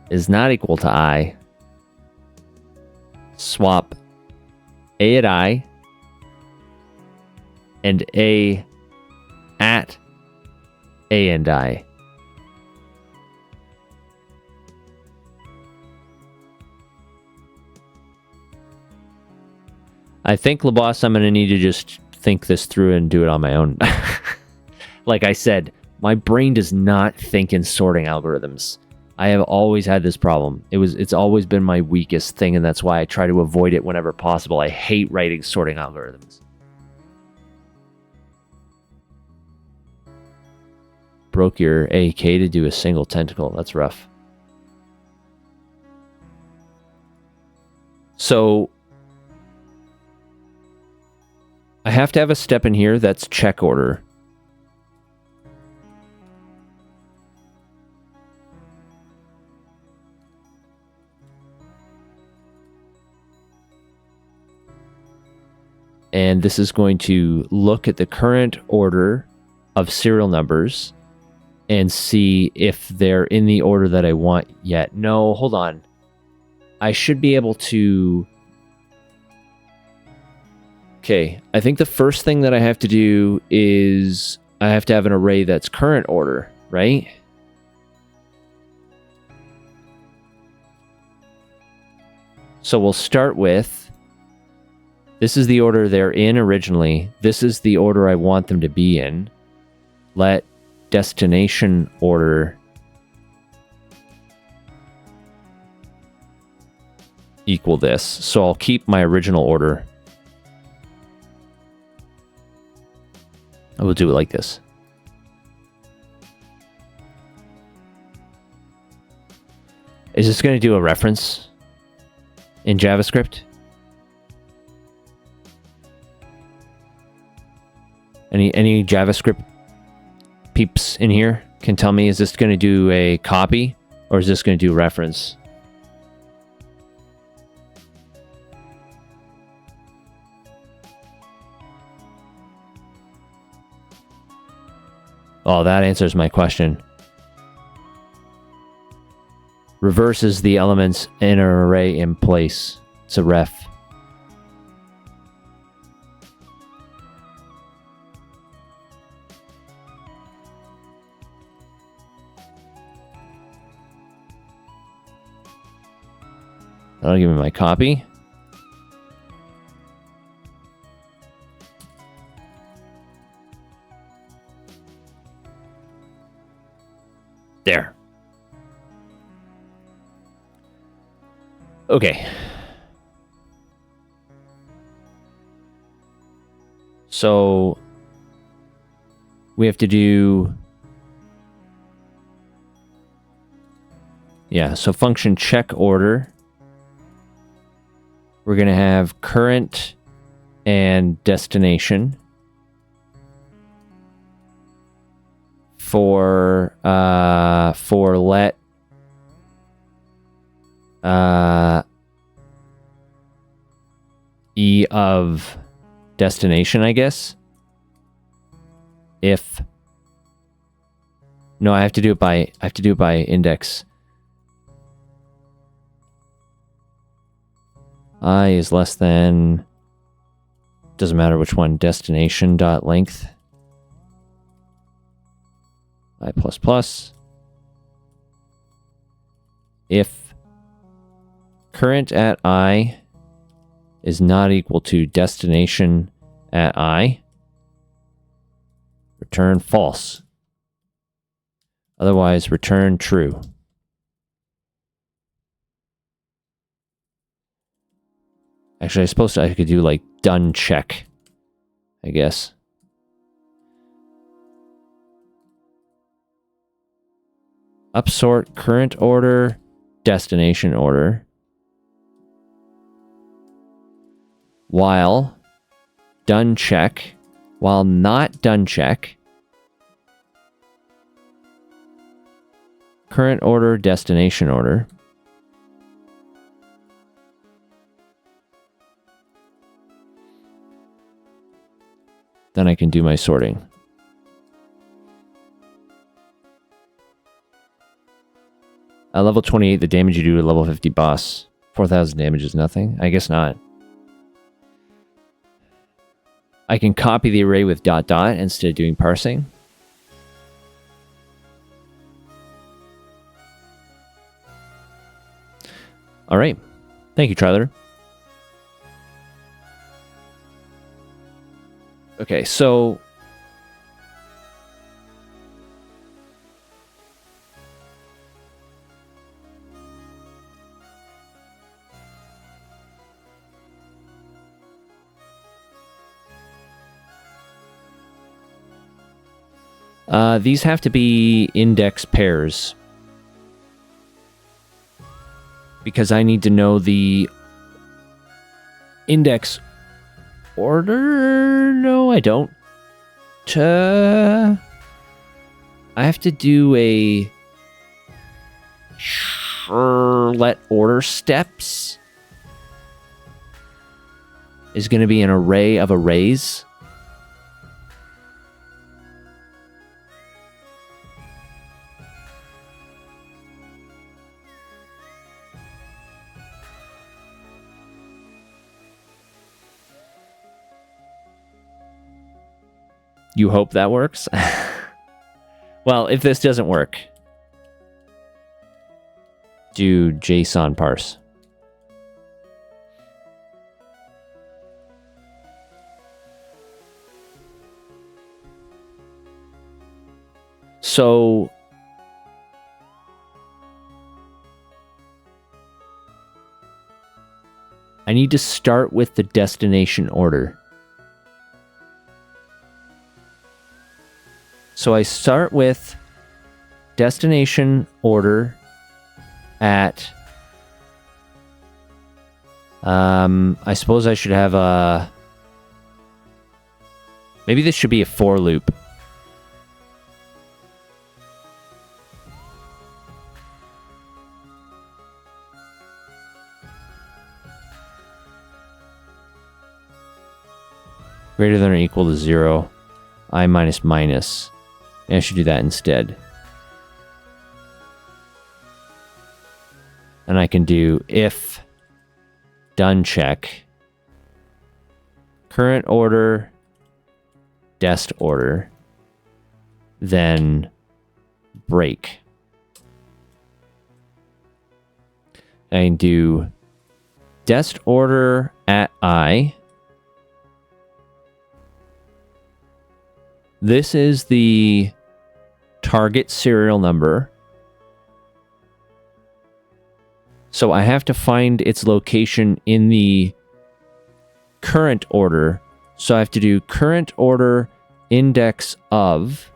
is not equal to I, swap A at I and A at A and I. I think, LaBoss, I'm going to need to just think this through and do it on my own. Like I said, my brain does not think in sorting algorithms. I have always had this problem. It's always been my weakest thing, and that's why I try to avoid it whenever possible. I hate writing sorting algorithms. Broke your AK to do a single tentacle. That's rough. So I have to have a step in here that's check order. And this is going to look at the current order of serial numbers and see if they're in the order that I want yet. No, hold on. I should be able to... Okay, I think the first thing that I have to do is I have to have an array that's current order, right? So we'll start with, this is the order they're in originally. This is the order I want them to be in. Let destination order equal this. So I'll keep my original order. I will do it like this. Is this going to do a reference in JavaScript? Any JavaScript peeps in here can tell me, is this going to do a copy or is this going to do reference? Oh, that answers my question. Reverses the elements in an array in place. It's a ref. That'll give me my copy. There. Okay. So we have to do... Yeah, so function check order. We're going to have current and destination for let E of destination, I guess. If no, I have to do it by index. I is less than, doesn't matter which one, destination dot length. I plus plus. If current at I is not equal to destination at I, return false. Otherwise, return true. Actually, I could do like done check, I guess. Upsort current order, destination order. While done check, while not done check, current order, destination order. Then I can do my sorting. At level 28, the damage you do to level 50 boss. 4,000 damage is nothing? I guess not. I can copy the array with ... instead of doing parsing. Alright. Thank you, Tryler. Okay, so... these have to be index pairs. Because I need to know the index order. No, I don't. I have to do a let order steps is going to be an array of arrays. You hope that works? Well, if this doesn't work, do JSON parse. So I need to start with the destination order. So I start with destination order at... I suppose I should have a... Maybe this should be a for loop. Greater than or equal to 0. I minus minus. And I should do that instead. And I can do if done check current order dest order then break. I can do dest order at I. This is the target serial number. So I have to find its location in the current order. So I have to do current order index of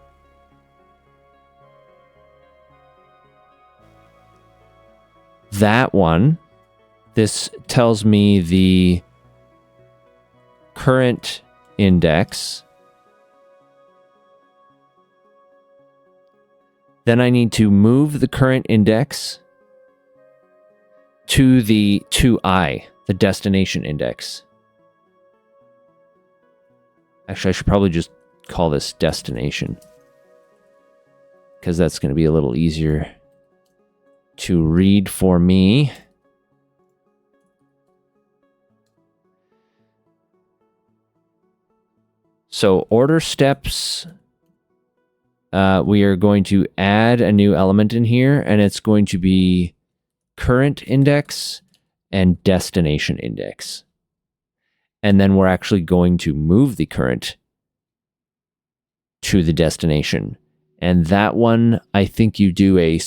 that one. This tells me the current index. Then I need to move the current index to the 2i, the destination index. Actually, I should probably just call this destination, because that's going to be a little easier to read for me. So order steps... we are going to add a new element in here, and it's going to be current index and destination index. And then we're actually going to move the current to the destination. And that one, I think you do a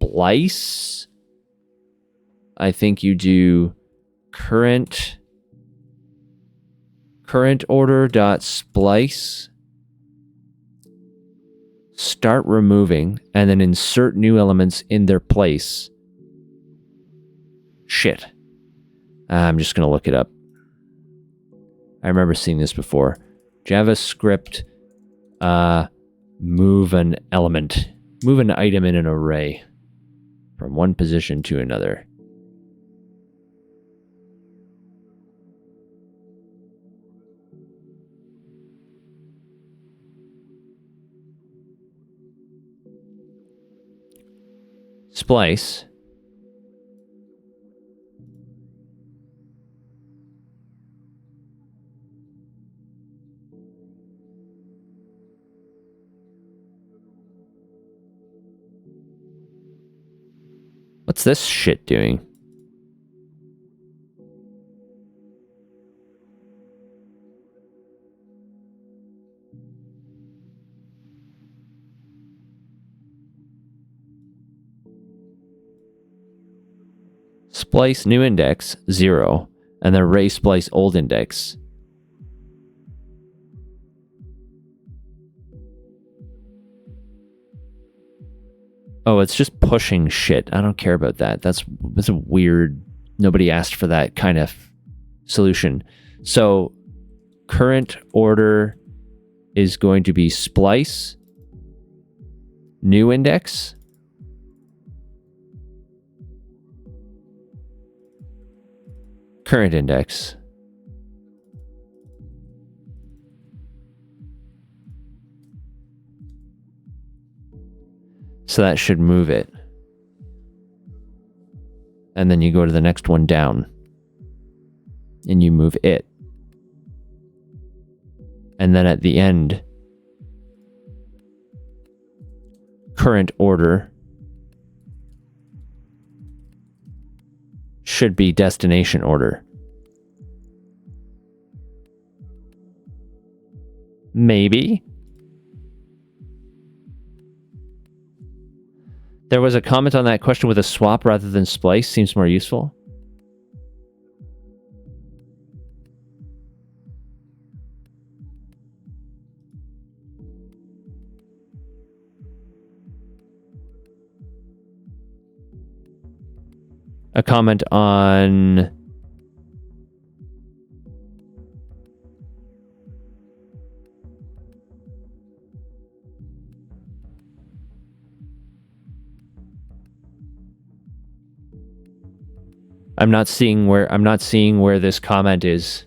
splice. I think you do current order dot splice. Start removing, and then insert new elements in their place. Shit. I'm just going to look it up. I remember seeing this before. JavaScript, move an element. Move an item in an array from one position to another. Splice. What's this shit doing? Splice new index 0, and then array splice old index. Oh, it's just pushing shit. I don't care about that. That's a weird... Nobody asked for that kind of solution. So current order is going to be splice new index. Current index. So that should move it. And then you go to the next one down. And you move it. And then at the end, current order should be destination order. Maybe. There was a comment on that question with a swap rather than splice. Seems more useful. a comment on... I'm not seeing where this comment is.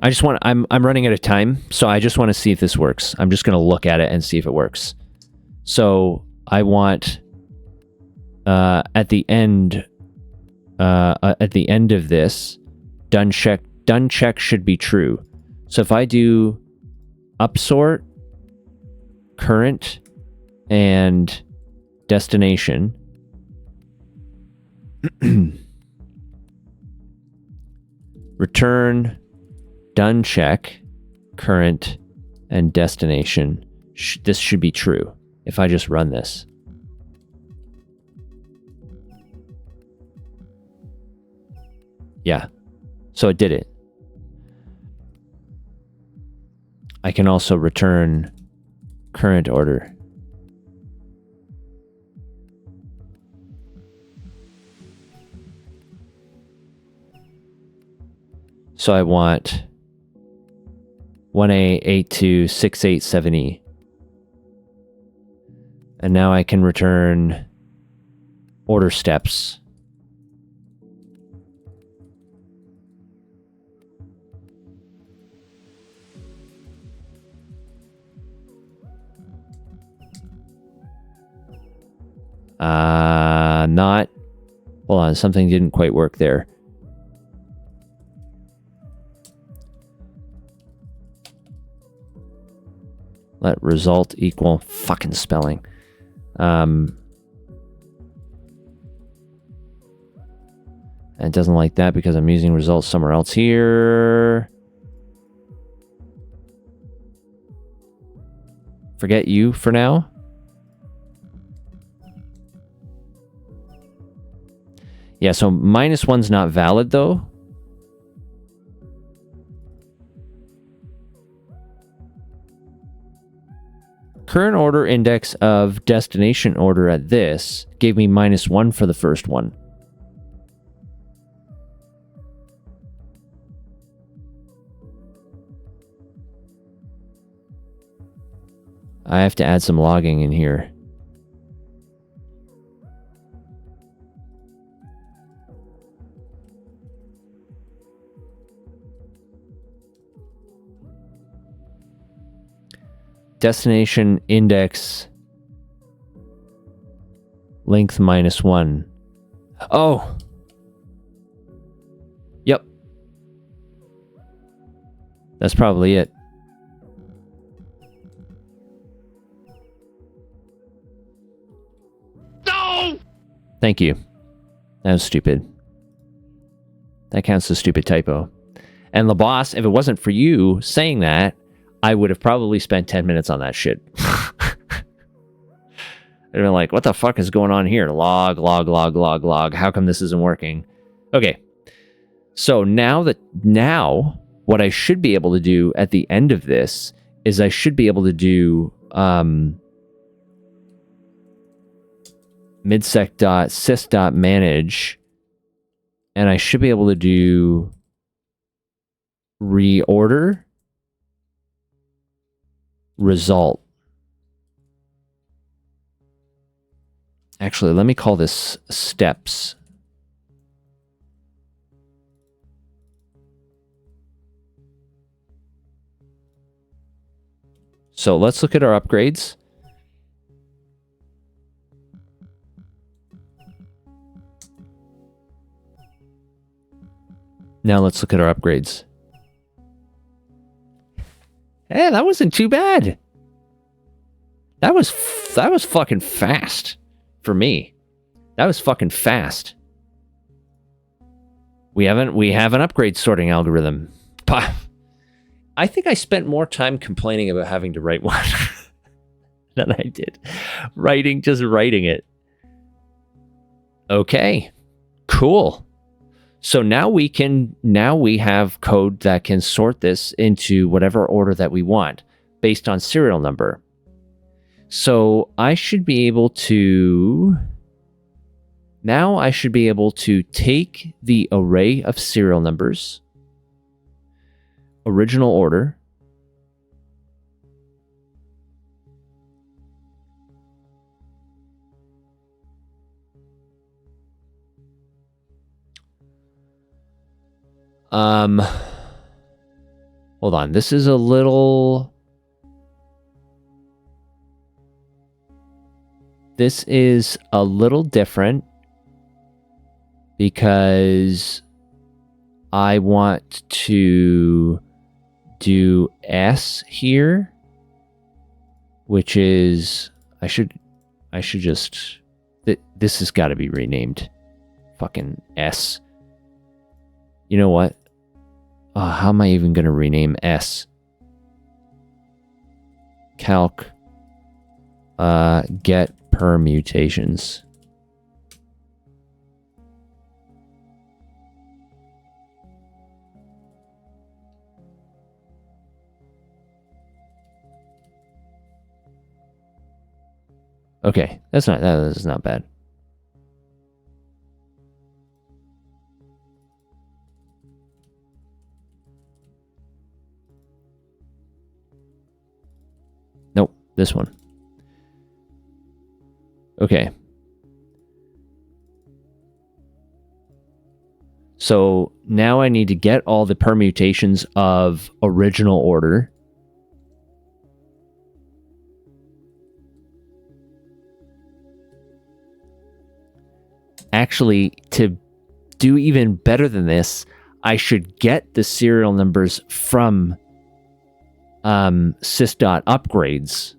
I'm running out of time, so I just want to see if this works. I'm just going to look at it and see if it works. So I want at the end of this, done check should be true. So if I do upsort, current, and destination, return, done check, current, and destination. This should be true if I just run this. Yeah, so it did it. I can also return current order. So I want 1A826870. And now I can return order steps. Not. Hold on, something didn't quite work there. Let result equal fucking spelling. And it doesn't like that because I'm using results somewhere else here. Forget you for now. Yeah, so -1's not valid though. Current order index of destination order at this gave me -1 for the first one. I have to add some logging in here. Destination index length -1. Oh. Yep. That's probably it. No! Thank you. That was stupid. That counts as a stupid typo. And LaBoss, if it wasn't for you saying that, I would have probably spent 10 minutes on that shit. I'd been like, what the fuck is going on here? Log, log, log, log, log. How come this isn't working? Okay. So now what I should be able to do at the end of this is I should be able to do midsec.sys.manage, and I should be able to do reorder result. Actually, let me call this steps. So let's look at our upgrades. Now let's look at our upgrades. Hey, that wasn't too bad. That was fucking fast for me. That was fucking fast. We have an upgrade sorting algorithm. I think I spent more time complaining about having to write one than I did just writing it. Okay, cool. So now we have code that can sort this into whatever order that we want based on serial number. So I should be able to take the array of serial numbers, original order, hold on. This is a little different because I want to do S here, which is I should just this has got to be renamed. Fucking S. You know what? How am I even going to rename S? Calc get permutations. Okay, that is not bad. Nope, this one. Okay. So now I need to get all the permutations of original order. Actually, to do even better than this, I should get the serial numbers from sys.upgrades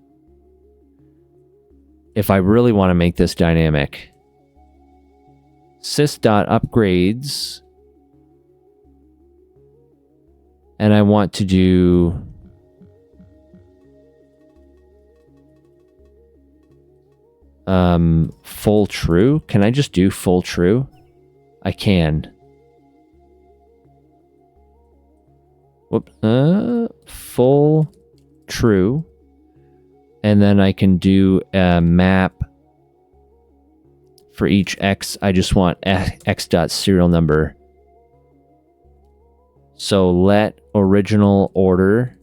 if I really want to make this dynamic. Sys.upgrades, and I want to do full true. Can I just do full true? I can. Whoop. Full true. And then I can do a map for each X. I just want X.serial number. So let original order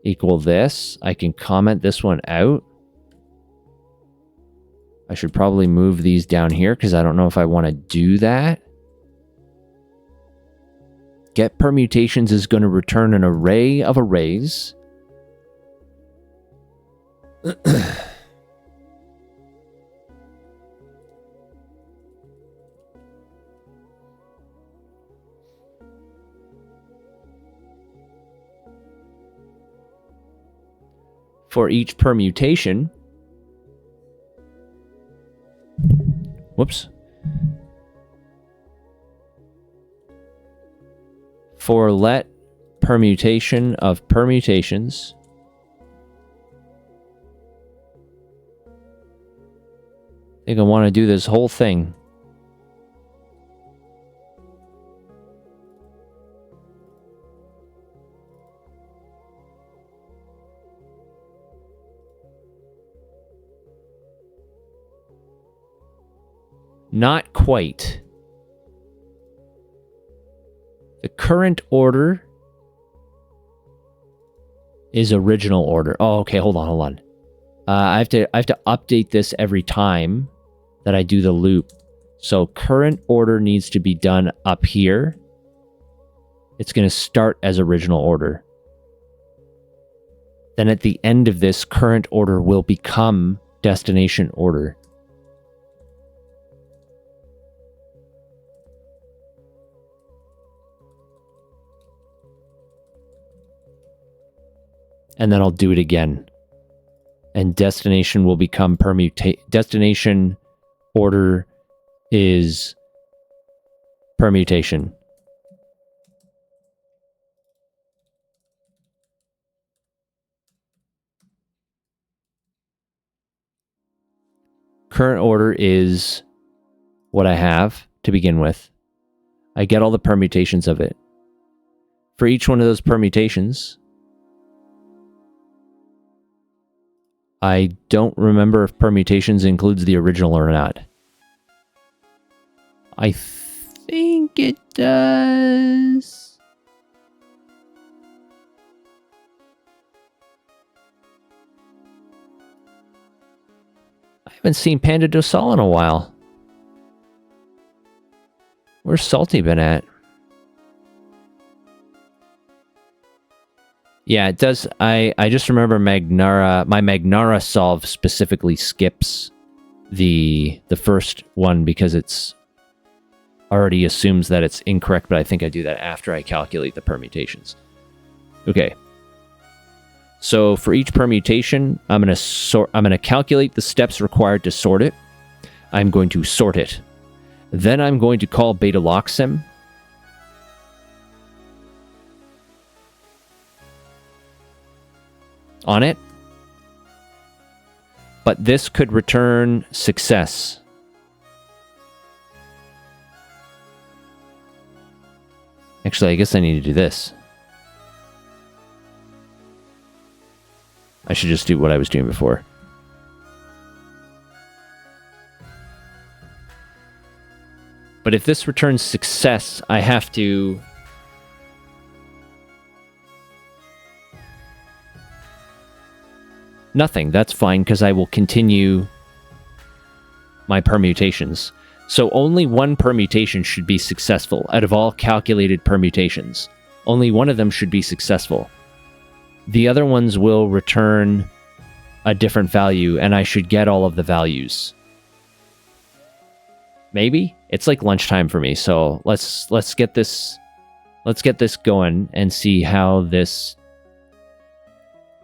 equal this. I can comment this one out. I should probably move these down here because I don't know if I want to do that. Get permutations is going to return an array of arrays. For each permutation, whoops. For let permutation of permutations, I think I want to do this whole thing. Not quite. The current order is original order. Oh, okay. Hold on. I have to update this every time that I do the loop. So current order needs to be done up here. It's going to start as original order. Then at the end of this, current order will become destination order. And then I'll do it again. And destination will become destination order is permutation. Current order is what I have to begin with. I get all the permutations of it. For each one of those permutations, I don't remember if permutations includes the original or not. I think it does. I haven't seen Panda Dosal in a while. Where's Salty been at? Yeah, it does. I just remember Magnara. My Magnara solve specifically skips the first one because it's already assumes that it's incorrect, but I think I do that after I calculate the permutations. Okay. So for each permutation, I'm going to calculate the steps required to sort it. I'm going to sort it. Then I'm going to call beta loxim. On it. But this could return success. Actually, I guess I need to do this. I should just do what I was doing before. But if this returns success, I have to... Nothing. That's fine, because I will continue my permutations. So only one permutation should be successful out of all calculated permutations. Only one of them should be successful. The other ones will return a different value, and I should get all of the values. Maybe? It's like lunchtime for me, so let's get this going and see how this...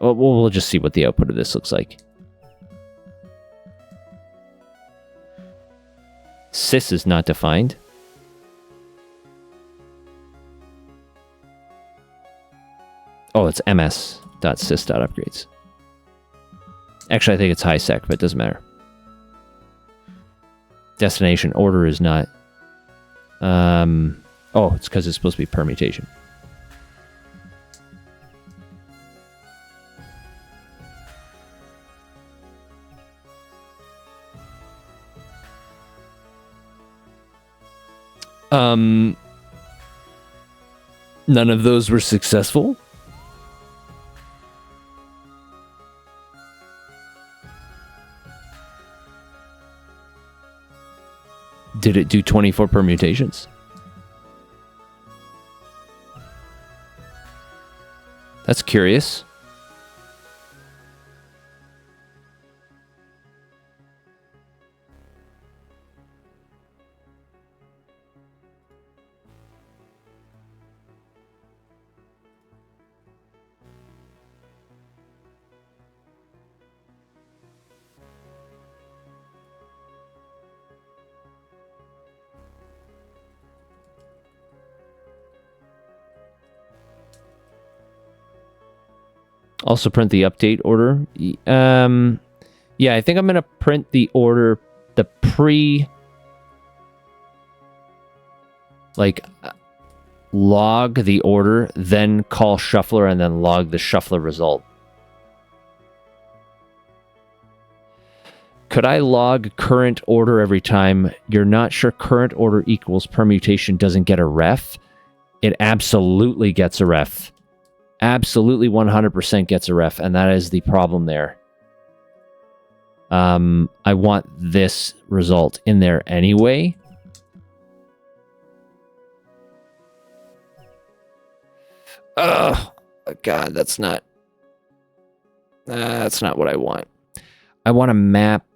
Well, we'll just see what the output of this looks like. Sys is not defined. Oh, it's ms.sys.upgrades. Actually, I think it's HiSec, but it doesn't matter. Destination order is not... Oh, it's because it's supposed to be permutation. None of those were successful. Did it do 24 permutations? That's curious. Also print the update order. Yeah, I think I'm going to print the order, the log the order, then call shuffler, and then log the shuffler result. Could I log current order every time you're not sure current order equals permutation doesn't get a ref? It absolutely gets a ref. Absolutely 100% gets a ref, and that is the problem there. I want this result in there anyway. Oh, God, that's not what I want. I want to map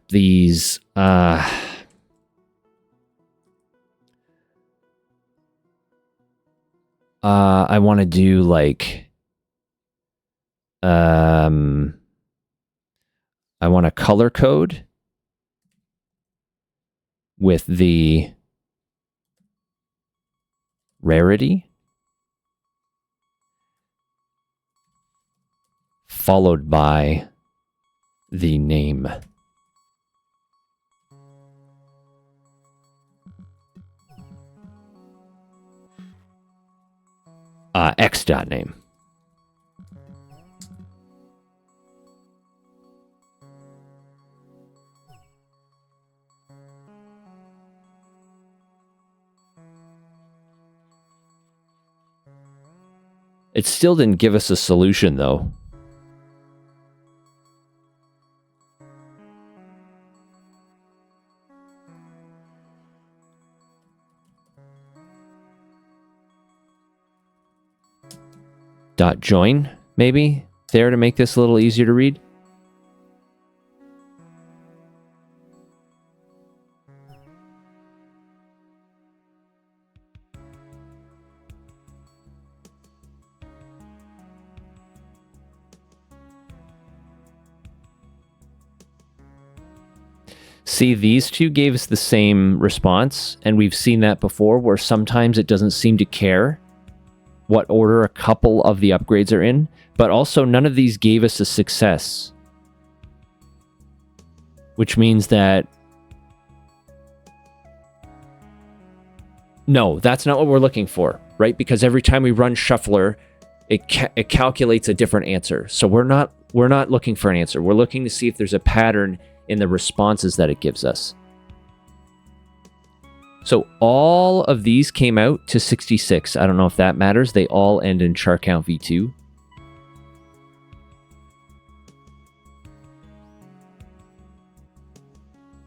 these I want to do I want a color code with the rarity followed by the name. X.name. It still didn't give us a solution, though. Dot join, maybe? There to make this a little easier to read? See, these two gave us the same response, and we've seen that before, where sometimes it doesn't seem to care what order a couple of the upgrades are in, but also none of these gave us a success. Which means that... No, that's not what we're looking for, right? Because every time we run Shuffler, it calculates a different answer. So we're not looking for an answer. We're looking to see if there's a pattern in the responses that it gives us. So all of these came out to 66. I don't know if that matters. They all end in char count v2.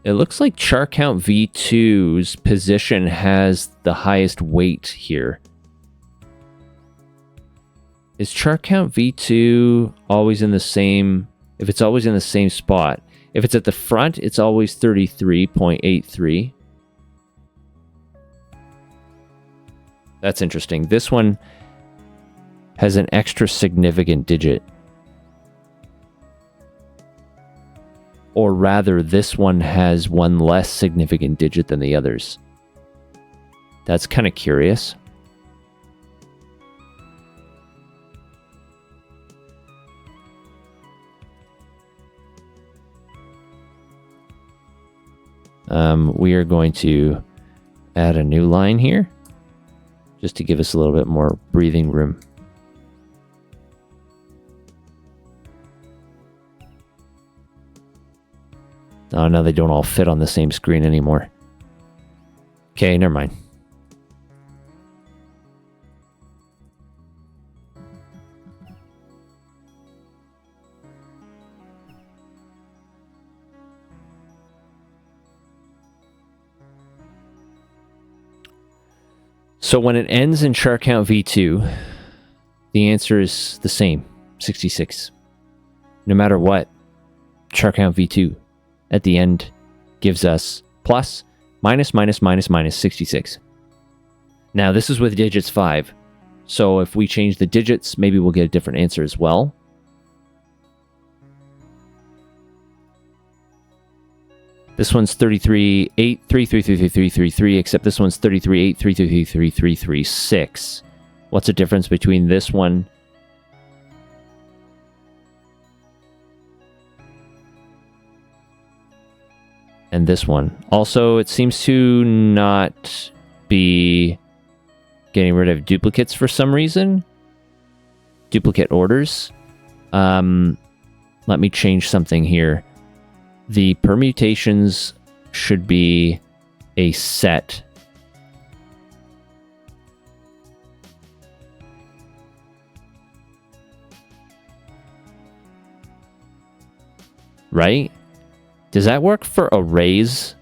It looks like char count v2's position has the highest weight here. Is char count v2 always in the same... If it's always in the same spot... If it's at the front, it's always 33.83. That's interesting. This one has an extra significant digit. Or rather, this one has one less significant digit than the others. That's kind of curious. We are going to add a new line here, just to give us a little bit more breathing room. Oh, no, they don't all fit on the same screen anymore. Okay, never mind. So when it ends in char count v2, the answer is the same, 66. No matter what, char count v2 at the end gives us plus, minus, minus, minus, minus 66. Now this is with digits 5. So if we change the digits, maybe we'll get a different answer as well. This one's 33.8333333, except this one's 33.8333336. What's the difference between this one and this one? Also, it seems to not be getting rid of duplicates for some reason. Duplicate orders. Let me change something here. The permutations should be a set. Right? Does that work for arrays?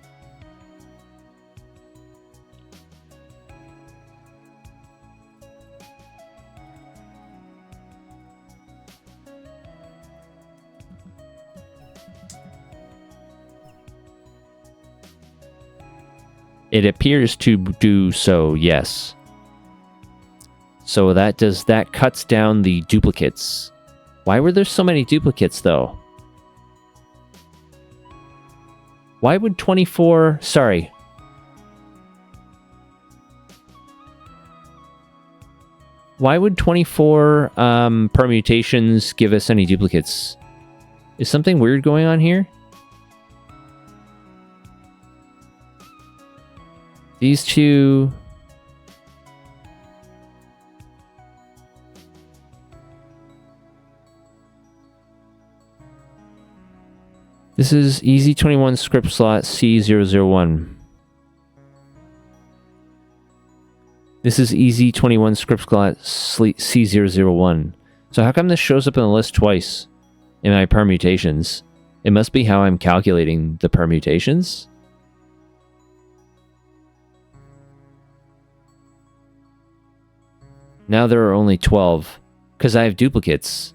It appears to do so, yes. So that cuts down the duplicates. Why were there so many duplicates, though? Why would 24... Sorry. Why would 24 permutations give us any duplicates? Is something weird going on here? These two... This is EZ21 script slot C001. This is EZ21 script slot C001. So how come this shows up in the list twice in my permutations? It must be how I'm calculating the permutations. Now there are only 12 because I have duplicates.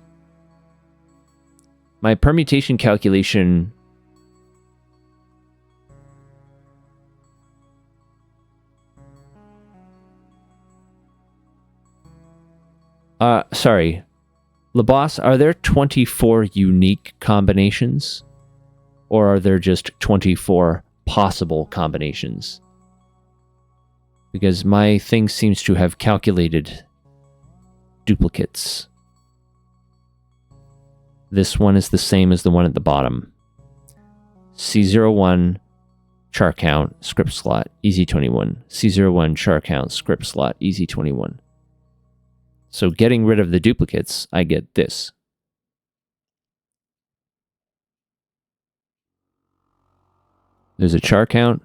My permutation calculation sorry. LaBoss, are there 24 unique combinations? Or are there just 24 possible combinations? Because my thing seems to have calculated duplicates. This one is the same as the one at the bottom. C01 char count script slot EZ21. C01 char count script slot EZ21. So getting rid of the duplicates, I get this. There's a char count.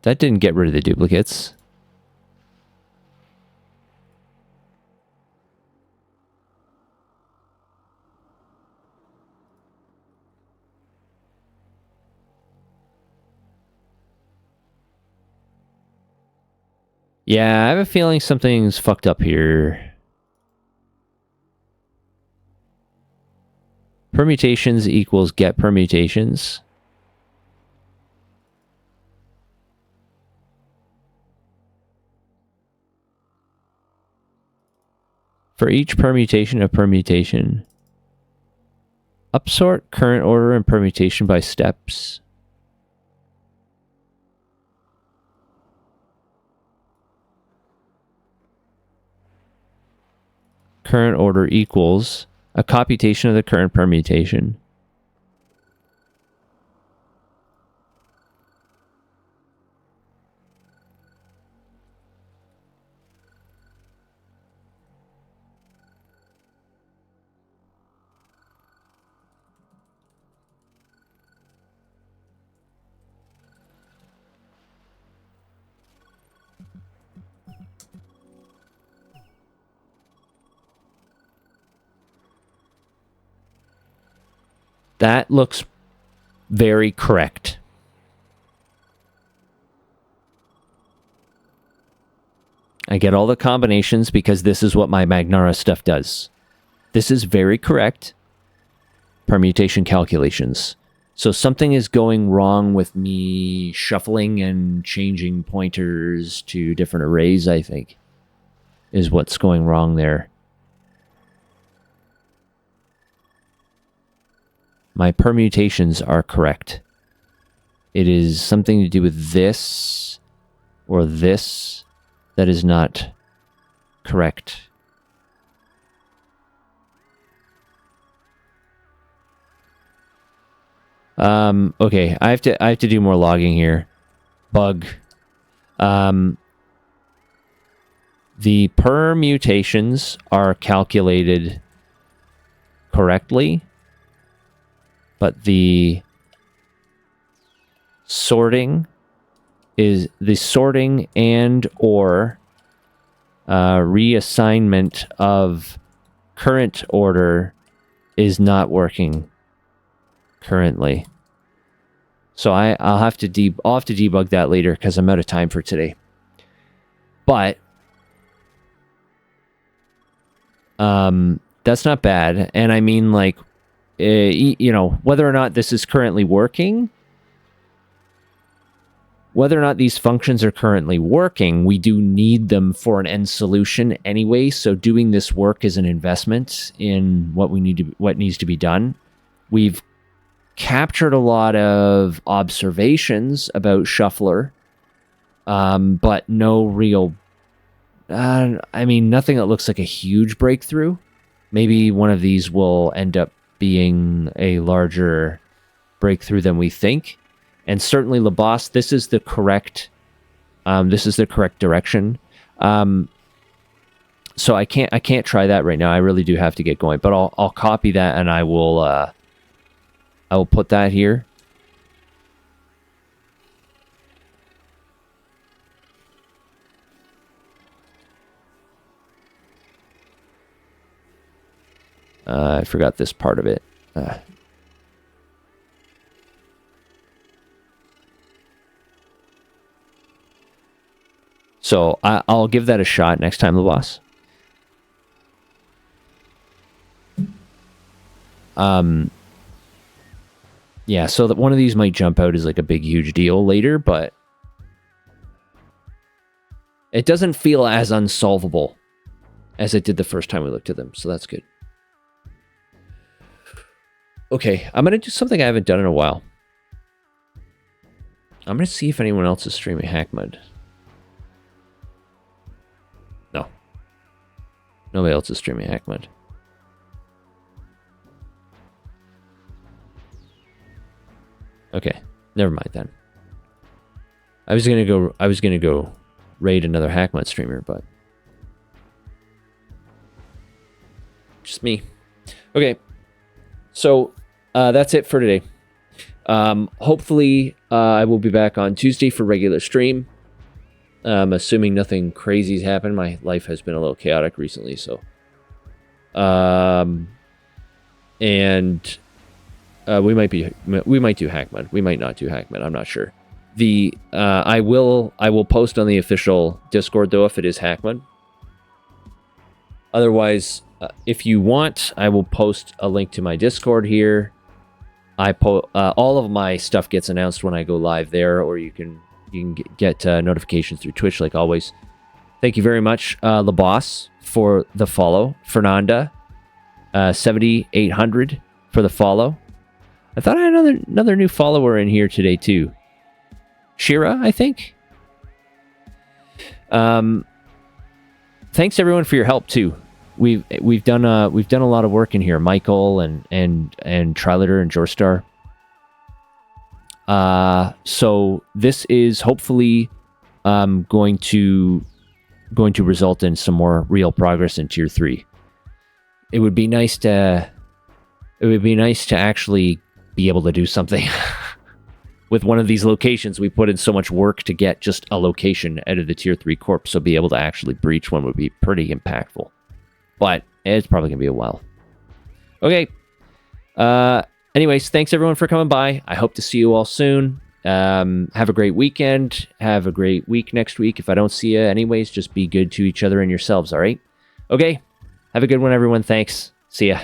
That didn't get rid of the duplicates. Yeah, I have a feeling something's fucked up here. Permutations equals get permutations. For each permutation of permutation, upsort current order and permutation by steps. Current order equals a computation of the current permutation. That looks very correct. I get all the combinations because this is what my Magnara stuff does. This is very correct. Permutation calculations. So something is going wrong with me shuffling and changing pointers to different arrays, I think, is what's going wrong there. My permutations are correct. It is something to do with this or this that is not correct. Okay, I have to do more logging here. Bug. The permutations are calculated correctly, but the sorting and or reassignment of current order is not working currently. So I'll have to debug that later because I'm out of time for today. But that's not bad. And I mean, like, you know, whether or not this is currently working, whether or not these functions are currently working, we do need them for an end solution anyway. So doing this work is an investment in what needs to be done. We've captured a lot of observations about Shuffler, but no real, I mean, nothing that looks like a huge breakthrough. Maybe one of these will end up being a larger breakthrough than we think. And certainly, LaBoss, this is the correct direction. So I can't try that right now. I really do have to get going, but I'll copy that and I will put that here. I forgot this part of it. So I'll give that a shot next time, the boss. Yeah, so that one of these might jump out as like a big, huge deal later, but it doesn't feel as unsolvable as it did the first time we looked at them, so that's good. Okay, I'm going to do something I haven't done in a while. I'm going to see if anyone else is streaming hackmud. No. Nobody else is streaming hackmud. Okay, never mind then. I was gonna go raid another hackmud streamer, but just me. Okay, so that's it for today. Hopefully I will be back on Tuesday for regular stream. Assuming nothing crazy's happened. My life has been a little chaotic recently, so and we might do hackmud. We might not do hackmud. I'm not sure. I will post on the official Discord though if it is hackmud. Otherwise, if you want, I will post a link to my Discord here. All of my stuff gets announced when I go live there, or you can get notifications through Twitch like always. Thank you very much, the boss, for the follow. Fernanda, 7800 for the follow. I thought I had another new follower in here today too. Shira, I think. Thanks everyone for your help too. We've done a lot of work in here. Michael and Triliter and Jorstar. So this is hopefully going to result in some more real progress in tier 3. It would be nice to actually be able to do something with one of these locations. We put in so much work to get just a location out of the tier 3 corp, so be able to actually breach one would be pretty impactful. But it's probably gonna be a while. Okay. Anyways, thanks everyone for coming by. I hope to see you all soon. Have a great weekend. Have a great week next week. If I don't see you anyways, just be good to each other and yourselves, all right? Okay. Have a good one, everyone. Thanks. See ya.